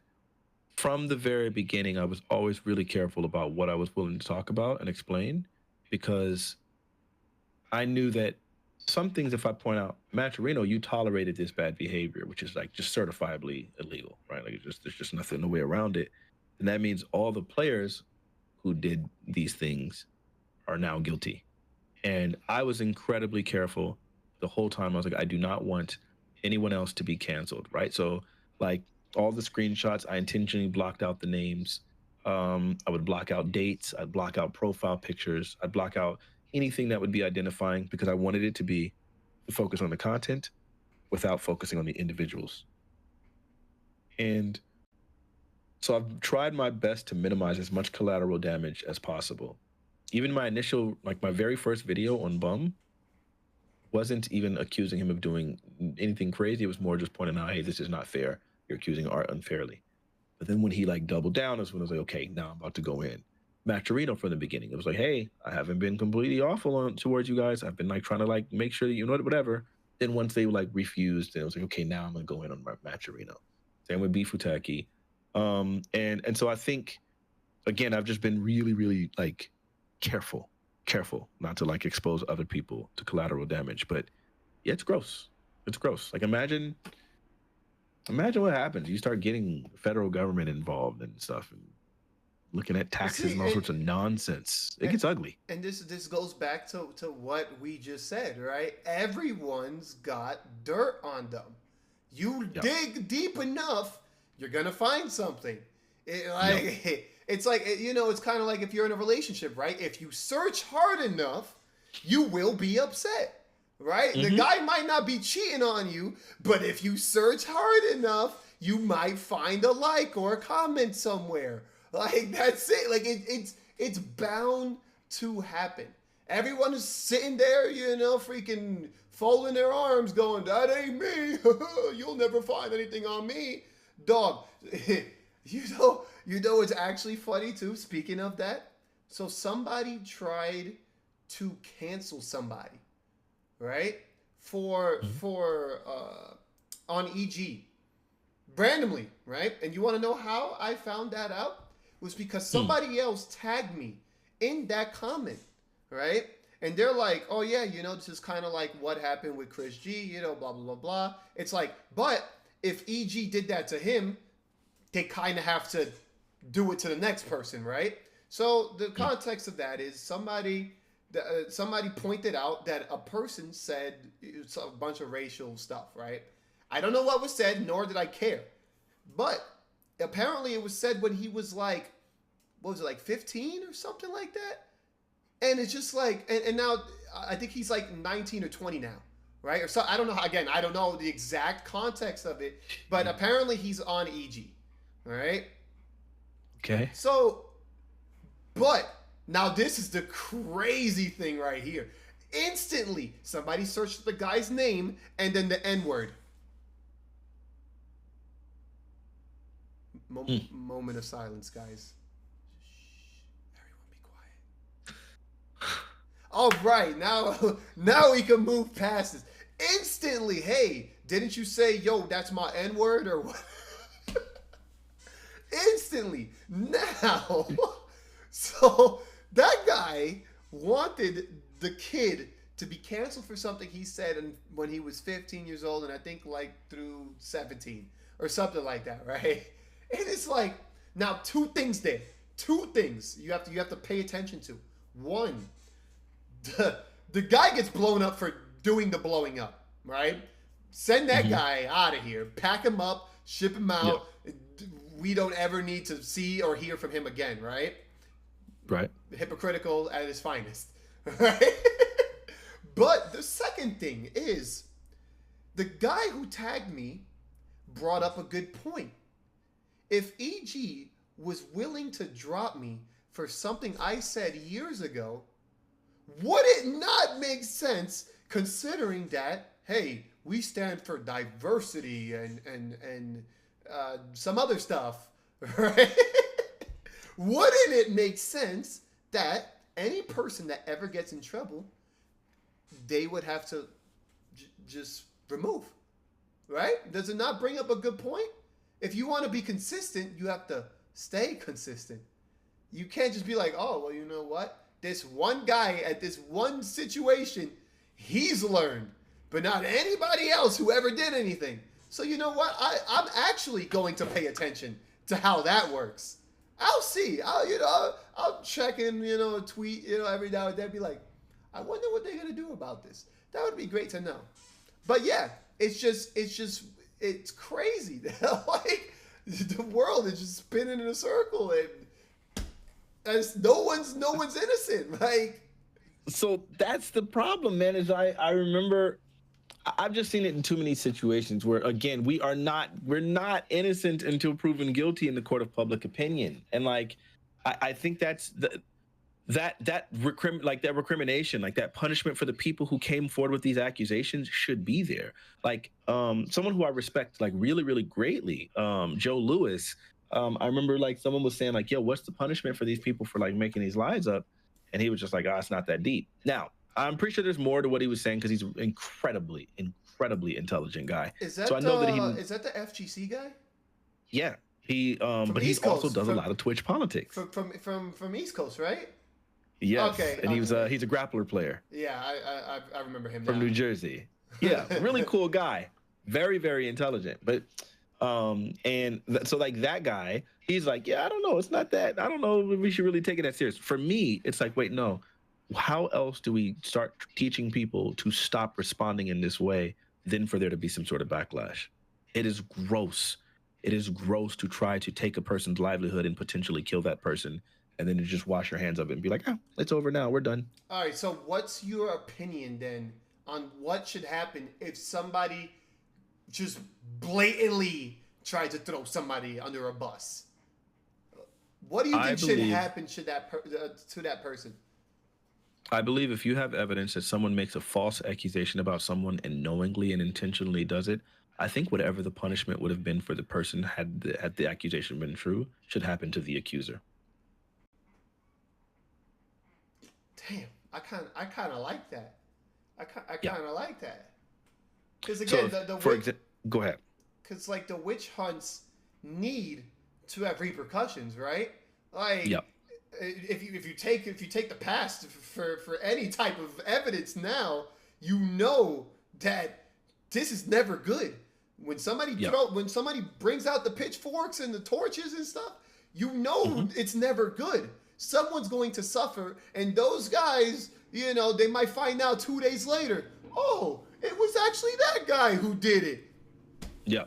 from the very beginning, I was always really careful about what I was willing to talk about and explain, because I knew that some things, if I point out, Matcherino, you tolerated this bad behavior, which is like just certifiably illegal, right? Like there's just nothing, no way around it. And that means all the players who did these things are now guilty. And I was incredibly careful the whole time. I was like, I do not want anyone else to be canceled, right? So, like, all the screenshots, I intentionally blocked out the names. I would block out dates. I'd block out profile pictures. I'd block out anything that would be identifying because I wanted it to be to focus on the content without focusing on the individuals. And so I've tried my best to minimize as much collateral damage as possible. Even my initial, like my very first video on Bum wasn't even accusing him of doing anything crazy. It was more just pointing out, hey, this is not fair. You're accusing Art unfairly. But then when he like doubled down, is when I was like, okay, now I'm about to go in. Maturino from the beginning, it was like, hey, I haven't been completely awful towards you guys. I've been like trying to like make sure that you know whatever. Then once they like refused, then it was like, okay, now I'm gonna go in on Maturino. Same with Bifutaki. And so I think, again, I've just been really, really like careful not to like expose other people to collateral damage. But yeah, it's gross. It's gross. Like imagine what happens. You start getting federal government involved and stuff and looking at taxes and all sorts of nonsense. It gets ugly. And this goes back to what we just said, right? Everyone's got dirt on them. You dig deep enough, you're gonna find something. It's like, you know, it's kind of like if you're in a relationship, right? If you search hard enough, you will be upset, right? The guy might not be cheating on you, but if you search hard enough, you might find a like or a comment somewhere. Like, that's it. Like, it's bound to happen. Everyone is sitting there, you know, freaking folding their arms going, that ain't me. You'll never find anything on me. Dog, you know it's actually funny too, speaking of that. So somebody tried to cancel somebody, right? For on EG. Randomly, right? And you want to know how I found that out? It was because somebody else tagged me in that comment, right? And they're like, oh yeah, you know, this is kind of like what happened with Chris G, you know, blah, blah, blah, blah. It's like, but if EG did that to him, they kind of have to do it to the next person, right? So the context of that is somebody pointed out that a person said it's a bunch of racial stuff, right? I don't know what was said, nor did I care. But apparently it was said when he was like, what was it, like 15 or something like that? And it's just like, and now I think he's like 19 or 20 now, right? Or so, I don't know. Again, I don't know the exact context of it, but apparently he's on EG, right? Okay. So, but now this is the crazy thing right here. Instantly, somebody searched the guy's name and then the N-word. Moment of silence, guys. All right, now we can move past this. Instantly, hey, didn't you say, yo, that's my N-word or what? Instantly. Now, so that guy wanted the kid to be canceled for something he said when he was 15 years old and I think like through 17 or something like that, right? And it's like, now two things you have to pay attention to. One, the guy gets blown up for doing the blowing up, right? Send that guy out of here. Pack him up, ship him out. Yep. We don't ever need to see or hear from him again, right? Right. Hypocritical at his finest, right? But the second thing is, the guy who tagged me brought up a good point. If EG was willing to drop me for something I said years ago, would it not make sense considering that, hey, we stand for diversity and some other stuff, right? Wouldn't it make sense that any person that ever gets in trouble, they would have to just remove, right? Does it not bring up a good point? If you want to be consistent, you have to stay consistent. You can't just be like, oh, well, you know what? This one guy at this one situation, he's learned, but not anybody else who ever did anything. So you know what? I'm actually going to pay attention to how that works. I'll see. I'll check in, a tweet, every now and then. Be like, I wonder what they're gonna do about this. That would be great to know. But yeah, it's crazy. Like the world is just spinning in a circle, and no one's innocent. Like, so that's the problem, man. Is I remember. I've just seen it in too many situations where, again, we're not innocent until proven guilty in the court of public opinion, and like, I think that's that recrimination, like that punishment for the people who came forward with these accusations should be there. Like, someone who I respect like really, really greatly, Joe Lewis. I remember like someone was saying like, "Yo, what's the punishment for these people for like making these lies up?" And he was just like, "Oh, it's not that deep." Now, I'm pretty sure there's more to what he was saying because he's an incredibly intelligent guy. Is that so I know that is that the FGC guy? Yeah, but he also does a lot of Twitch politics. From East Coast, right? Yes. Okay. And he's a grappler player. Yeah, I remember him from now. New Jersey. Yeah, really cool guy, very, very intelligent. But so like that guy, he's like, yeah, I don't know, it's not that. I don't know if we should really take it that serious. For me, it's like, wait, no. How else do we start teaching people to stop responding in this way than for there to be some sort of backlash? It is gross. It is gross to try to take a person's livelihood and potentially kill that person, and then to just wash your hands of it and be like, oh, it's over now, we're done. All right, so what's your opinion then on what should happen if somebody just blatantly tried to throw somebody under a bus? What do you think should happen to that person? I believe if you have evidence that someone makes a false accusation about someone and knowingly and intentionally does it, I think whatever the punishment would have been for the person had the accusation been true should happen to the accuser. Damn, I kind of like that. I kind of like that. Because again, go ahead. Because like the witch hunts need to have repercussions, right? Like, yep. If you take the past for any type of evidence now, you know that this is never good. When somebody brings out the pitchforks and the torches and stuff, you know it's never good. Someone's going to suffer, and those guys, they might find out 2 days later, oh, it was actually that guy who did it. Yeah.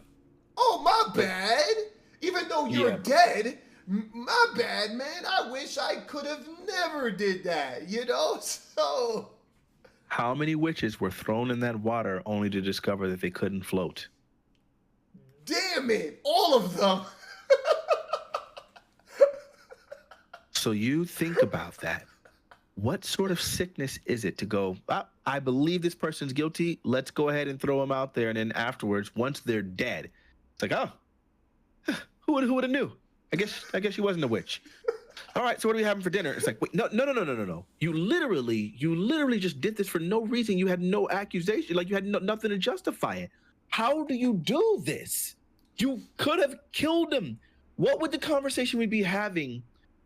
Oh, my bad. Even though you're dead. My bad, man. I wish I could have never did that, So how many witches were thrown in that water only to discover that they couldn't float? Damn it. All of them. So you think about that. What sort of sickness is it to go, I believe this person's guilty, let's go ahead and throw them out there, and then afterwards, once they're dead, it's like, oh, who would have knew? I guess she wasn't a witch. All right, so what are we having for dinner? It's like, wait, no. You literally just did this for no reason. You had no accusation. Like, you had nothing to justify it. How do you do this? You could have killed him. What would the conversation we'd be having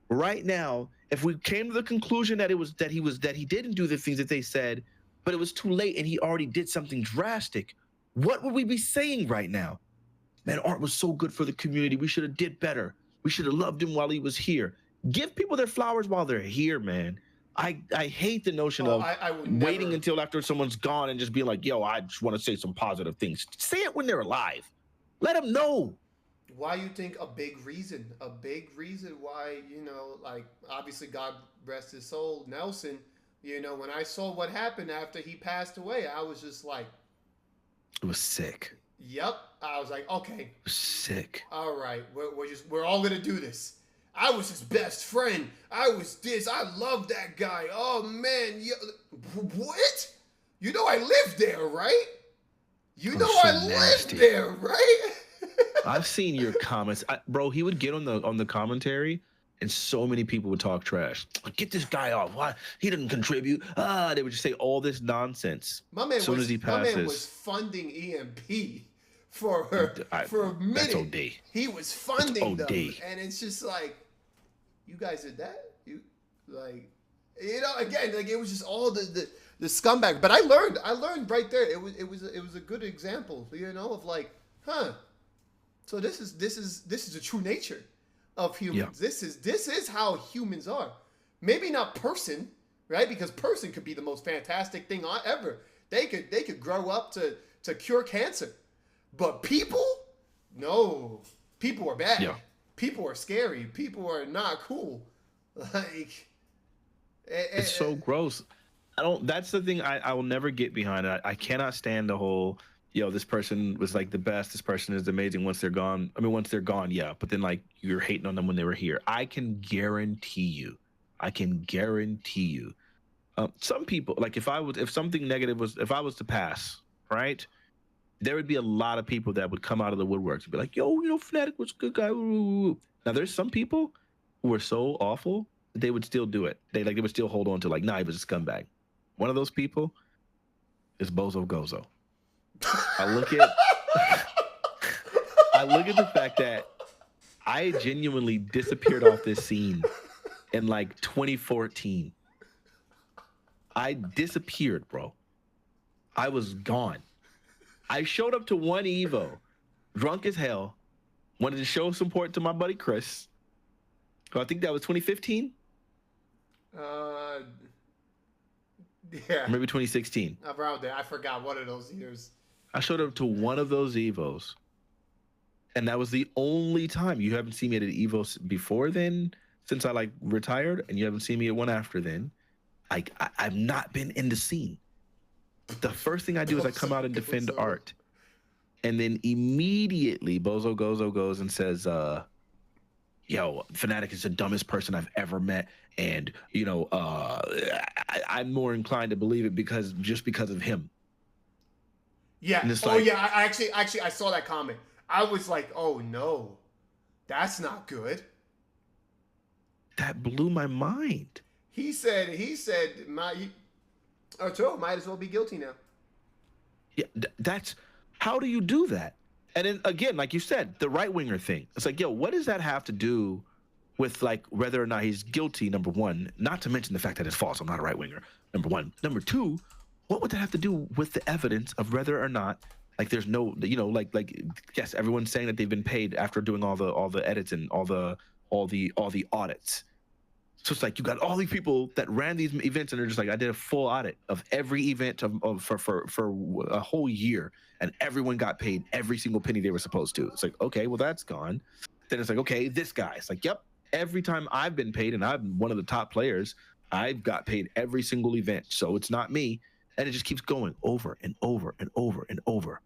right now if we came to the conclusion that he didn't do the things that they said, but it was too late and he already did something drastic? What would we be saying right now? Man, Art was so good for the community. We should have did better. We should have loved him while he was here. Give people their flowers while they're here, man. I hate the notion of waiting until after someone's gone and just being like, yo, I just want to say some positive things. Say it when they're alive. Let them know. Why you think a big reason why, like, obviously God rest his soul, Nelson, when I saw what happened after he passed away, I was just like. It was sick. Yep. I was like, okay. Sick. All right. We're all going to do this. I was his best friend. I was this. I love that guy. Oh, man. What? I lived there, right? Lived there, right? I've seen your comments. Bro, he would get on the commentary and so many people would talk trash. Get this guy off. Why? He didn't contribute. They would just say all this nonsense. My man was funding EMP for a minute. That's OD. He was funding them. And it's just like, you guys did that? Again, like, it was just all the scumbag. But I learned right there. It was a good example, of like, huh. So this is a true nature. of humans. Yeah. This is how humans are. Maybe not person, right? Because person could be the most fantastic thing ever. They could grow up to cure cancer. But people? No. People are bad. Yeah. People are scary. People are not cool. Like it's so gross. That's the thing I will never get behind. I cannot stand the whole, this person was like the best, this person is amazing once they're gone. I mean, once they're gone, yeah. But then like you're hating on them when they were here. I can guarantee you. Some people, like if I was to pass, right? There would be a lot of people that would come out of the woodworks and be like, yo, Fnatic was a good guy. Now there's some people who are so awful that they would still do it. They would still hold on to like, nah, he was a scumbag. One of those people is Bozo Gozo. I look at the fact that I genuinely disappeared off this scene in like 2014. I disappeared, bro. I was gone. I showed up to one Evo, drunk as hell, wanted to show support to my buddy Chris. I think that was 2015. Yeah. Maybe 2016. Around there. I forgot one of those years. I showed up to one of those Evos. And that was the only time. You haven't seen me at an Evo before then, since I like retired, and you haven't seen me at one after then. I've not been in the scene. The first thing I do is I come out and defend art. And then immediately Bozo Gozo goes and says, yo, Fnatic is the dumbest person I've ever met. And, I'm more inclined to believe it because of him. Yeah. Yeah. I actually, I saw that comment. I was like, oh no, that's not good. That blew my mind. He said, Arturo might as well be guilty now. Yeah, that's, how do you do that? And then again, like you said, the right winger thing. It's like, yo, what does that have to do with like whether or not he's guilty? Number one, not to mention the fact that it's false. I'm not a right winger. Number one. Number two, what would that have to do with the evidence of whether or not like there's no, yes, everyone's saying that they've been paid after doing all the edits and all the audits. So it's like you got all these people that ran these events and they're just like, I did a full audit of every event for a whole year, and everyone got paid every single penny they were supposed to. It's like, okay, well that's gone. Then it's like, okay, this guy. It's like, yep, every time I've been paid and I'm one of the top players, I've got paid every single event. So it's not me. And it just keeps going over and over and over and over.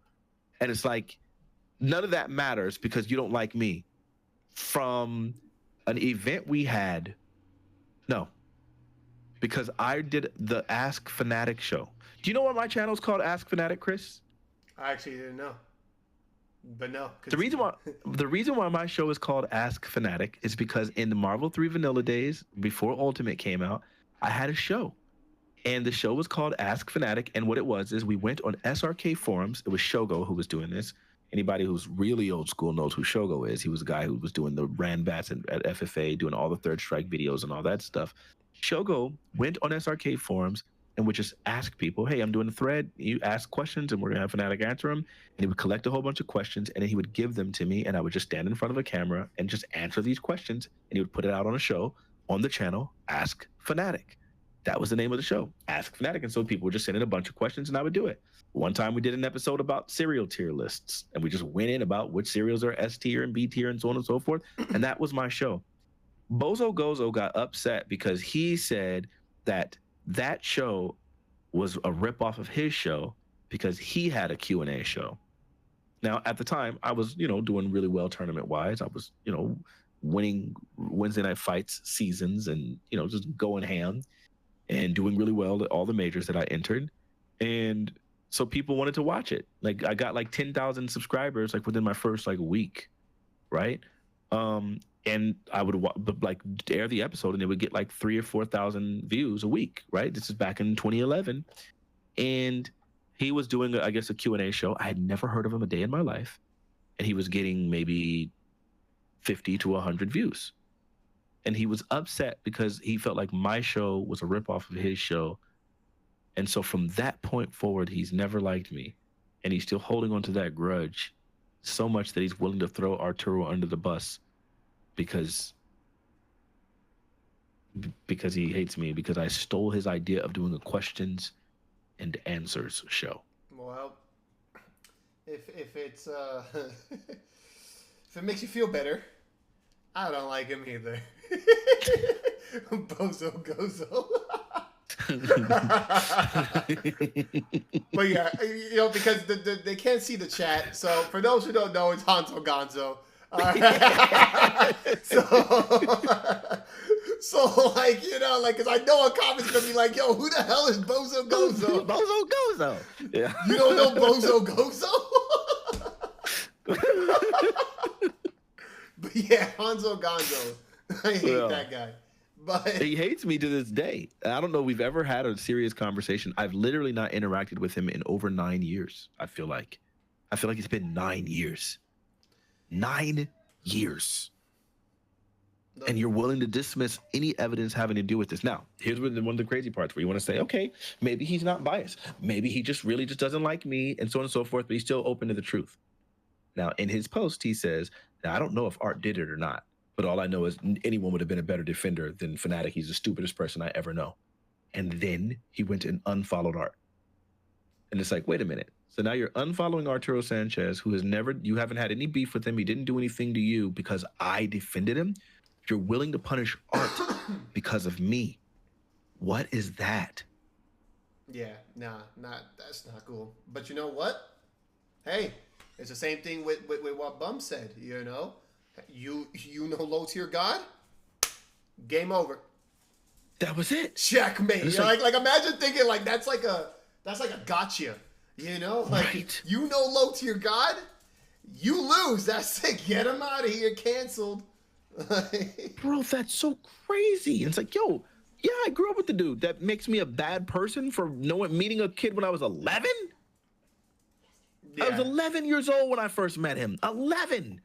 And it's like, none of that matters because you don't like me. From an event we had, no, because I did the Ask Fnatic show. Do you know what my channel is called? Ask Fnatic, Chris? I actually didn't know, but no. The reason why my show is called Ask Fnatic is because in the Marvel 3 Vanilla days, before Ultimate came out, I had a show, and the show was called Ask Fnatic. And what it was is we went on SRK forums. It was Shogo who was doing this. Anybody who's really old school knows who Shogo is. He was a guy who was doing the Ran Bats at FFA, doing all the Third Strike videos and all that stuff. Shogo went on SRK forums and would just ask people, hey, I'm doing a thread. You ask questions and we're going to have Fnatic answer them. And he would collect a whole bunch of questions and then he would give them to me, and I would just stand in front of a camera and just answer these questions. And he would put it out on a show on the channel, Ask Fnatic. That was the name of the show, Ask Fnatic. And so people would just send in a bunch of questions and I would do it. One time we did an episode about cereal tier lists, and we just went in about which cereals are S tier and B tier and so on and so forth. And that was my show. Bozo Gozo got upset because he said that show was a ripoff of his show because he had a Q&A show. Now, at the time, I was, doing really well tournament-wise. I was, winning Wednesday night fights seasons and, just going ham and doing really well at all the majors that I entered. And so people wanted to watch it. Like I got like 10,000 subscribers like within my first like week, right? And I would air the episode and it would get like 3,000 or 4,000 views a week, right? This is back in 2011. And he was doing, a Q&A show. I had never heard of him a day in my life. And he was getting maybe 50 to 100 views. And he was upset because he felt like my show was a ripoff of his show. And so from that point forward, he's never liked me. And he's still holding on to that grudge so much that he's willing to throw Arturo under the bus because he hates me because I stole his idea of doing a questions and answers show. Well, if it's if it makes you feel better, I don't like him either. Bozo Gozo. But yeah, because they can't see the chat. So for those who don't know, it's Hanzo Gonzo. So like, because I know a comment's gonna be like, yo, who the hell is Bozo Gozo? Bozo Gozo. Yeah. You don't know Bozo Gozo? But yeah, Hanzo Gonzo. I hate that guy. But he hates me to this day. I don't know if we've ever had a serious conversation. I've literally not interacted with him in over 9 years. I feel like it's been 9 years. 9 years. And you're willing to dismiss any evidence having to do with this. Now, here's one of the crazy parts where you want to say, okay, maybe he's not biased. Maybe he just really just doesn't like me and so on and so forth, but he's still open to the truth. Now, in his post, he says, now, I don't know if Art did it or not, but all I know is anyone would have been a better defender than Fnatic. He's the stupidest person I ever know. And then he went and unfollowed Art. And it's like, wait a minute. So now you're unfollowing Arturo Sanchez, who you haven't had any beef with him. He didn't do anything to you because I defended him. You're willing to punish Art because of me. What is that? Yeah, that's not cool. But you know what? Hey, it's the same thing with what Bum said, You know low tier God? Game over. That was it. Checkmate. Like imagine thinking like that's like a gotcha. Right. Low tier God, you lose. That's it. Get him out of here. Canceled. Bro, that's so crazy. And it's like, yo, yeah, I grew up with the dude. That makes me a bad person for meeting a kid when I was 11? Yeah. I was 11 years old when I first met him. 11.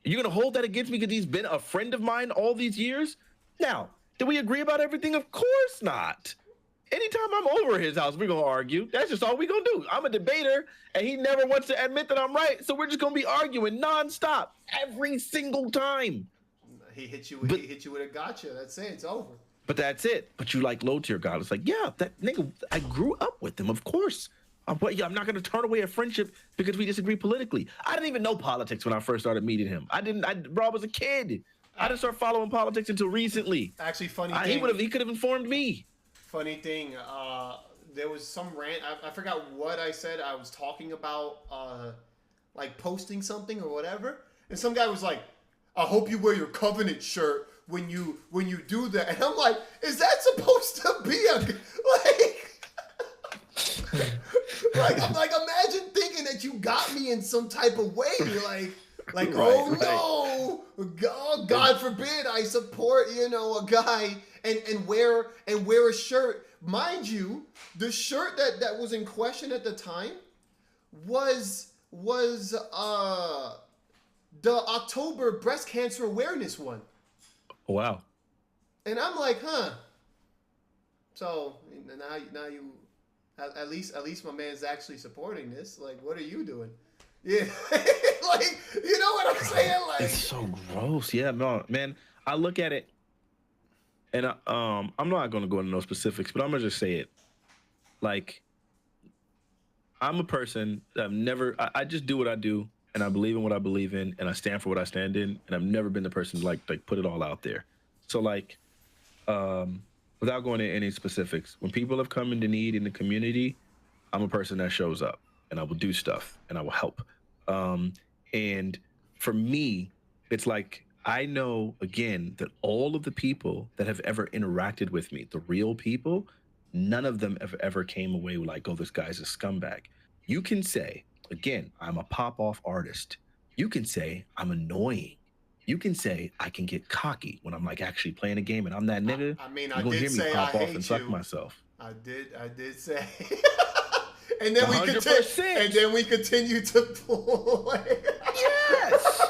You're going to hold that against me because he's been a friend of mine all these years? Now, do we agree about everything? Of course not. Anytime I'm over at his house, we're going to argue. That's just all we're going to do. I'm a debater, and he never wants to admit that I'm right. So we're just going to be arguing nonstop every single time. He hit you with a gotcha. That's it. It's over. But that's it. But you like low tier God. It's like, yeah, that nigga, I grew up with him, of course. I'm not going to turn away a friendship because we disagree politically. I didn't even know politics when I first started meeting him. Bro, I was a kid. I didn't start following politics until recently. Actually, funny thing. He could have informed me. Funny thing, there was some rant. I forgot what I said. I was talking about like posting something or whatever. And some guy was like, I hope you wear your Covenant shirt when you do that. And I'm like, is that supposed to be I'm like, imagine thinking that you got me in some type of way. Like, no, God forbid I support, a guy and wear a shirt. Mind you, the shirt that was in question at the time was the October breast cancer awareness one. Wow. And I'm like, huh. So now you at least my man's actually supporting this. Like, what are you doing? Yeah. Like, you know what I'm saying? Like, it's so gross. Yeah, no, man. I look at it, and I'm not gonna go into no specifics, but I'm gonna just say it. Like, I'm a person that I just do what I do, and I believe in what I believe in, and I stand for what I stand in, and I've never been the person to like put it all out there. So like, without going into any specifics, when people have come into need in the community, I'm a person that shows up, and I will do stuff, and I will help. And for me, it's like, I know, again, that all of the people that have ever interacted with me, the real people, none of them have ever came away like, oh, this guy's a scumbag. You can say, again, I'm a pop-off artist. You can say I'm annoying. You can say I can get cocky when I'm like actually playing a game and I'm that nigga. I mean, you're gonna hear me pop off and suck myself. I did say. And then 100%. we continue to play. Yes.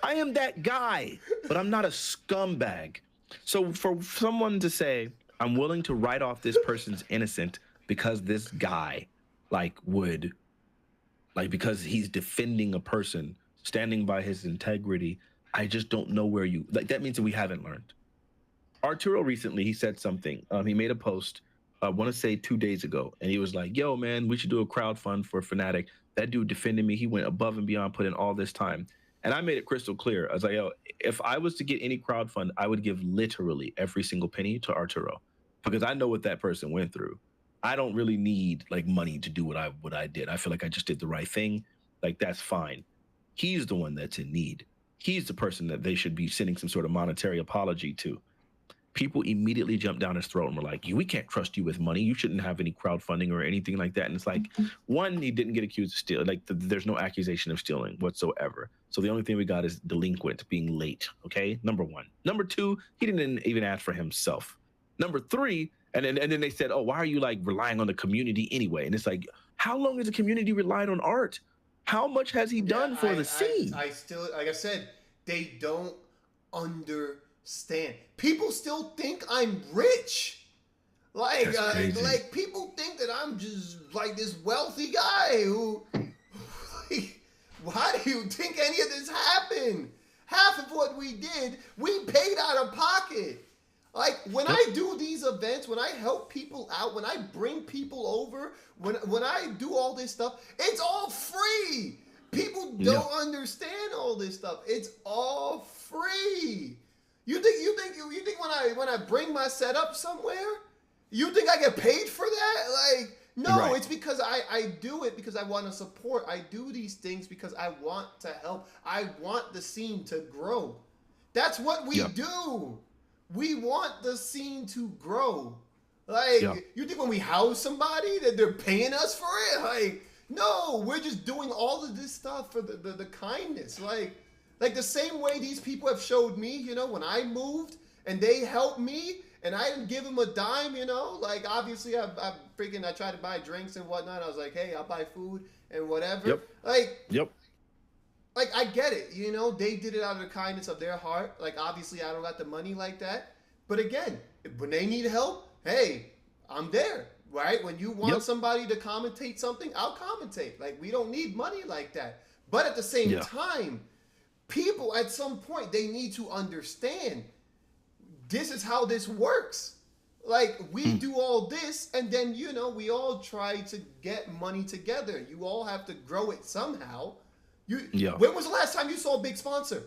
I am that guy, but I'm not a scumbag. So for someone to say I'm willing to write off this person's innocent because this guy because he's defending a person standing by his integrity. I just don't know where you like. That means that we haven't learned. Arturo recently, he said something. He made a post, I want to say 2 days ago, and he was like, "Yo, man, we should do a crowd fund for Fnatic." That dude defended me. He went above and beyond, put in all this time, and I made it crystal clear. I was like, "Yo, if I was to get any crowd fund, I would give literally every single penny to Arturo, because I know what that person went through. I don't really need like money to do what I did. I feel like I just did the right thing. Like that's fine. He's the one that's in need. He's the person that they should be sending some sort of monetary apology to." People immediately jumped down his throat and were like, "We can't trust you with money. You shouldn't have any crowdfunding or anything like that." And it's like, one, he didn't get accused of stealing. Like, there's no accusation of stealing whatsoever. So the only thing we got is delinquent, being late. Okay, number one. Number two, he didn't even ask for himself. Number three, and then they said, "Oh, why are you like relying on the community anyway?" And it's like, how long has the community relied on Art? How much has he done for the scene? I still, like I said, they don't understand. People still think I'm rich. Like people think that I'm just like this wealthy guy who like, why do you think any of this happened? Half of what we did, we paid out of pocket. Like when I do these events, when I help people out, when I bring people over, when I do all this stuff, it's all free. People don't understand all this stuff. It's all free. You think when I bring my setup somewhere, you think I get paid for that? Like, no, right. It's because I do it because I want to support. I do these things because I want to help. I want the scene to grow. That's what we do. We want the scene to grow. Like, you think when we house somebody that they're paying us for it? Like, no, we're just doing all of this stuff for the kindness. Like the same way these people have showed me, you know, when I moved and they helped me and I didn't give them a dime, you know, like obviously I tried to buy drinks and whatnot. I was like, hey, I'll buy food and whatever. Like I get it, you know, they did it out of the kindness of their heart. Like obviously I don't got the money like that. But again, when they need help, hey, I'm there, right? When you want somebody to commentate something, I'll commentate. Like we don't need money like that. But at the same time, people at some point, they need to understand this is how this works. Like we do all this and then, you know, we all try to get money together. You all have to grow it somehow. When was the last time you saw a big sponsor?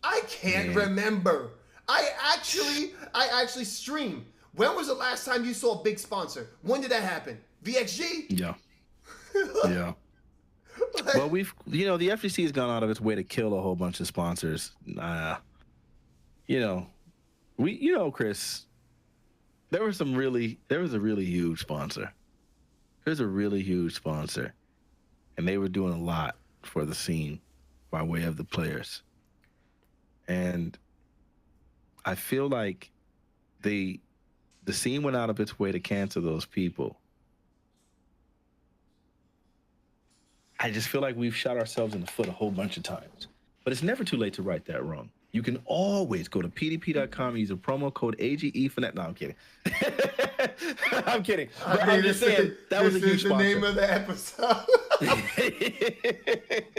I can't remember. I actually stream. When was the last time you saw a big sponsor? When did that happen? VXG? Yeah. Well, the FGC has gone out of its way to kill a whole bunch of sponsors. Chris, there was a really huge sponsor. There's a really huge sponsor, and they were doing a lot for the scene by way of the players. And I feel like the scene went out of its way to cancel those people. I just feel like we've shot ourselves in the foot a whole bunch of times. But it's never too late to right that wrong. You can always go to pdp.com and use a promo code AGE for that. No, I'm kidding. I'm kidding. I'm just saying that was a huge sponsor. This is the name of the episode.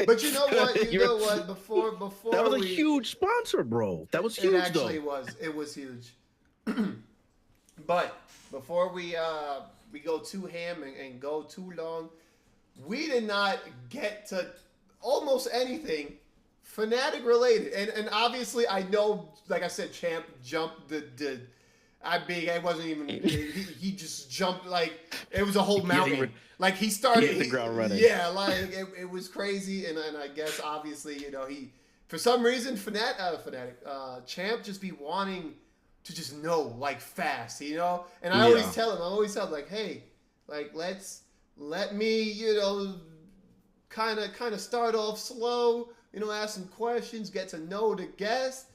But you know what? Before that was a huge sponsor, bro. That was huge. It was huge. But before we go too ham and go too long, we did not get to almost anything Fnatic related, and obviously I know, like I said, Champ jumped I wasn't even. He just jumped like it was a whole mountain. Like he started. He hit the ground running. Yeah, like it was crazy, and I guess obviously he for some reason Fnatic Champ just be wanting to just know like fast, and I always tell him like, hey, like let me kind of start off slow. Ask some questions, get to know the guest.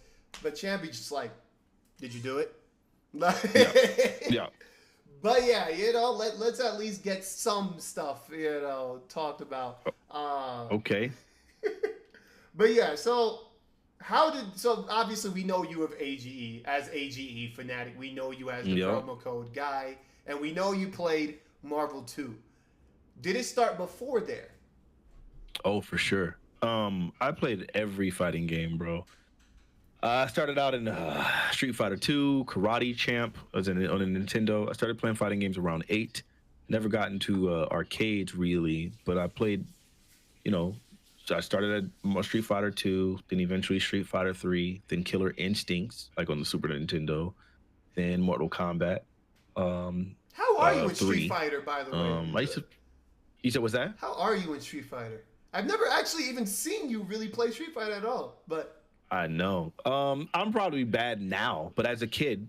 But Champy just like, did you do it? Yeah. But yeah, let's at least get some stuff, talked about. Okay. But yeah, so obviously we know you have AGE Fnatic. We know you as the promo code guy, and we know you played Marvel 2. Did it start before there? Oh, for sure. I played every fighting game, bro. I started out in Street Fighter 2, Karate Champ. I was on a Nintendo. I started playing fighting games around 8. Never got into arcades really, but I played, you know, so I started at Street Fighter 2, then eventually Street Fighter 3, then Killer Instincts, like on the Super Nintendo, then Mortal Kombat. How are you in 3. Street Fighter, by the way? You said, what's that? How are you in Street Fighter? I've never actually even seen you really play Street Fighter at all, but... I know. I'm probably bad now, but as a kid,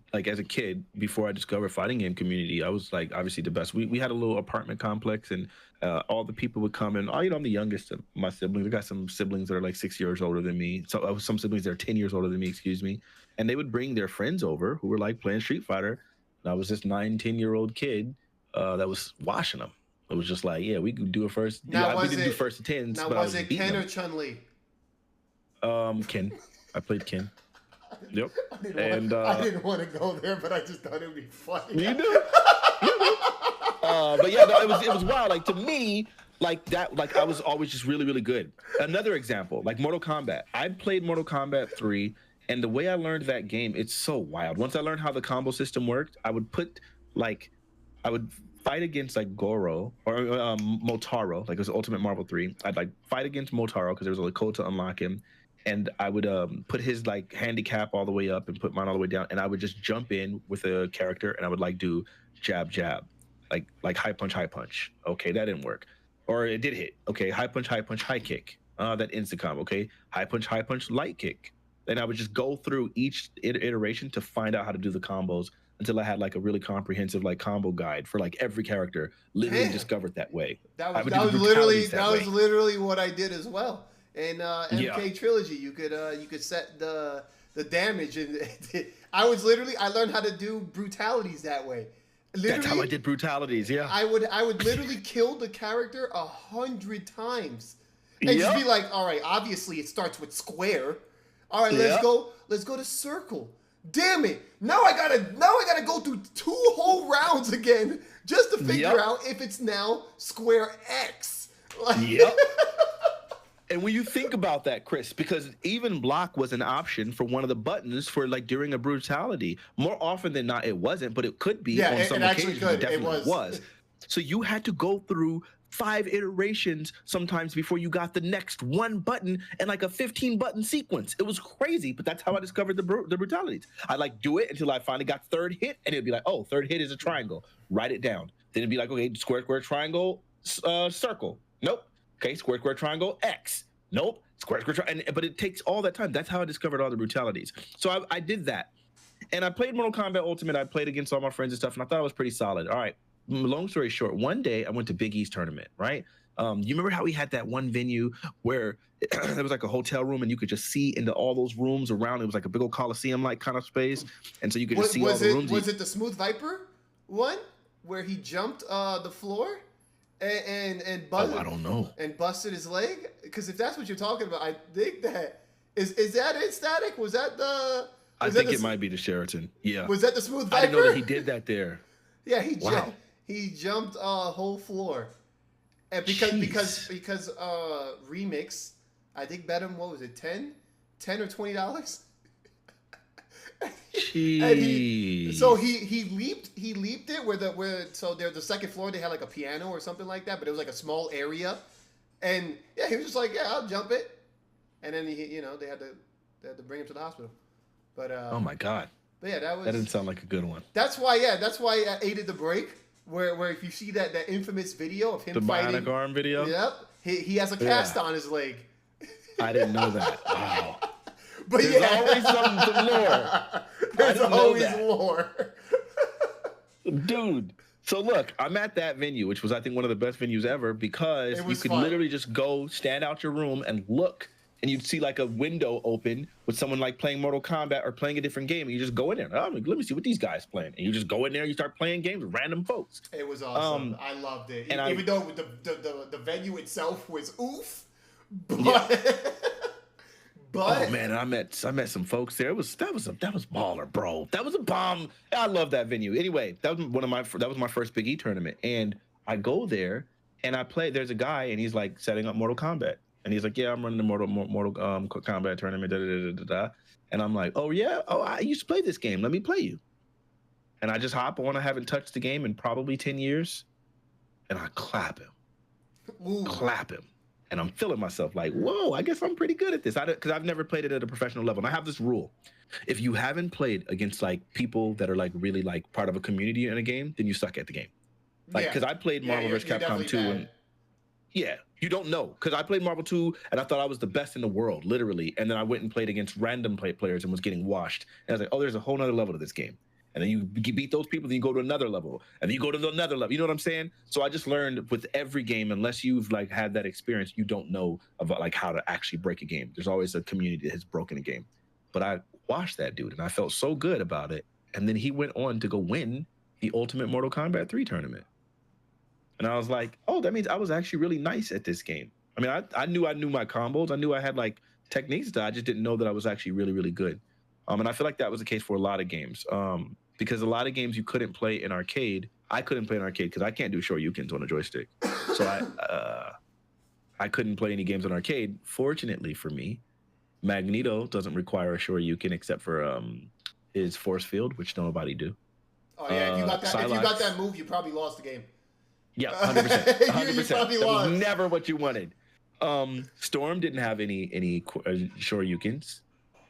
before I discovered fighting game community, I was like obviously the best. We had a little apartment complex, and all the people would come in. I'm the youngest of my siblings. I got some siblings that are like 6 years older than me. So some siblings that are 10 years older than me, excuse me. And they would bring their friends over who were like playing Street Fighter. And I was this 9-10-year-old kid that was watching them. It was just like, yeah, we could do it first. Now, we didn't do first to 10s. Now, but was it Ken or Chun-Li? Ken. I played Ken. Yep. I didn't want to go there, but I just thought it would be funny. You do. But yeah, no, it was wild. Like to me, like that, like I was always just really, really good. Another example, like Mortal Kombat. I played Mortal Kombat 3, and the way I learned that game, it's so wild. Once I learned how the combo system worked, I would fight against like Goro or Motaro, like it was Ultimate Marvel 3. I'd like fight against Motaro because there was a code to unlock him. And I would put his like handicap all the way up and put mine all the way down, and I would just jump in with a character, and I would like do jab, like high punch. Okay, that didn't work, or it did hit. Okay, high punch, high kick. That insta combo. Okay, high punch, light kick. And I would just go through each iteration to find out how to do the combos until I had like a really comprehensive like combo guide for like every character. Literally discovered that way. That was literally what I did as well. In MK Trilogy, you could set the damage, and I learned how to do brutalities that way. Literally, that's how I did brutalities. Yeah, I would literally kill the character 100 times, and just be like, all right, obviously it starts with square. All right, let's go to circle. Damn it! Now I gotta go through 2 whole rounds again just to figure out if it's now square X. Yep. And when you think about that, Chris, because even block was an option for one of the buttons for like during a brutality. More often than not, it wasn't, but it could be on some occasions. It definitely was. So you had to go through 5 iterations sometimes before you got the next one button and like a 15-button sequence. It was crazy, but that's how I discovered the brutalities. I like do it until I finally got third hit, and it'd be like, oh, third hit is a triangle. Write it down. Then it'd be like, okay, square, triangle, circle. Nope. Okay, square, triangle, X. Nope. Square, triangle. But it takes all that time. That's how I discovered all the brutalities. So I did that. And I played Mortal Kombat Ultimate. I played against all my friends and stuff, and I thought it was pretty solid. All right. Long story short, one day I went to Big E's tournament, right? You remember how we had that one venue where there was like a hotel room and you could just see into all those rooms around? It was like a big old Coliseum-like kind of space. And so you could just see all the rooms. Was it the Smooth Viper one where he jumped the floor? And I don't know. And busted his leg? Because if that's what you're talking about, I think that is that it, Static? Was that the? I think it might be the Sheraton. Yeah. Was that the Smooth Viper? I didn't know that he did that there. Yeah, he jumped a whole floor, and because Remix, I think bet him, what was it, $10 or $20? So he leaped it where the second floor they had like a piano or something like that, but it was like a small area, and yeah, he was just like, yeah, I'll jump it, and then they had to bring him to the hospital, but oh my god, but yeah, that didn't sound like a good one. That's why I aided the break where if you see that infamous video of him fighting the bionic arm video, yep, he has a cast on his leg. I didn't know that. Wow. But There's always some lore. There's always lore. Dude. So look, I'm at that venue, which was I think one of the best venues ever, because you could literally just go stand out your room and look, and you'd see like a window open with someone like playing Mortal Kombat or playing a different game, and you just go in there. Oh, let me see what these guys playing, and you just go in there and you start playing games with random folks. It was awesome. I loved it, and even though the venue itself was oof, but. Yeah. But, oh man, I met some folks there. That was baller, bro. That was a bomb. I love that venue. Anyway, that was my first Big E tournament, and I go there and I play. There's a guy and he's like setting up Mortal Kombat, And he's like, yeah, I'm running the Mortal Kombat tournament. Da, da, da, da, da. And I'm like, oh yeah, oh I used to play this game. Let me play you. And I just hop on. I haven't touched the game in probably 10 years, and I clap him, clap him. And I'm feeling myself like, whoa, I guess I'm pretty good at this. Because I've never played it at a professional level. And I have this rule. If you haven't played against like people that are like really like part of a community in a game, then you suck at the game. Like, because I played Marvel vs. Capcom 2 and you don't know. Because I played Marvel 2 and I thought I was the best in the world, literally. And then I went and played against random players and was getting washed. And I was like, oh, there's a whole nother level to this game. And then you beat those people, then you go to another level, and then you go to another level. You know what I'm saying? So I just learned with every game, unless you've like had that experience, you don't know about like how to actually break a game. There's always a community that has broken a game. But I watched that dude, and I felt so good about it. And then he went on to go win the Ultimate Mortal Kombat 3 tournament. And I was like, oh, that means I was actually really nice at this game. I mean, I knew my combos. I knew I had like techniques that I just didn't know that I was actually really, really good. And I feel like that was the case for a lot of games. Because a lot of games you couldn't play in arcade. I couldn't play in arcade because I can't do Shoryukens on a joystick. So I couldn't play any games on arcade. Fortunately for me, Magneto doesn't require a Shoryuken except for his force field, which nobody do. Oh yeah, if you got that move, you probably lost the game. Yeah, 100%. 100%. Probably that lost. was never what you wanted. Storm didn't have any Shoryukens.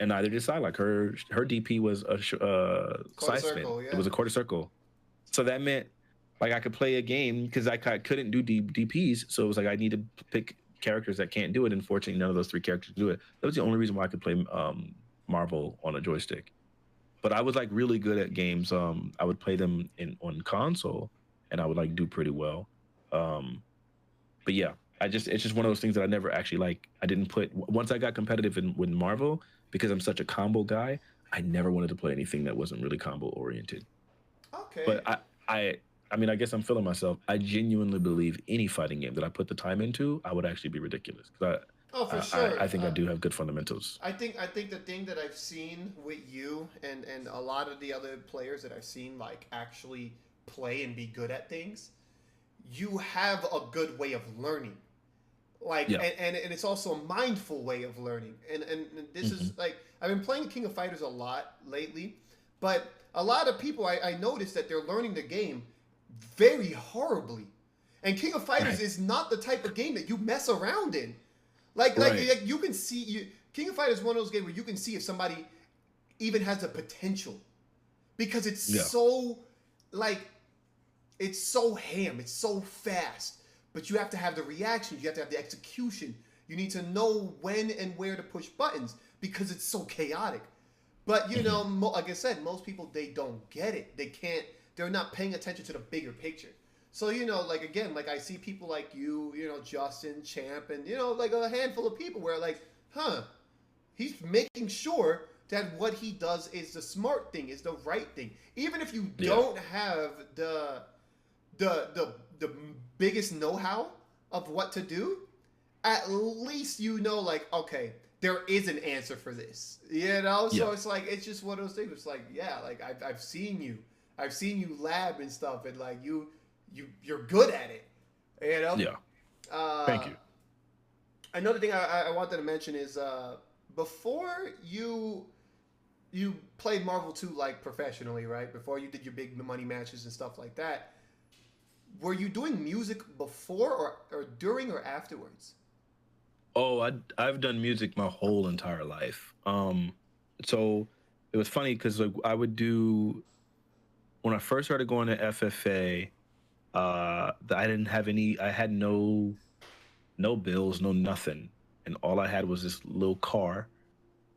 And neither did Psylocke. Her DP was a side spin. Yeah. It was a quarter circle. So that meant like I could play a game because I couldn't do DPs. So it was like I need to pick characters that can't do it. Unfortunately, none of those three characters do it. That was the only reason why I could play Marvel on a joystick. But I was like really good at games. I would play them on console, and I would like do pretty well. But yeah, it's just one of those things that I never actually like. I didn't put once I got competitive with Marvel. Because I'm such a combo guy, I never wanted to play anything that wasn't really combo oriented. Okay. But I mean, I guess I'm feeling myself. I genuinely believe any fighting game that I put the time into, I would actually be ridiculous. For sure. I think I do have good fundamentals. I think the thing that I've seen with you and a lot of the other players that I've seen like actually play and be good at things, you have a good way of learning. Like and it's also a mindful way of learning, and this is like I've been playing King of Fighters a lot lately, but a lot of people I noticed that they're learning the game very horribly, and King of Fighters is not the type of game that you mess around in, like you can see King of Fighters is one of those games where you can see if somebody even has the potential, because it's so like it's so ham, it's so fast. But you have to have the reactions. You have to have the execution. You need to know when and where to push buttons because it's so chaotic. But, you know, like I said, most people, they don't get it. They're not paying attention to the bigger picture. So, you know, like, again, like I see people like you know, Justin, Champ, and, you know, like a handful of people where like, he's making sure that what he does is the smart thing, is the right thing. Even if you don't have the biggest know-how of what to do, at least you know, like, okay, there is an answer for this, you know? So it's like, it's just one of those things. It's like, yeah, like I've seen you lab and stuff, and like you're good at it, you know? Yeah. Thank you. Another thing I wanted to mention is before you played Marvel 2 like professionally, right? Before you did your big money matches and stuff like that, were you doing music before or during or afterwards? Oh, I've done music my whole entire life. So it was funny because like I would do when I first started going to FFA. I didn't have any. I had no bills, no nothing, and all I had was this little car.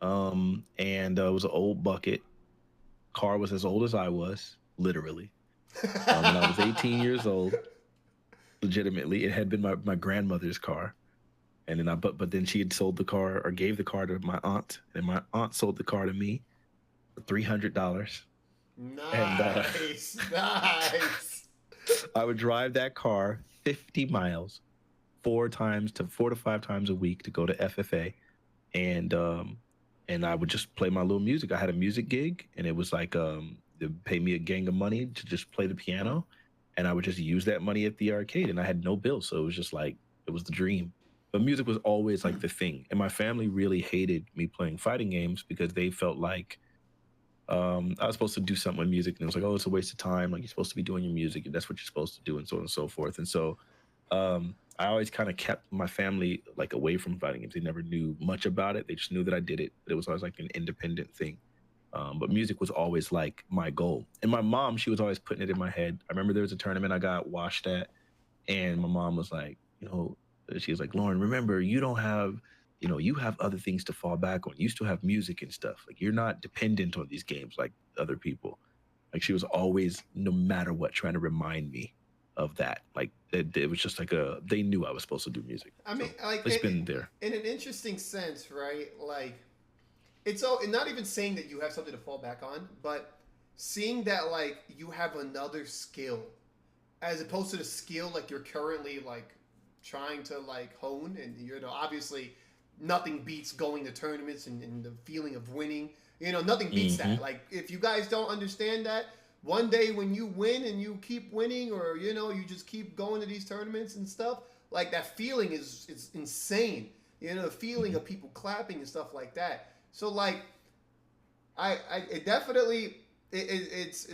And it was an old bucket. Car was as old as I was, literally. When I was 18 years old, legitimately, it had been my grandmother's car, and then but then she had sold the car or gave the car to my aunt, and my aunt sold the car to me for $300. Nice, nice. I would drive that car 50 miles, 4 to 5 times a week to go to FFA, and I would just play my little music. I had a music gig, and it was like they pay me a gang of money to just play the piano, and I would just use that money at the arcade, and I had no bills, so it was just like it was the dream. But music was always like the thing. And my family really hated me playing fighting games because they felt like I was supposed to do something with music. And it was like, oh, it's a waste of time. Like, you're supposed to be doing your music. And that's what you're supposed to do, and so on and so forth. And so I always kind of kept my family like away from fighting games. They never knew much about it. They just knew that I did it. But it was always like an independent thing. But music was always like my goal. And my mom, she was always putting it in my head. I remember there was a tournament I got washed at, and my mom was like, she was like, Lauren, remember, you don't have, you have other things to fall back on. You still have music and stuff. Like, you're not dependent on these games like other people. Like, she was always, no matter what, trying to remind me of that. Like, it was just like they knew I was supposed to do music. I mean, so like, it's been there. In an interesting sense, right? Like, it's all, not even saying that you have something to fall back on, but seeing that, like, you have another skill as opposed to the skill, like, you're currently, like, trying to, like, hone. And, obviously nothing beats going to tournaments and the feeling of winning. Nothing beats that. Like, if you guys don't understand that, one day when you win and you keep winning, or, you just keep going to these tournaments and stuff, like, that feeling is insane. The feeling of people clapping and stuff like that. So, like, it definitely, it's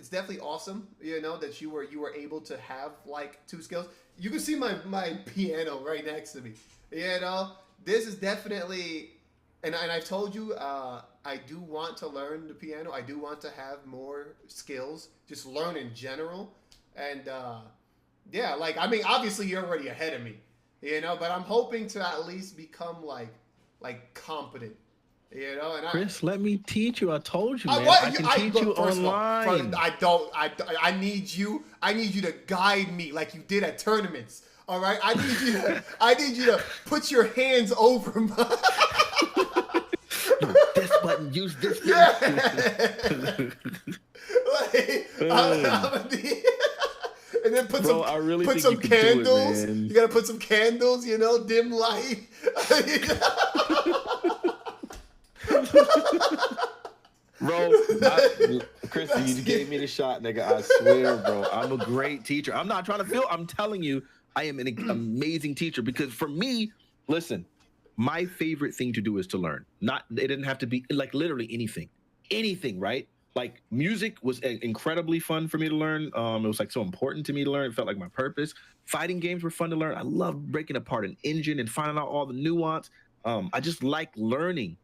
definitely awesome, that you were able to have, like, two skills. You can see my piano right next to me. This is definitely, and I've told you, I do want to learn the piano. I do want to have more skills, just learn in general. And yeah, like, I mean, obviously you're already ahead of me, but I'm hoping to at least become like competent. And Chris, let me teach you. I told you, man. I can teach you online. I need you to guide me like you did at tournaments. All right, I need you to put your hands over my. This button, use this. Yeah. And then put some candles. You gotta put some candles. Dim light. Bro, Chris, you gave me the shot, nigga. I swear, bro. I'm a great teacher. I'm not trying to feel. I'm telling you, I am an amazing teacher, because for me, listen, my favorite thing to do is to learn. It didn't have to be like literally anything, right? Like, music was incredibly fun for me to learn. It was like so important to me to learn. It felt like my purpose. Fighting games were fun to learn. I love breaking apart an engine and finding out all the nuance. I just like learning.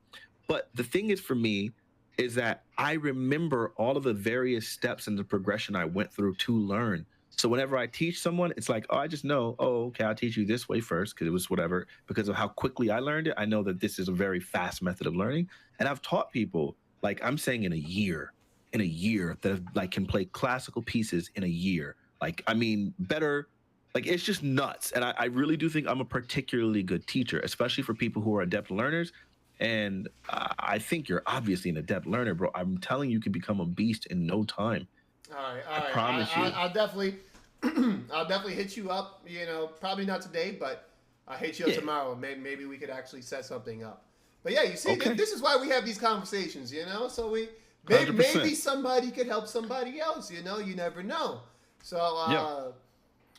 But the thing is, for me, is that I remember all of the various steps in the progression I went through to learn. So whenever I teach someone, it's like, oh, I just know, oh, okay, I'll teach you this way first, because it was whatever. Because of how quickly I learned it, I know that this is a very fast method of learning. And I've taught people, like, I'm saying in a year, that like can play classical pieces in a year. Like, I mean, better. Like, it's just nuts. And I really do think I'm a particularly good teacher, especially for people who are adept learners. And I think you're obviously an adept learner, bro. I'm telling you, you can become a beast in no time. All right. I promise you. I'll definitely hit you up. Probably not today, but I'll hit you up tomorrow. Maybe we could actually set something up. But yeah, you see, this is why we have these conversations. So maybe somebody could help somebody else. You never know. So,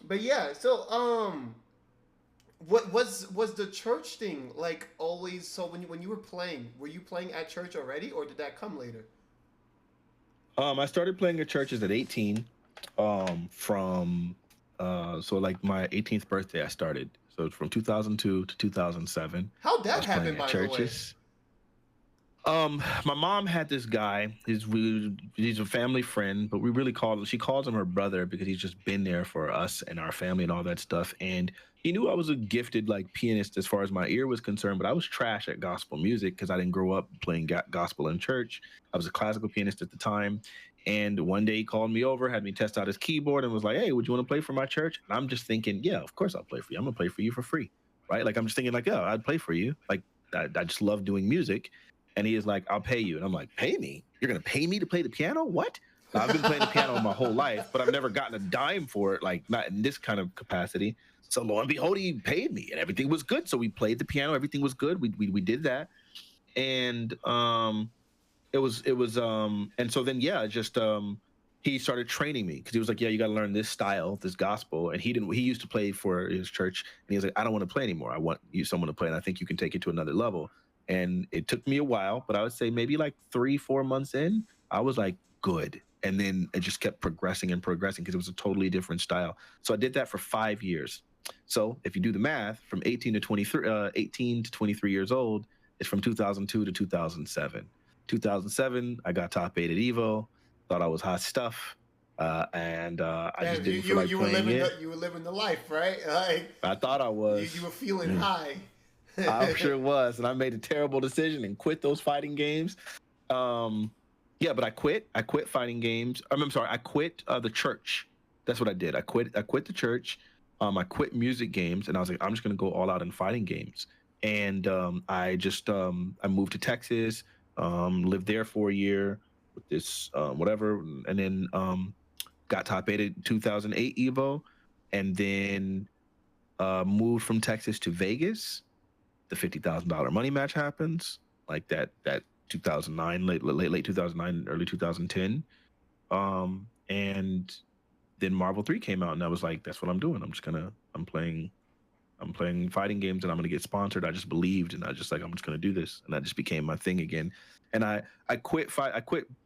but yeah, so what was the church thing like always? So when you were you playing at church already, or did that come later? I started playing at churches at 18. So like my 18th birthday, I started. So from 2002 to 2007. How'd that happen, by the way? My mom had this guy. He's a family friend, but she calls him her brother, because he's just been there for us and our family and all that stuff. And he knew I was a gifted like pianist as far as my ear was concerned, but I was trash at gospel music because I didn't grow up playing gospel in church. I was a classical pianist at the time. And one day he called me over, had me test out his keyboard, and was like, hey, would you want to play for my church? And I'm just thinking, yeah, of course I'll play for you. I'm going to play for you for free, right? Like, I'm just thinking like, yeah, I'd play for you. Like, I just love doing music. And he is like, I'll pay you. And I'm like, pay me? You're going to pay me to play the piano? What? Now, I've been playing the piano my whole life, but I've never gotten a dime for it, like not in this kind of capacity. So lo and behold, he paid me and everything was good. So we played the piano. Everything was good. We did that. And it was and so then, yeah, just he started training me because he was like, yeah, you got to learn this style, this gospel. And he used to play for his church. And he was like, I don't want to play anymore. I want someone to play. And I think you can take it to another level. And it took me a while, but I would say maybe like 3-4 months in, I was like, good. And then it just kept progressing and progressing because it was a totally different style. So I did that for 5 years. So if you do the math, from 18 to 23 years old, it's from 2002 to 2007. 2007, I got top 8 at Evo. Thought I was hot stuff, and I just didn't feel like playing it. You were living the life, right? Like, I thought I was. You were feeling high. I sure was, and I made a terrible decision and quit those fighting games. Yeah, but I quit. I quit fighting games. I'm sorry. I quit the church. That's what I did. I quit the church. I quit music games, and I was like, I'm just gonna go all out in fighting games. And I just I moved to Texas, lived there for a year with this whatever, and then got top 8 at 2008 Evo, and then moved from Texas to Vegas. The $50,000 money match happens, like that 2009, late 2009, early 2010, and then Marvel 3 came out, and I was like, that's what I'm doing. I'm playing fighting games, and I'm gonna get sponsored. I just believed, and I just like, I'm just gonna do this, and that just became my thing again. And I quit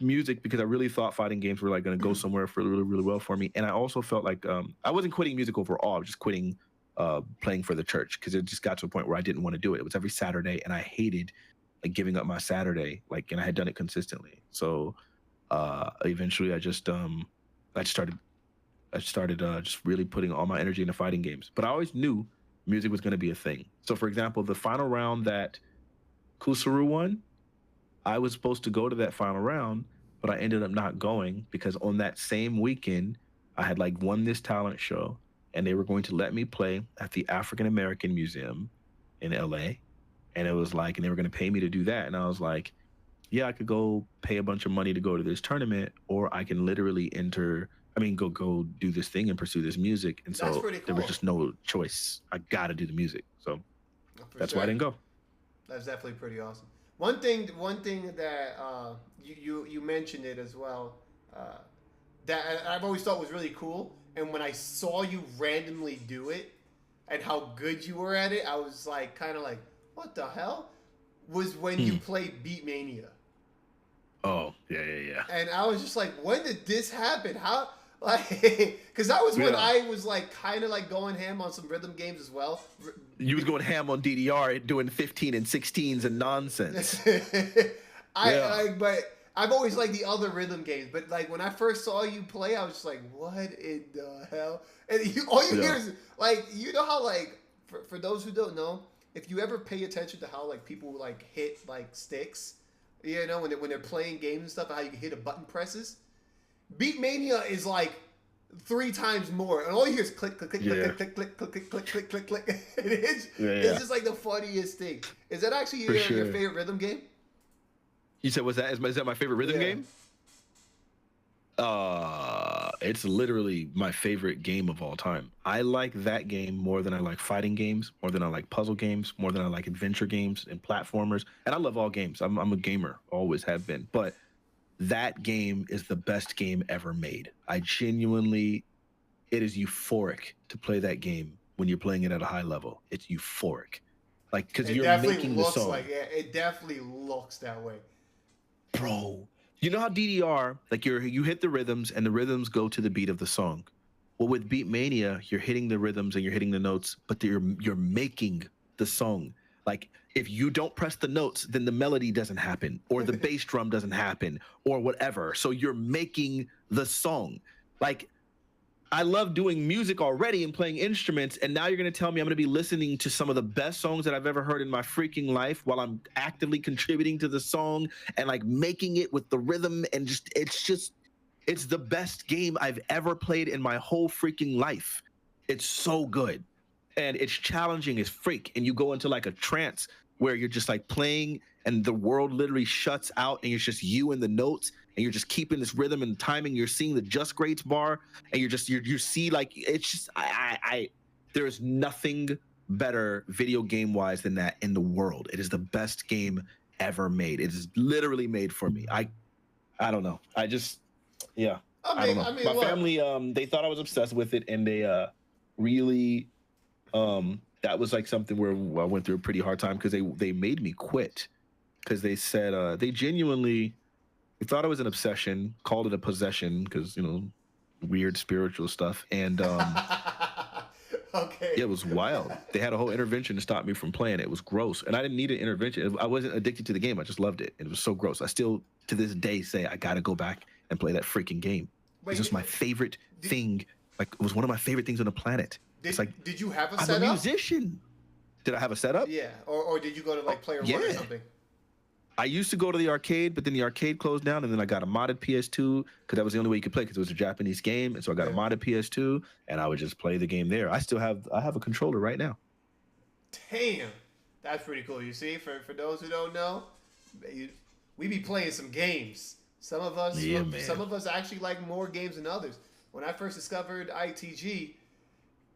music because I really thought fighting games were like gonna go somewhere for really, really well for me. And I also felt like I wasn't quitting music overall. I was just quitting playing for the church because it just got to a point where I didn't want to do it. It was every Saturday, and I hated like giving up my Saturday, like, and I had done it consistently. So eventually, I started just really putting all my energy into fighting games. But I always knew music was going to be a thing. So, for example, the final round that Kusuru won, I was supposed to go to that final round, but I ended up not going because on that same weekend, I had like won this talent show, and they were going to let me play at the African American Museum in LA. And it was like, and they were going to pay me to do that. And I was like, yeah, I could go pay a bunch of money to go to this tournament, or I can literally go do this thing and pursue this music. And so there was just no choice. I got to do the music. So that's why I didn't go. That's definitely pretty awesome. One thing that you mentioned it as well, that I've always thought was really cool. And when I saw you randomly do it and how good you were at it, I was like, kind of like, what the hell? Was when you played Beat Mania. Oh, yeah. And I was just like, when did this happen? How? Like, because that was when I was like kind of like going ham on some rhythm games as well. You was going ham on DDR, doing 15 and 16s and nonsense. But I've always liked the other rhythm games. But like when I first saw you play, I was just like, what in the hell? And all you hear is like, you know how like for those who don't know, if you ever pay attention to how like people like hit like sticks, you know, when they're playing games and stuff, how you can hit a button presses. Beat Mania is like 3 times more, and all you hear is click, click, click, click, click, click, click, click, click, click, click, click. It's just like the funniest thing. Is that actually your favorite rhythm game? You said, is that my favorite rhythm game? It's literally my favorite game of all time. I like that game more than I like fighting games, more than I like puzzle games, more than I like adventure games and platformers. And I love all games. I'm a gamer, always have been. But that game is the best game ever made. It is euphoric to play that game when you're playing it at a high level. It's euphoric. Like, because you're making the song. It definitely looks that way. Bro, you know how DDR, like you hit the rhythms and the rhythms go to the beat of the song. Well, with Beat Mania, you're hitting the rhythms and you're hitting the notes, but you're making the song. Like, if you don't press the notes, then the melody doesn't happen, or the bass drum doesn't happen, or whatever. So you're making the song. Like, I love doing music already and playing instruments, and now you're going to tell me I'm going to be listening to some of the best songs that I've ever heard in my freaking life while I'm actively contributing to the song and like making it with the rhythm, and it's the best game I've ever played in my whole freaking life. It's so good. And it's challenging as freak. And you go into like a trance where you're just like playing and the world literally shuts out and it's just you and the notes and you're just keeping this rhythm and timing. You're seeing the just greats bar and you see like, it's just, there's nothing better video game wise than that in the world. It is the best game ever made. It is literally made for me. I don't know. I don't know. My family, they thought I was obsessed with it, and they really, that was like something where I went through a pretty hard time because they made me quit because they said they genuinely thought it was an obsession, called it a possession because weird spiritual stuff, and okay, it was wild. They had a whole intervention to stop me from playing it. It was gross, and I didn't need an intervention. I wasn't addicted to the game. I just loved it, and it was so gross. I still to this day say I gotta go back and play that freaking game. It's just my favorite thing. Like it was one of my favorite things on the planet. It's like, did you have a I'm setup? a musician. Did I have a setup? Yeah, or did you go to like Player One or something? I used to go to the arcade, but then the arcade closed down, and then I got a modded PS2 because that was the only way you could play because it was a Japanese game, and so I got a modded PS2, and I would just play the game there. I have a controller right now. Damn, that's pretty cool. You see, for those who don't know, we be playing some games. Some of us actually like more games than others. When I first discovered ITG,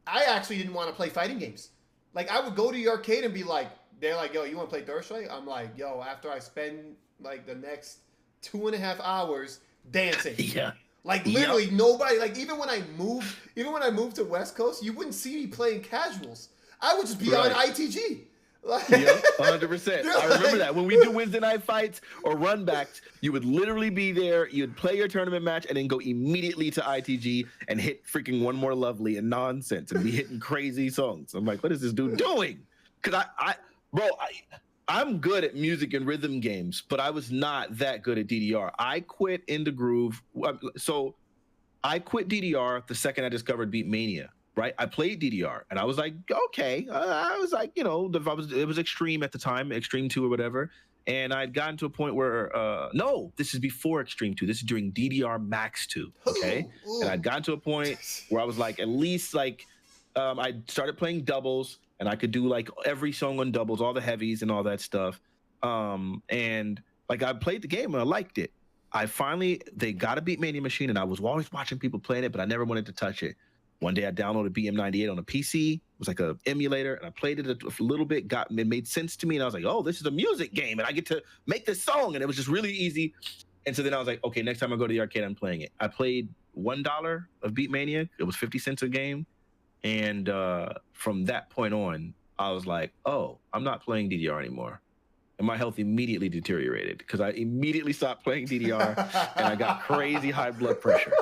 I actually didn't want to play fighting games. Like I would go to the arcade and be like, they're like, yo, you want to play Third Strike? I'm like, yo, after I spend like the next 2.5 hours dancing. Yeah. Like literally nobody, like even when I moved to West Coast, you wouldn't see me playing casuals. I would just be on ITG. Like, yep, 100%. I remember that. When we do Wednesday night fights or run backs, you would literally be there, you'd play your tournament match, and then go immediately to ITG and hit freaking One More Lovely and nonsense and be hitting crazy songs. I'm like, what is this dude doing? Because I'm good at music and rhythm games, but I was not that good at DDR. I quit In the Groove. So I quit DDR the second I discovered Beatmania. Right, I played DDR, and I was like, okay. I was like, it was Extreme at the time, Extreme 2 or whatever, and I'd gotten to a point where, no, this is before Extreme 2. This is during DDR Max 2, okay? Ooh. And I'd gotten to a point where I was like, at least like, I started playing doubles, and I could do like every song on doubles, all the heavies and all that stuff, and like I played the game and I liked it. They got a Beatmania machine, and I was always watching people playing it, but I never wanted to touch it. One day I downloaded BM98 on a PC. It was like an emulator, and I played it a little bit. It made sense to me, and I was like, "Oh, this is a music game, and I get to make this song." And it was just really easy. And so then I was like, "Okay, next time I go to the arcade, I'm playing it." I played $1 of Beatmania. It was 50 cents a game, and from that point on, I was like, "Oh, I'm not playing DDR anymore." And my health immediately deteriorated because I immediately stopped playing DDR, and I got crazy high blood pressure.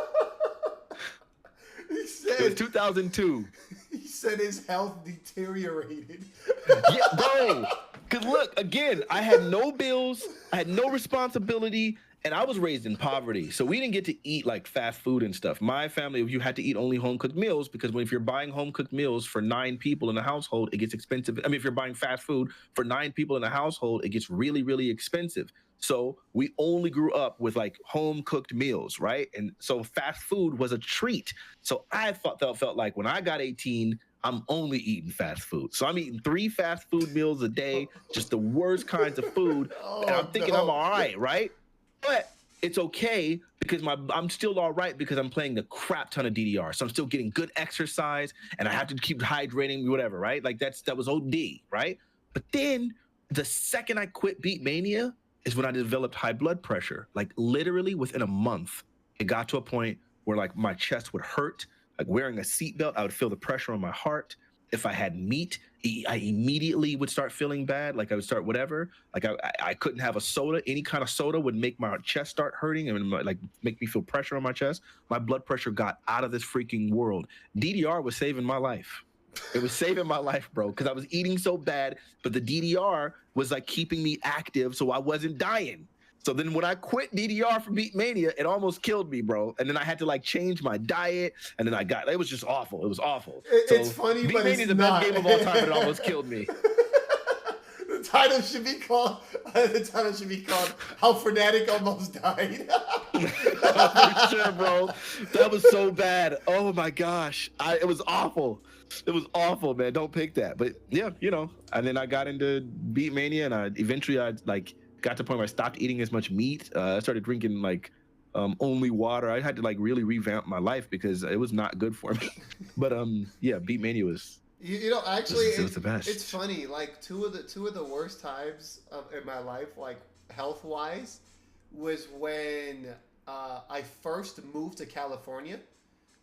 It was 2002. He said his health deteriorated. Yeah, bro. Because look, again, I had no bills, I had no responsibility, and I was raised in poverty. So we didn't get to eat like fast food and stuff. My family, you had to eat only home-cooked meals because if you're buying home-cooked meals for 9 people in a household, it gets expensive. I mean, if you're buying fast food for 9 people in a household, it gets really, really expensive. So we only grew up with like home cooked meals, right? And so fast food was a treat. So I felt like when I got 18, I'm only eating fast food. So I'm eating 3 fast food meals a day, just the worst kinds of food. And I'm thinking I'm all right? But it's okay because I'm still all right because I'm playing the crap ton of DDR. So I'm still getting good exercise and I have to keep hydrating, whatever, right? Like that was OD, right? But then the second I quit Beatmania, is when I developed high blood pressure. Like literally within a month, it got to a point where like my chest would hurt. Like wearing a seatbelt, I would feel the pressure on my heart. If I had meat, I immediately would start feeling bad. Like I would start whatever. Like I couldn't have a soda. Any kind of soda would make my chest start hurting and like make me feel pressure on my chest. My blood pressure got out of this freaking world. DDR was saving my life. It was saving my life, bro, because I was eating so bad, but the DDR was like keeping me active so I wasn't dying. So then when I quit DDR for Beatmania, it almost killed me, bro. And then I had to like change my diet, and then it was just awful. It was awful. It's funny, Beatmania but it's is the not. best game of all time, but it almost killed me. The title should be called How Fnatic Almost Died. For sure, bro. That was so bad. Oh my gosh. It was awful. It was awful, man. Don't pick that. But yeah, and then I got into Beatmania, and eventually I like got to the point where I stopped eating as much meat. I started drinking like only water. I had to like really revamp my life because it was not good for me. But yeah, Beatmania was actually it was the best. It's funny, like two of the worst times in my life, like health wise, was when I first moved to California,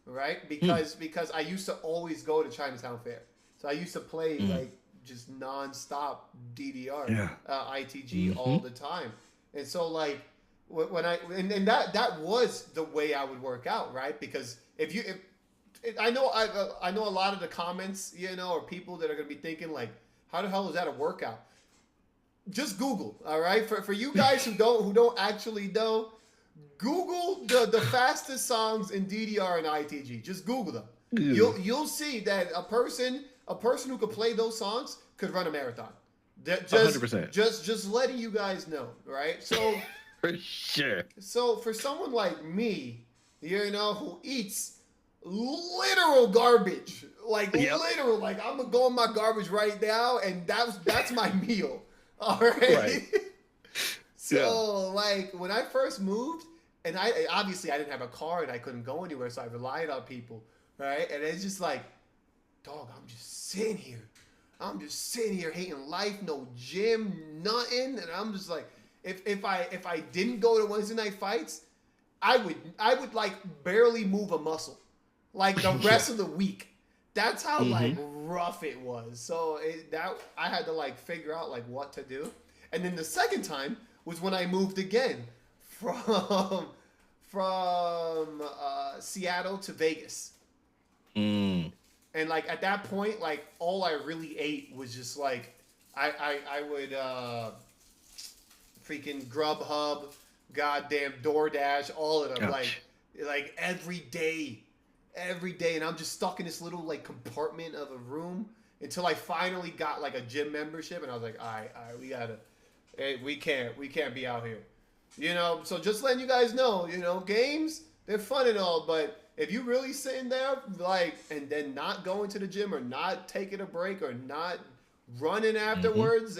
right? Because I used to always go to Chinatown Fair, so I used to play like just nonstop DDR, ITG all the time, and so like when and that was the way I would work out, right? Because if I know I know a lot of the comments, or people that are gonna be thinking like, how the hell is that a workout? Just Google, all right? For you guys who don't actually know, Google the fastest songs in DDR and ITG. Just Google them. You'll see that a person who could play those songs could run a marathon. Just 100%. Just letting you guys know, right? So for sure. So for someone like me, who eats literal garbage, like literal, like I'm gonna go in my garbage right now, and that's my meal. All right. So like when I first moved, and I obviously I didn't have a car and I couldn't go anywhere, so I relied on people, right? And it's just like, dog, I'm just sitting here hating life, no gym, nothing, and I'm just like, if I didn't go to Wednesday night fights, I would like barely move a muscle, like the rest of the week. That's how like rough it was. So I had to like figure out like what to do. And then the second time was when I moved again from Seattle to Vegas. And like at that point, like all I really ate was just like I would freaking Grubhub, goddamn DoorDash, all of them, like every day, and I'm just stuck in this little like compartment of a room until I finally got like a gym membership, and I was like, all right, we can't be out here, So just letting you guys know, games, they're fun and all, but if you really sitting there like and then not going to the gym or not taking a break or not running afterwards,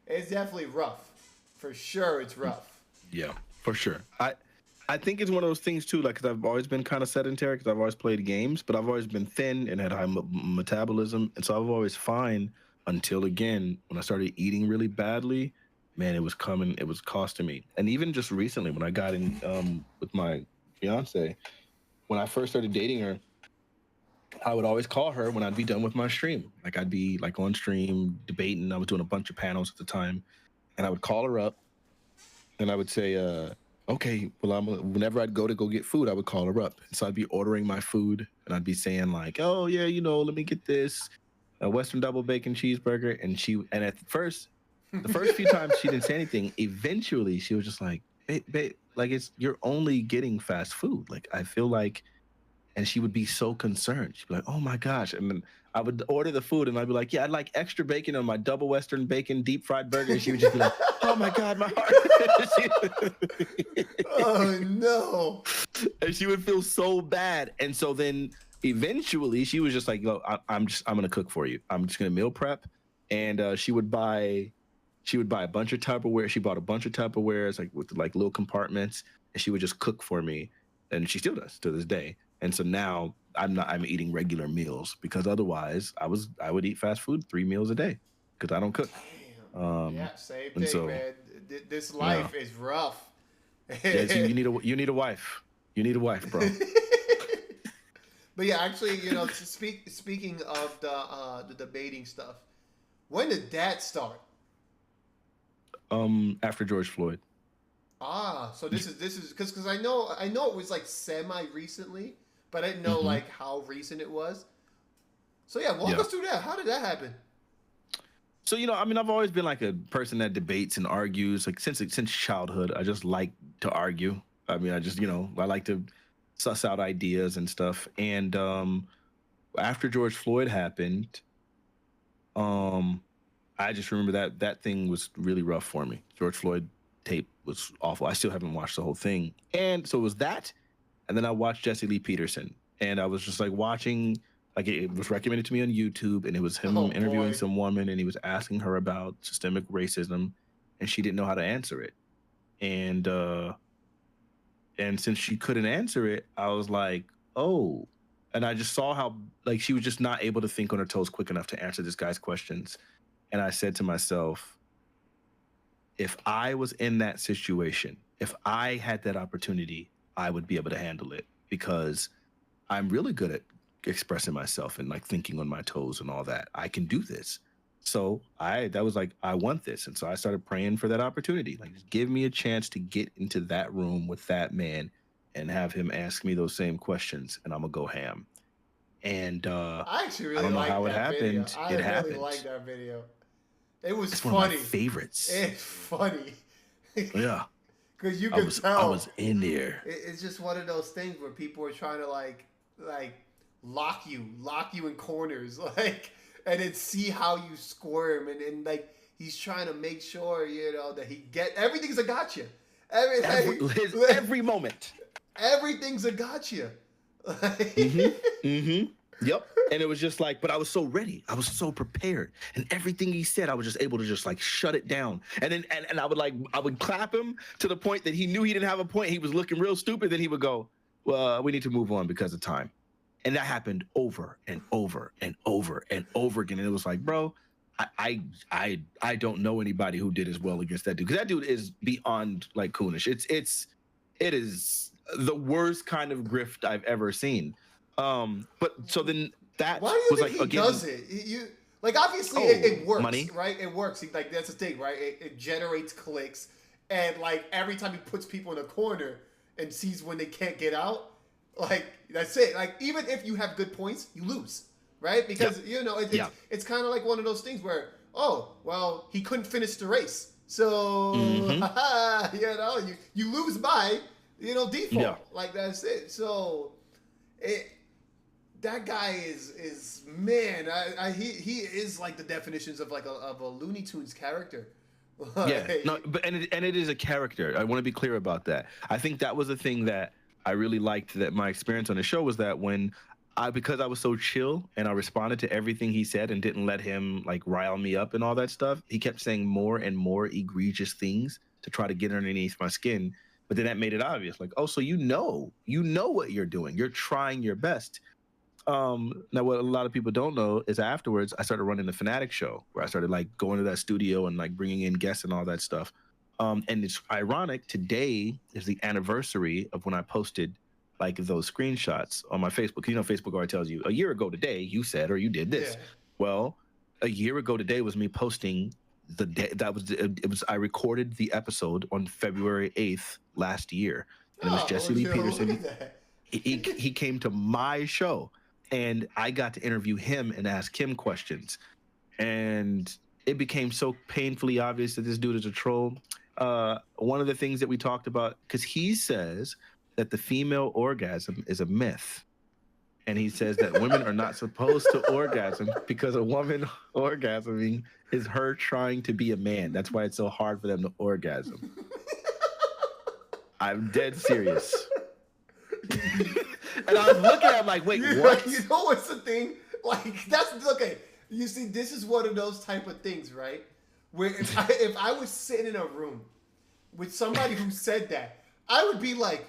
it's definitely rough. For sure, it's rough. Yeah, for sure. I think it's one of those things too, like, because I've always been kind of sedentary because I've always played games, but I've always been thin and had high metabolism, and so I've always fine until, again, when I started eating really badly, man, it was costing me. And even just recently when I got in with my fiance, when I first started dating her, I would always call her when I'd be done with my stream. Like I'd be like on stream debating. I was doing a bunch of panels at the time, and I would call her up and I would say, okay, well, whenever I'd go get food, I would call her up. So I'd be ordering my food, and I'd be saying like, oh yeah, let me get this Western double bacon cheeseburger. And at first, the first few times she didn't say anything. Eventually, she was just like, babe, like you're only getting fast food. Like I feel like, and she would be so concerned. She'd be like, oh my gosh. And then I would order the food and I'd be like, yeah, I'd like extra bacon on my double Western bacon deep fried burger. And she would just be like, oh my God, my heart. Oh no. And she would feel so bad. And so then eventually she was just like, I'm going to cook for you. I'm just going to meal prep. And she would buy a bunch of Tupperware. She bought a bunch of Tupperwares, like with like little compartments, and she would just cook for me. And she still does to this day. And so now I'm eating regular meals, because otherwise I would eat fast food 3 meals a day because I don't cook. Yeah, same thing, man. This life is rough. Yeah, so you need a wife. You need a wife, bro. But yeah, actually, speaking of the debating stuff, when did that start? After George Floyd. So this is because I know it was like semi recently, but I didn't know like how recent it was. So yeah, walk us through that. How did that happen? So I've always been like a person that debates and argues, like since childhood. I just like to argue. I just I like to suss out ideas and stuff. And after George Floyd happened, I just remember that thing was really rough for me. George Floyd tape was awful. I still haven't watched the whole thing. And so it was that. And then I watched Jesse Lee Peterson. And I was just like watching, like it was recommended to me on YouTube, and it was him interviewing some woman, and he was asking her about systemic racism, and she didn't know how to answer it. And since she couldn't answer it, I was like, oh. And I just saw how like she was just not able to think on her toes quick enough to answer this guy's questions. And I said to myself, if I was in that situation, if I had that opportunity, I would be able to handle it because I'm really good at expressing myself and like thinking on my toes and all that. I can do this. So that was like, I want this. And so I started praying for that opportunity. Like, just give me a chance to get into that room with that man and have him ask me those same questions, and I'm gonna go ham. And I actually I really don't know like how it that video. happened. I It really happened. like that video. It was It's funny. one of my favorites. It's funny. Yeah. Because you can tell. I was in there. It's just one of those things where people are trying to like lock you in corners, like, and then see how you squirm, and like he's trying to make sure that he get everything's a gotcha. Every moment. Everything's a gotcha. Yep. And it was just like, but I was so ready. I was so prepared. And everything he said, I was just able to just like shut it down. And then and I would clap him to the point that he knew he didn't have a point. He was looking real stupid. Then he would go, well, we need to move on because of time. And that happened over and over and over and over again. And it was like, bro, I don't know anybody who did as well against that dude. Because that dude is beyond like coonish. It is the worst kind of grift I've ever seen. But so then that why do you was think like he again, does it? You like obviously it works, money, right? It works. Like that's the thing, right? It generates clicks, and like every time he puts people in a corner and sees when they can't get out, like that's it. Like even if you have good points, you lose, right? Because it's kind of like one of those things where he couldn't finish the race, so you lose by default. Like that's it. So that guy is man. He is like the definitions of of a Looney Tunes character. But it is a character. I want to be clear about that. I think that was the thing that I really liked, that my experience on the show was that because I was so chill and I responded to everything he said and didn't let him like rile me up and all that stuff, he kept saying more and more egregious things to try to get underneath my skin. But then that made it obvious, like, oh, so you know what you're doing. You're trying your best. Now, what a lot of people don't know is afterwards, I started running the Fnatic show, where I started like going to that studio and like bringing in guests and all that stuff. And it's ironic. Today is the anniversary of when I posted like those screenshots on my Facebook. Facebook already tells you a year ago today you said or you did this. Yeah. Well, a year ago today was me posting the day I recorded the episode on February 8th last year. And it was Jesse Lee Peterson. He came to my show and I got to interview him and ask him questions. And it became so painfully obvious that this dude is a troll. One of the things that we talked about, because he says that the female orgasm is a myth. And he says that women are not supposed to orgasm because a woman orgasming is her trying to be a man. That's why it's so hard for them to orgasm. I'm dead serious. And I was looking at him like, wait, what? You know what's the thing? Like, that's, okay, you see, this is one of those type of things, right? Where if I was sitting in a room with somebody who said that, I would be like,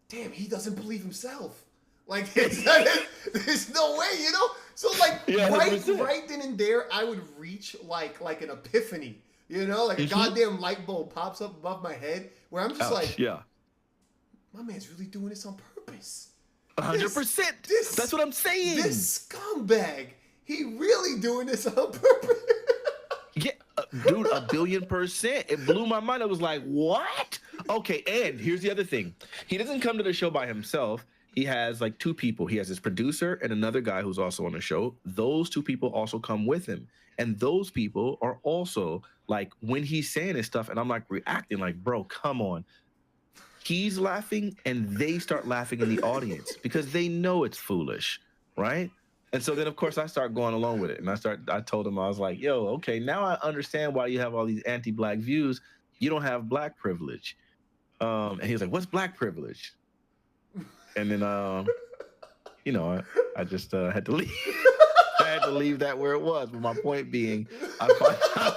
damn, he doesn't believe himself. Like, there's no way, So, like, right then and there, I would reach, like an epiphany, Like a goddamn light bulb pops up above my head where I'm just my man's really doing this on purpose. 100%. That's what I'm saying. This scumbag, he really doing this on purpose. Yeah, dude, 1,000,000,000%. It blew my mind. I was like, what? Okay, and here's the other thing. He doesn't come to the show by himself. He has like two people. He has his producer and another guy who's also on the show. Those two people also come with him. And those people are also like, when he's saying this stuff, and I'm like reacting like, bro, come on. He's laughing and they start laughing in the audience because they know it's foolish, right? And so then, of course, I start going along with it. And I told him, I was like, yo, okay, now I understand why you have all these anti-black views. You don't have black privilege. And he was like, what's black privilege? And then, I just had to leave. I had to leave that where it was. But my point being, I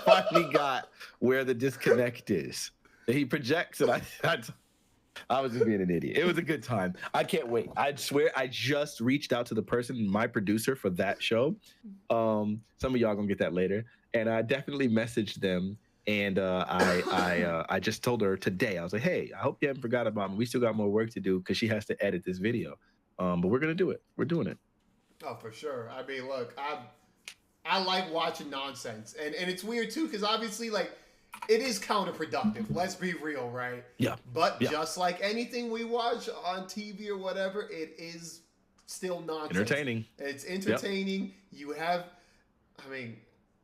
finally got where the disconnect is. That he projects, and I was just being an idiot. It was a good time. I can't wait. I swear I just reached out to the person, my producer for that show. Some of y'all gonna get that later. And I definitely messaged them And I just told her today, I was like, hey, I hope you haven't forgot about me. We still got more work to do because she has to edit this video. But we're gonna do it. We're doing it. Oh, for sure. I mean, look, I like watching nonsense, and it's weird too because obviously, like, it is counterproductive. Let's be real, right? Yeah. But just like anything we watch on TV or whatever, it is still nonsense. Entertaining. It's entertaining. Yep. You have, I mean,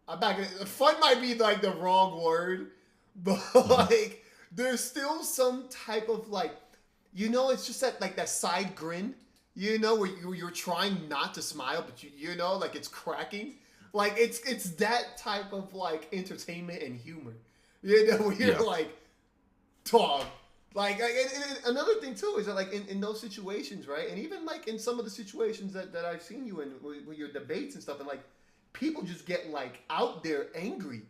I'm back. Fun might be like the wrong word, but like, there's still some type of like, it's just that like that side grin. Where you're trying not to smile, but like it's cracking. Like it's that type of like entertainment and humor. Where you're like, dog. Like, and another thing too is that like in those situations, right? And even like in some of the situations that I've seen you in, with your debates and stuff, and like people just get like out there angry.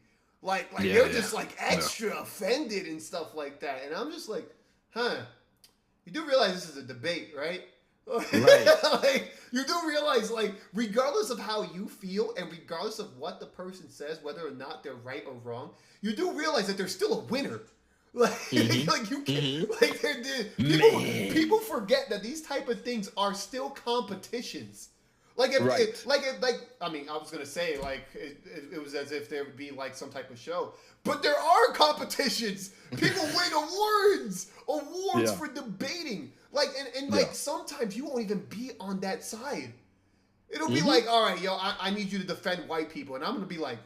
Like they're just like extra offended and stuff like that. And I'm just like, you do realize this is a debate, right? Right. Like, you do realize, like, regardless of how you feel and regardless of what the person says, whether or not they're right or wrong, you do realize that there's still a winner. Like, like you can, like, people forget that these type of things are still competitions. Like, I mean, I was gonna say like it was as if there would be like some type of show, but there are competitions. People win awards for debating. Like, and like sometimes you won't even be on that side. It'll be like, all right, I need you to defend white people, and I'm gonna be like,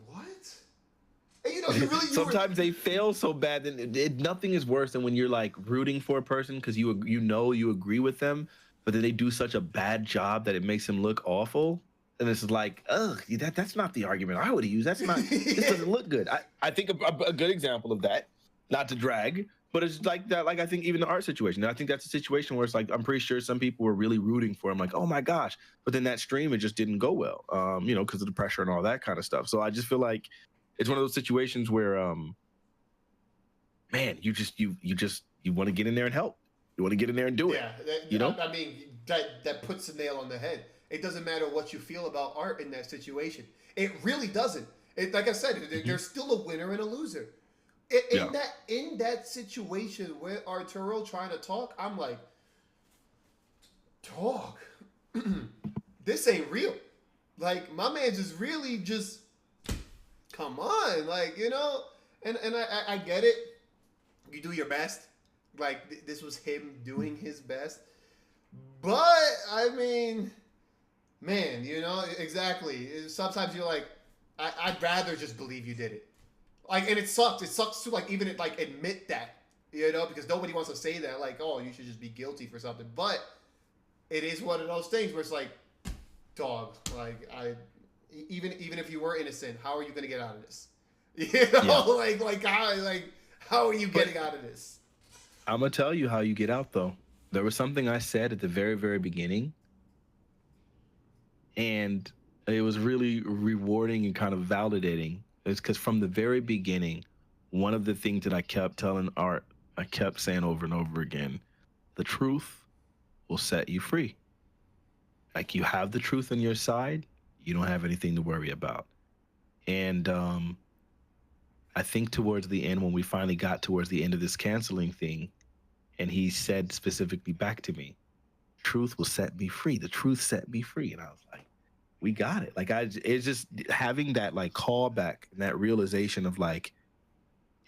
what? And sometimes they fail so bad that nothing is worse than when you're like rooting for a person because you agree with them, but then they do such a bad job that it makes them look awful. And it's like, ugh, that's not the argument I would have used. That's not. This doesn't look good. I think a good example of that, not to drag, but it's like that. Like I think even the art situation. I think that's a situation where it's like I'm pretty sure some people were really rooting for him. Like, oh my gosh, but then that stream it just didn't go well. Because of the pressure and all that kind of stuff. So I just feel like it's one of those situations where, man, you want to get in there and help. You want to get in there and do it. Yeah, I mean that puts the nail on the head. It doesn't matter what you feel about art in that situation. It really doesn't. Like I said, there's still a winner and a loser. In that situation with Arturo trying to talk, I'm like, dog, this ain't real. Like, my man's just really just, come on, like, and I get it. You do your best. Like, this was him doing his best. But, I mean, man, exactly. Sometimes you're like, I'd rather just believe you did it. Like, and it sucks. It sucks to, like, even, like, admit that, because nobody wants to say that, like, oh, you should just be guilty for something. But it is one of those things where it's like, dog, like, even if you were innocent, how are you going to get out of this? How are you getting out of this? I'm going to tell you how you get out, though. There was something I said at the very, very beginning, and it was really rewarding and kind of validating. It's because from the very beginning, one of the things that I kept telling Art, I kept saying over and over again, the truth will set you free. Like, you have the truth on your side, you don't have anything to worry about. And I think towards the end, when we finally got towards the end of this canceling thing, and he said specifically back to me, truth will set me free. The truth set me free. And I was like, we got it. Like, it's just having that like callback and that realization of like,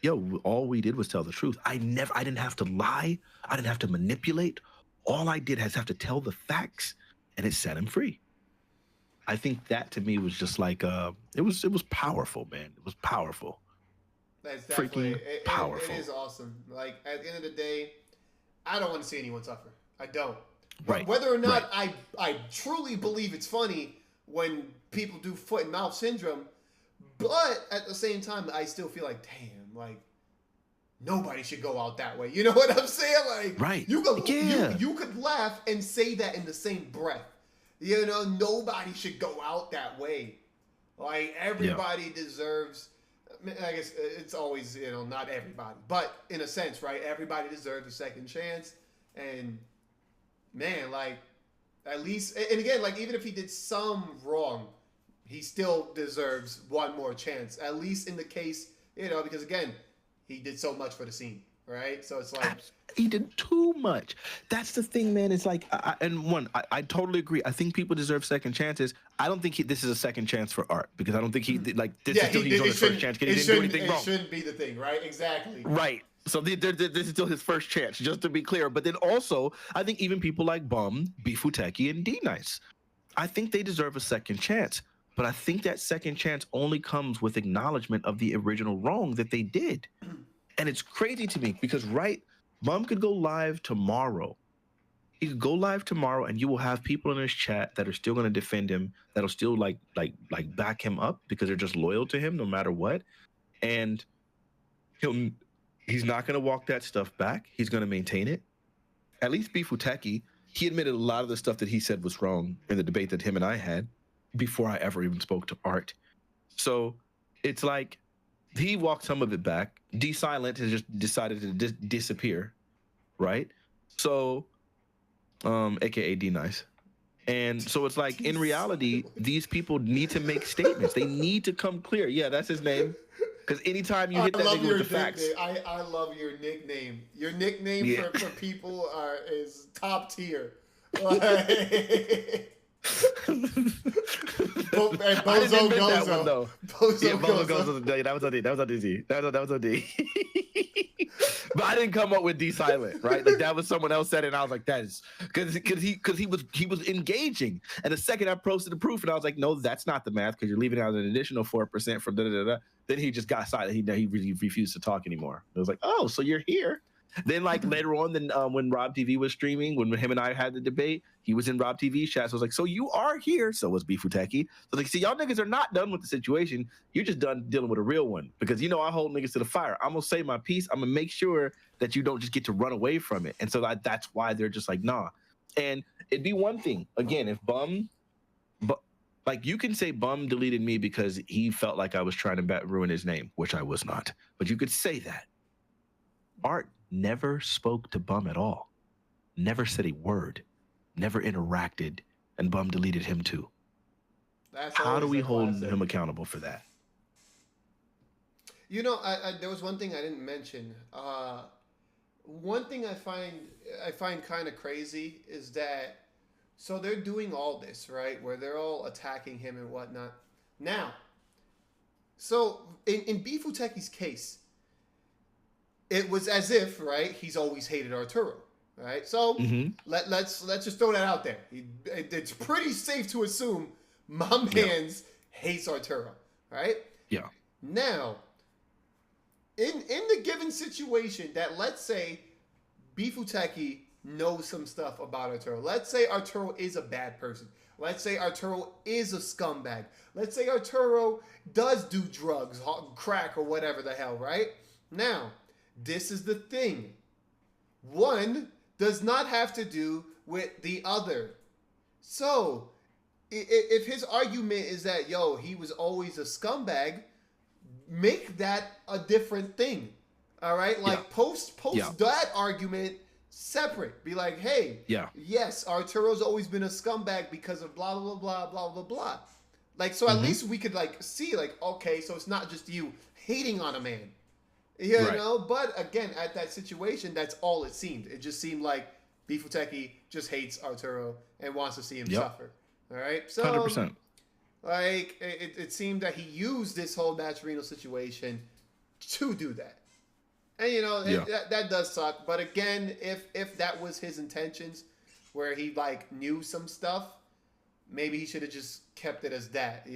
yo, all we did was tell the truth. I didn't have to lie. I didn't have to manipulate. All I did was have to tell the facts, and it set him free. I think that to me was just like, it was powerful, man. It was powerful. That's definitely powerful. It is awesome. Like, at the end of the day, I don't want to see anyone suffer. I don't. Right. Whether or not I truly believe it's funny when people do foot and mouth syndrome, but at the same time, I still feel like, damn, like, nobody should go out that way. You know what I'm saying? Like, right. You could laugh and say that in the same breath. Nobody should go out that way. Like, everybody deserves, I guess it's always, not everybody, but in a sense, right? Everybody deserves a second chance. And man, like, at least, and again, like, even if he did some wrong, he still deserves one more chance, at least in the case, because again, he did so much for the scene, right? So it's like he did too much. That's the thing, man. It's like, I totally agree. I think people deserve second chances. I don't think this is a second chance for Art, because I don't think he's on his first chance because he didn't do anything wrong. It shouldn't be the thing, right? Exactly. Right. So this is still his first chance, just to be clear. But then also, I think even people like Bum, Bifuteki, and D-Nice, I think they deserve a second chance. But I think that second chance only comes with acknowledgement of the original wrong that they did. And it's crazy to me because, Bum could go live tomorrow. He could go live tomorrow, and you will have people in his chat that are still going to defend him, that'll still like back him up because they're just loyal to him no matter what. And he's not going to walk that stuff back. He's going to maintain it. At least Bifuteki, he admitted a lot of the stuff that he said was wrong in the debate that him and I had before I ever even spoke to Art. So it's like he walked some of it back. D-Silent has just decided to disappear, right? So, aka D-Nice. And so it's like, in reality, these people need to make statements. They need to come clear. Yeah, that's his name. Because anytime you hit that nigga with the facts. I love your nickname. Your nickname for people is top tier. Bozo Gozo. Bozo Gozo. That was on D. But I didn't come up with D-Silent, right? Like, that was someone else said it, and I was like, that is because he was engaging. And the second I posted the proof, and I was like, no, that's not the math, because you're leaving out an additional 4% from da-da-da-da. Then he just got silent. He really refused to talk anymore. It was like, oh, so you're here. Then later on, when Rob TV was streaming, when him and I had the debate, he was in Rob TV's chat. So I was like, so you are here. So was Bifuteki. So like, see, y'all niggas are not done with the situation. You're just done dealing with a real one, because I hold niggas to the fire. I'm gonna say my piece. I'm gonna make sure that you don't just get to run away from it. And so that's why they're just like, nah. And it'd be one thing again if you can say Bum deleted me because he felt like I was trying to ruin his name, which I was not. But you could say that. Art never spoke to Bum at all, never said a word, never interacted, and Bum deleted him too. How do we hold him accountable for that? There was one thing I didn't mention. One thing I find kind of crazy is that, so they're doing all this, right, where they're all attacking him and whatnot. Now, so in Bifuteki's case, it was as if, right, he's always hated Arturo, right? So let's just throw that out there. It's pretty safe to assume my man's hates Arturo, right? Yeah. Now, in the given situation that, let's say, Bifuteki knows some stuff about Arturo. Let's say Arturo is a bad person. Let's say Arturo is a scumbag. Let's say Arturo does do drugs, crack, or whatever the hell, right? Now, this is the thing. One does not have to do with the other. So, if his argument is that, he was always a scumbag, make that a different thing. All right? Like, post that argument separate. Be like, hey, yes, Arturo's always been a scumbag because of blah, blah, blah, blah, blah, blah. Like, so at least we could, see, okay, so it's not just you hating on a man. You know? But, again, at that situation, that's all it seemed. It just seemed like Bifuteki just hates Arturo and wants to see him suffer. All right? So, 100%. It seemed that he used this whole Matcherino situation to do that. And, that does suck. But again, if that was his intentions, where he, knew some stuff, maybe he should have just kept it as that,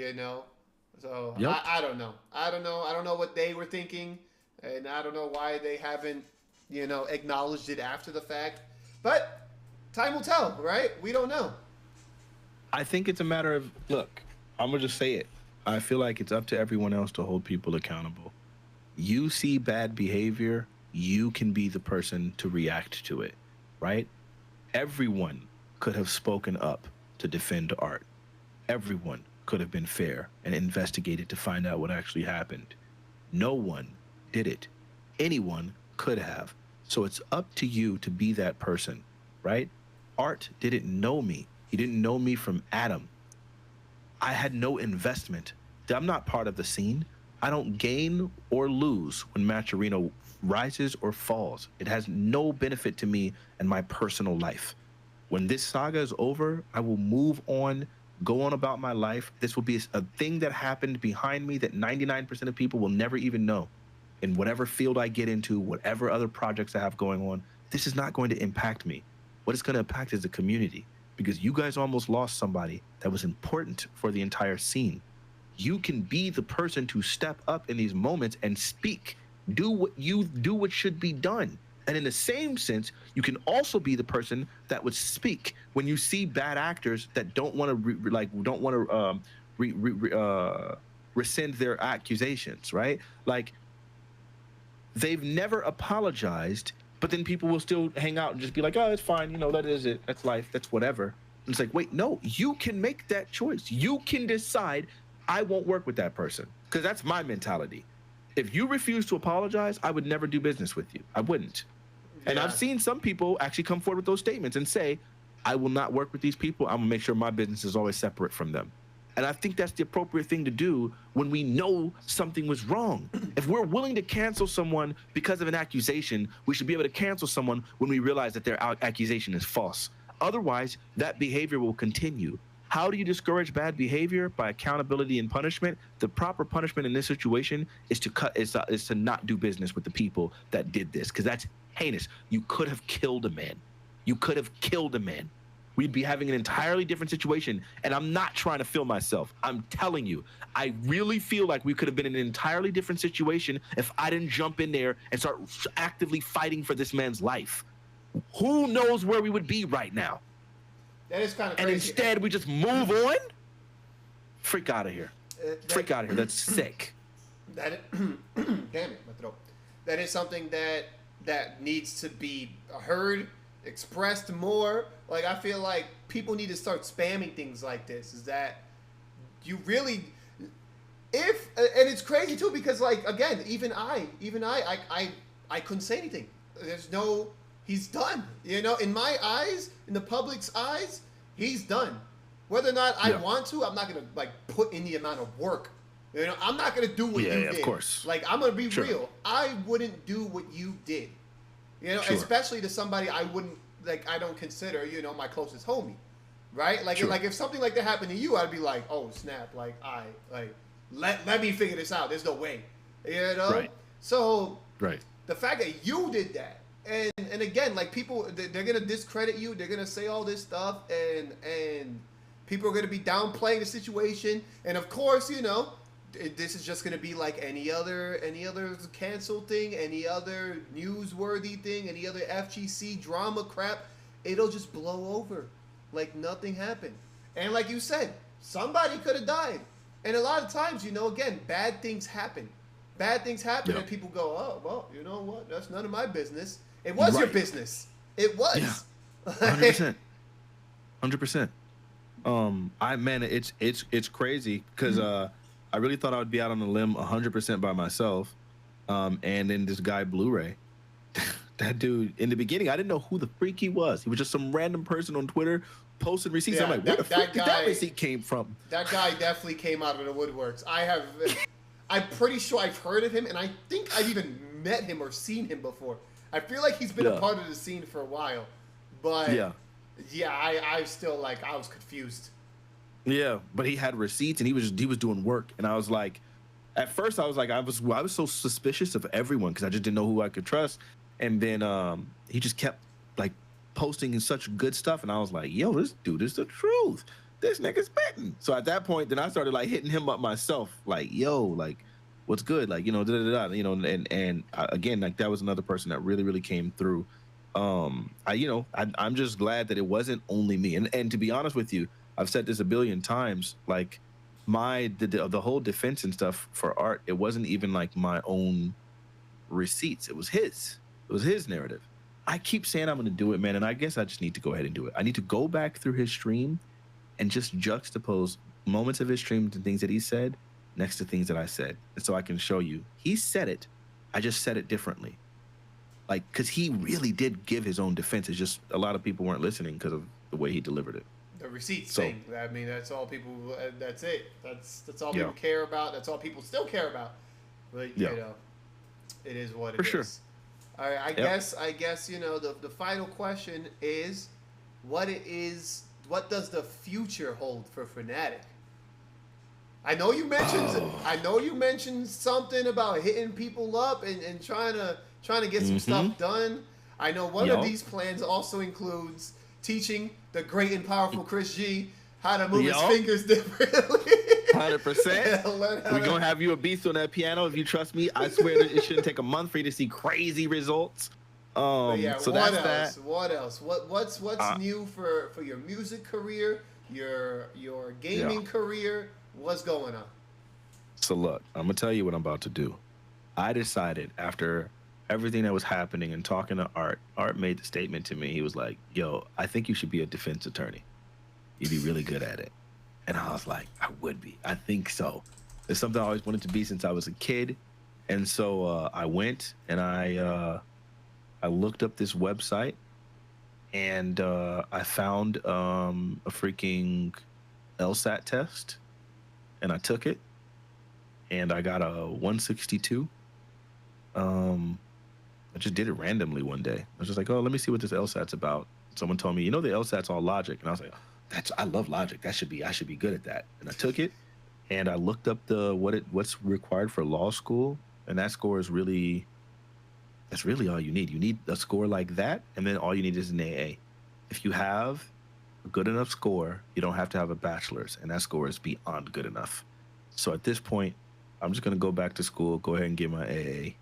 So, I don't know. I don't know what they were thinking. And I don't know why they haven't, acknowledged it after the fact. But time will tell, right? We don't know. I think it's a matter of, look, I'm going to just say it. I feel like it's up to everyone else to hold people accountable. You see bad behavior, you can be the person to react to it, right? Everyone could have spoken up to defend Art. Everyone could have been fair and investigated to find out what actually happened. No one did it. Anyone could have. So it's up to you to be that person, right? Art didn't know me. He didn't know me from Adam. I had no investment. I'm not part of the scene. I don't gain or lose when Match Arena rises or falls. It has no benefit to me and my personal life. When this saga is over, I will move on, go on about my life. This will be a thing that happened behind me that 99% of people will never even know. In whatever field I get into, whatever other projects I have going on, this is not going to impact me. What it's going to impact is the community, because you guys almost lost somebody that was important for the entire scene. You can be the person to step up in these moments and speak. Do what should be done. And in the same sense, you can also be the person that would speak when you see bad actors that don't want to rescind their accusations, right? Like, they've never apologized, but then people will still hang out and just be like, oh, it's fine, that is it, that's life, that's whatever. And it's like, wait, no, you can make that choice. You can decide, I won't work with that person, because that's my mentality. If you refuse to apologize, I would never do business with you. I wouldn't. Yeah. And I've seen some people actually come forward with those statements and say, I will not work with these people. I'm gonna make sure my business is always separate from them. And I think that's the appropriate thing to do when we know something was wrong. If we're willing to cancel someone because of an accusation, we should be able to cancel someone when we realize that their accusation is false. Otherwise, that behavior will continue. How do you discourage bad behavior? By accountability and punishment. The proper punishment in this situation is to not do business with the people that did this, because that's heinous. You could have killed a man. You could have killed a man. We'd be having an entirely different situation. And I'm not trying to feel myself. I'm telling you, I really feel like we could have been in an entirely different situation if I didn't jump in there and start actively fighting for this man's life. Who knows where we would be right now? That is kind of crazy. And instead, we just move on? Freak out of here. Freak out of here. That's sick. Damn it, my throat. That is something that needs to be heard, expressed more. Like, I feel like people need to start spamming things like this. Is that you really, and it's crazy too, because, like, again, even I couldn't say anything. He's done. In my eyes, in the public's eyes, he's done. Whether or not I want to, I'm not gonna put in the amount of work. I'm not gonna do what you did. Of course. Like, I'm gonna be real. I wouldn't do what you did. Especially to somebody I don't consider, my closest homie, right? Like, like if something like that happened to you, I'd be like, oh snap, let me figure this out. There's no way, Right. So, right. The fact that you did that. And again, like, people, they're gonna discredit you. They're gonna say all this stuff, and people are gonna be downplaying the situation. And of course, this is just gonna be like any other cancel thing, any other newsworthy thing, any other FGC drama crap. It'll just blow over, like nothing happened. And like you said, somebody could have died. And a lot of times, again, bad things happen. Bad things happen, and people go, oh, well, you know what? That's none of my business. It was your business. It was. Yeah. 100%. 100%. It's crazy, because I really thought I would be out on a limb 100% by myself. And then this guy Blu-ray, that dude, in the beginning, I didn't know who the freak he was. He was just some random person on Twitter posting receipts. I'm like, where the fuck did that receipt came from? That guy definitely came out of the woodworks. I'm pretty sure I've heard of him, and I think I've even met him or seen him before. I feel like he's been a part of the scene for a while, but I still, I was confused. Yeah, but he had receipts, and he was doing work, and I was like, at first I was like, I was so suspicious of everyone, because I just didn't know who I could trust, and then he just kept posting in such good stuff, and I was like, yo, this dude is the truth. This nigga's spitting. So at that point, then I started hitting him up myself, yo, what's good, and again, that was another person that really, really came through. I'm just glad that it wasn't only me, and to be honest with you, I've said this a billion times, the whole defense and stuff for Art, it wasn't even my own receipts. It was his narrative. I keep saying I'm going to do it, man, and I guess I just need to go ahead and do it. I need to go back through his stream and just juxtapose moments of his stream to things that he said next to things that I said. And so I can show you, he said it, I just said it differently. Because he really did give his own defense. It's just a lot of people weren't listening because of the way he delivered it. The receipts So- thing. I mean, that's all people. That's it. That's all Yeah. people care about. That's all people still care about. But Yeah. you know, it is what it For is. sure. All right. I guess you know the final question is, what does the future hold for Fnatic? I know you mentioned something about hitting people up and trying to get some stuff done. I know one of these plans also includes teaching the great and powerful Chris G how to move his fingers differently. 100%. We're gonna have you a beast on that piano. If you trust me, I swear that it shouldn't take a month for you to see crazy results. Yeah, So what that's else? that. What else? What's new for your music career, your gaming career? What's going on? So look, I'm gonna tell you what I'm about to do. I decided after everything that was happening and talking to Art made the statement to me. He was like, "Yo, I think you should be a defense attorney. You'd be really good at it." And I was like, "I would be. I think so. It's something I always wanted to be since I was a kid." And so I went and I looked up this website and I found a freaking LSAT test and I took it and I got a 162. I just did it randomly one day. I was just like, oh, let me see what this LSAT's about. Someone told me, you know, the LSAT's all logic. And I was like, I love logic. I should be good at that. And I took it and I looked up what's required for law school. And that score is that's really all you need. You need a score like that. And then all you need is an AA. If you have a good enough score, you don't have to have a bachelor's. And that score is beyond good enough. So at this point, I'm just going to go back to school, go ahead and get my AA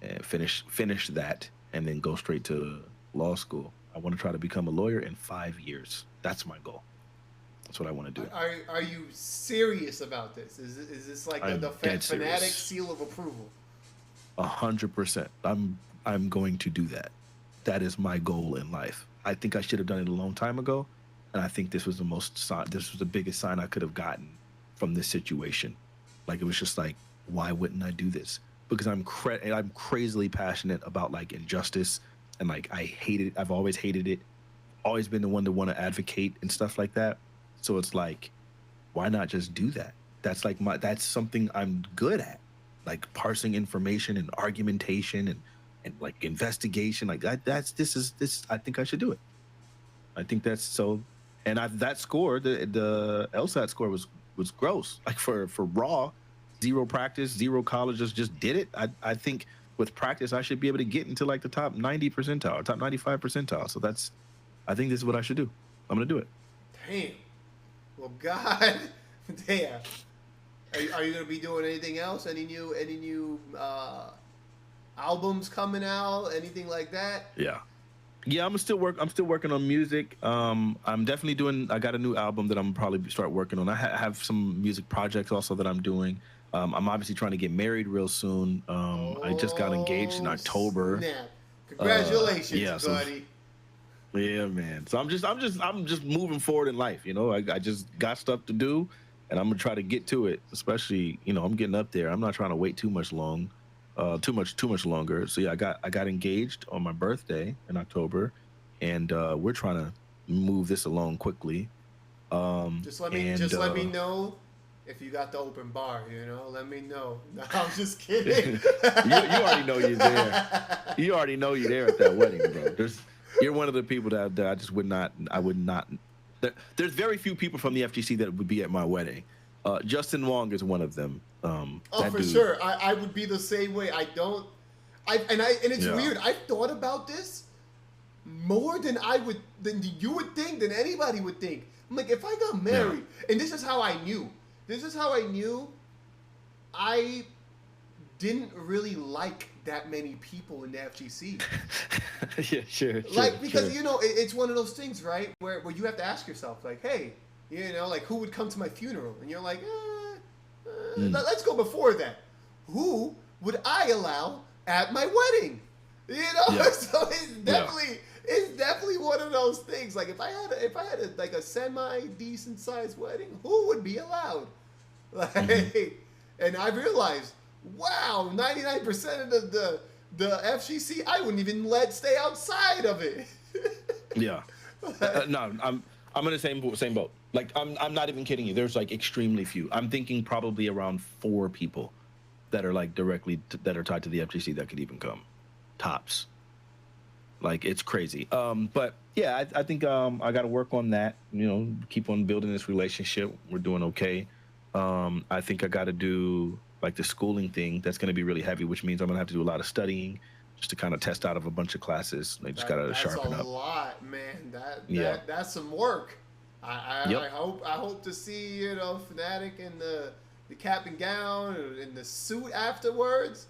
and finish that and then go straight to law school. I want to try to become a lawyer in 5 years. That's my goal. That's what I want to do. Are you serious about this? Is this like the Fnatic seal of approval? 100%. I'm going to do that. That is my goal in life. I think I should have done it a long time ago, and I think this was the biggest sign I could have gotten from this situation. Like, it was just like, why wouldn't I do this? Because I'm crazily passionate about like injustice, and like I hate it. I've always hated it. Always been the one to want to advocate and stuff like that. So it's like, why not just do that? That's something I'm good at, like parsing information and argumentation and like investigation. Like this. I think I should do it. I think that's so. And that score, the LSAT score was gross. Like for raw. 0 practice, 0 college, just did it. I think with practice, I should be able to get into like the top 90 percentile, top 95 percentile. So I think this is what I should do. I'm going to do it. Damn. Well, God damn. Are you going to be doing anything else? Any new albums coming out? Anything like that? Yeah, I'm still working on music. I'm definitely I got a new album that I'm probably start working on. I have some music projects also that I'm doing. I'm obviously trying to get married real soon. I just got engaged in October. Snap. Congratulations, buddy. Yeah, man. So I'm just moving forward in life. You know, I just got stuff to do, and I'm gonna try to get to it. Especially, you know, I'm getting up there. I'm not trying to wait too much longer. So yeah, I got engaged on my birthday in October, and we're trying to move this along quickly. Just let me know if you got the open bar. You know, let me know. No, I'm just kidding. you already know you're there. You already know you're there at that wedding, bro. You're one of the people that I just would not. I would not. There's very few people from the FGC that would be at my wedding. Justin Wong is one of them. For sure. I would be the same way. And it's weird. I've thought about this more than you would think, than anybody would think. I'm like, if I got married, and this is how I knew. I didn't really like that many people in the FGC. Yeah, sure. Because you know, it's one of those things, right? Where you have to ask yourself, like, hey, you know, like, who would come to my funeral? And you're like, let's go before that. Who would I allow at my wedding? You know, so it's definitely one of those things. Like, if I had a semi decent sized wedding, who would be allowed? Like, and I realized, wow, 99% of the the FGC I wouldn't even let stay outside of it. Yeah. No, I'm in the same boat. Like I'm not even kidding you. There's like extremely few. I'm thinking probably around 4 people that are like directly that are tied to the FGC that could even come, tops. Like it's crazy. But yeah, I think I got to work on that. You know, keep on building this relationship. We're doing okay. I think I got to do like the schooling thing. That's going to be really heavy, which means I'm going to have to do a lot of studying just to kind of test out of a bunch of classes. I just got to sharpen up. That's a lot, man. Yeah. That's some work. Yep. I hope to see Fnatic in the cap and gown and the suit afterwards.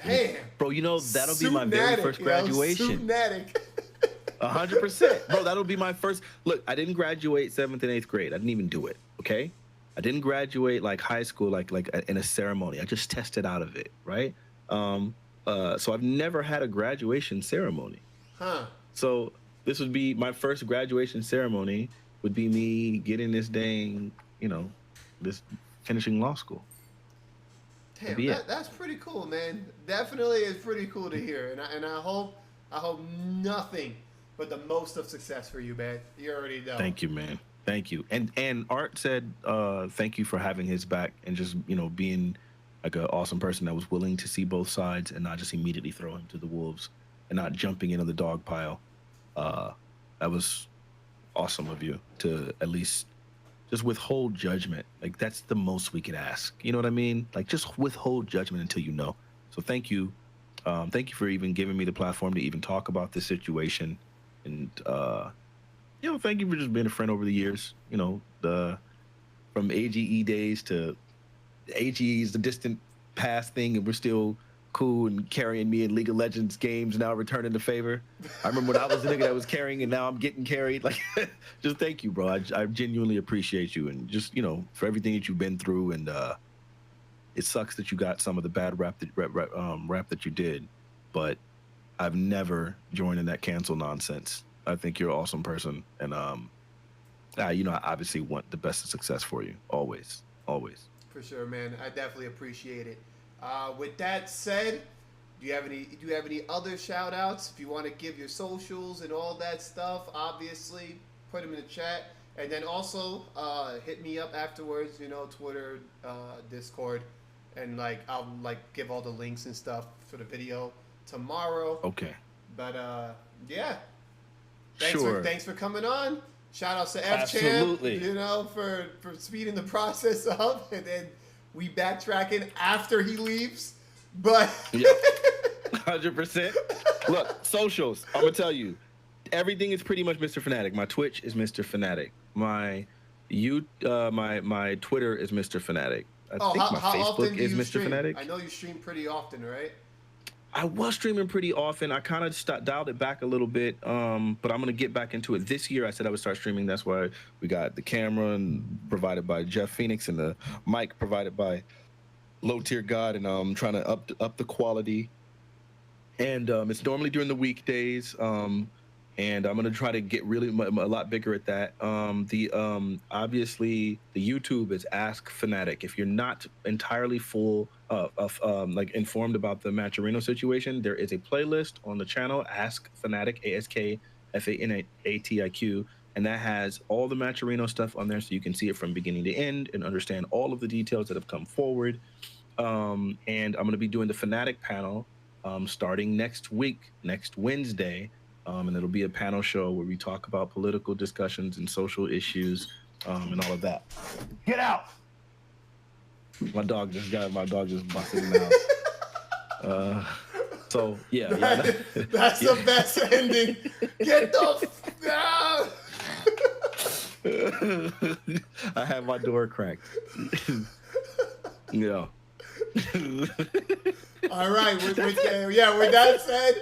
Damn, bro, you know that'll be my very first graduation. 100%, bro. That'll be my first. Look, I didn't graduate 7th and 8th grade. I didn't even do it. Okay, I didn't graduate like high school, like in a ceremony. I just tested out of it, right? So I've never had a graduation ceremony. Huh. So this would be my first graduation ceremony. Would be me getting this dang, this finishing law school. Damn, that's pretty cool, man. Definitely is pretty cool to hear, and I hope nothing but the most of success for you, man. You already know. Thank you, man. Thank you. And Art said thank you for having his back and just being like an awesome person that was willing to see both sides and not just immediately throw him to the wolves and not jumping into the dog pile. That was awesome of you to at least just withhold judgment. Like that's the most we could ask. You know what I mean? Like just withhold judgment until you know. So thank you. Thank you for even giving me the platform to even talk about this situation. And thank you for just being a friend over the years. From AGE days to AGE is the distant past thing, and we're still cool and carrying me in League of Legends games now, returning the favor. I remember when I was the nigga that was carrying and now I'm getting carried. Like, just thank you, bro. I genuinely appreciate you, and just for everything that you've been through. And it sucks that you got some of the bad rap that you did, but I've never joined in that cancel nonsense. I think you're an awesome person, and I obviously want the best of success for you, always. For sure, man. I definitely appreciate it. With that said, do you have any other shout outs? If you want to give your socials and all that stuff, obviously put them in the chat. And then also hit me up afterwards, Twitter, Discord, and I'll give all the links and stuff for the video tomorrow. Okay. But yeah. Thanks for coming on. Shout outs to F-Champ, for speeding the process up, and then we backtracking after he leaves. But 100%. Look, socials. I'm gonna tell you, everything is pretty much Mr. Fnatic. My Twitch is Mr. Fnatic. My Twitter is Mr. Fnatic. I think my Facebook is Mr. Fnatic. I know you stream pretty often, right? I was streaming pretty often. I kind of dialed it back a little bit, but I'm going to get back into it. This year, I said I would start streaming. That's why we got the camera provided by Jeff Phoenix and the mic provided by Low Tier God, and I'm trying to up the quality. And it's normally during the weekdays, and I'm going to try to get really a lot bigger at that. Obviously, the YouTube is Ask Fnatic. If you're not entirely full informed about the Matcherino situation, there is a playlist on the channel, Ask Fnatic, AskFanatiq, and that has all the Matcherino stuff on there, so you can see it from beginning to end and understand all of the details that have come forward. And I'm going to be doing the Fnatic panel starting next Wednesday. And it'll be a panel show where we talk about political discussions and social issues and all of that. Get out! My dog just busted in the house. So yeah, that's the best ending. Get the out! I have my door cracked. Yeah. All right. With that said.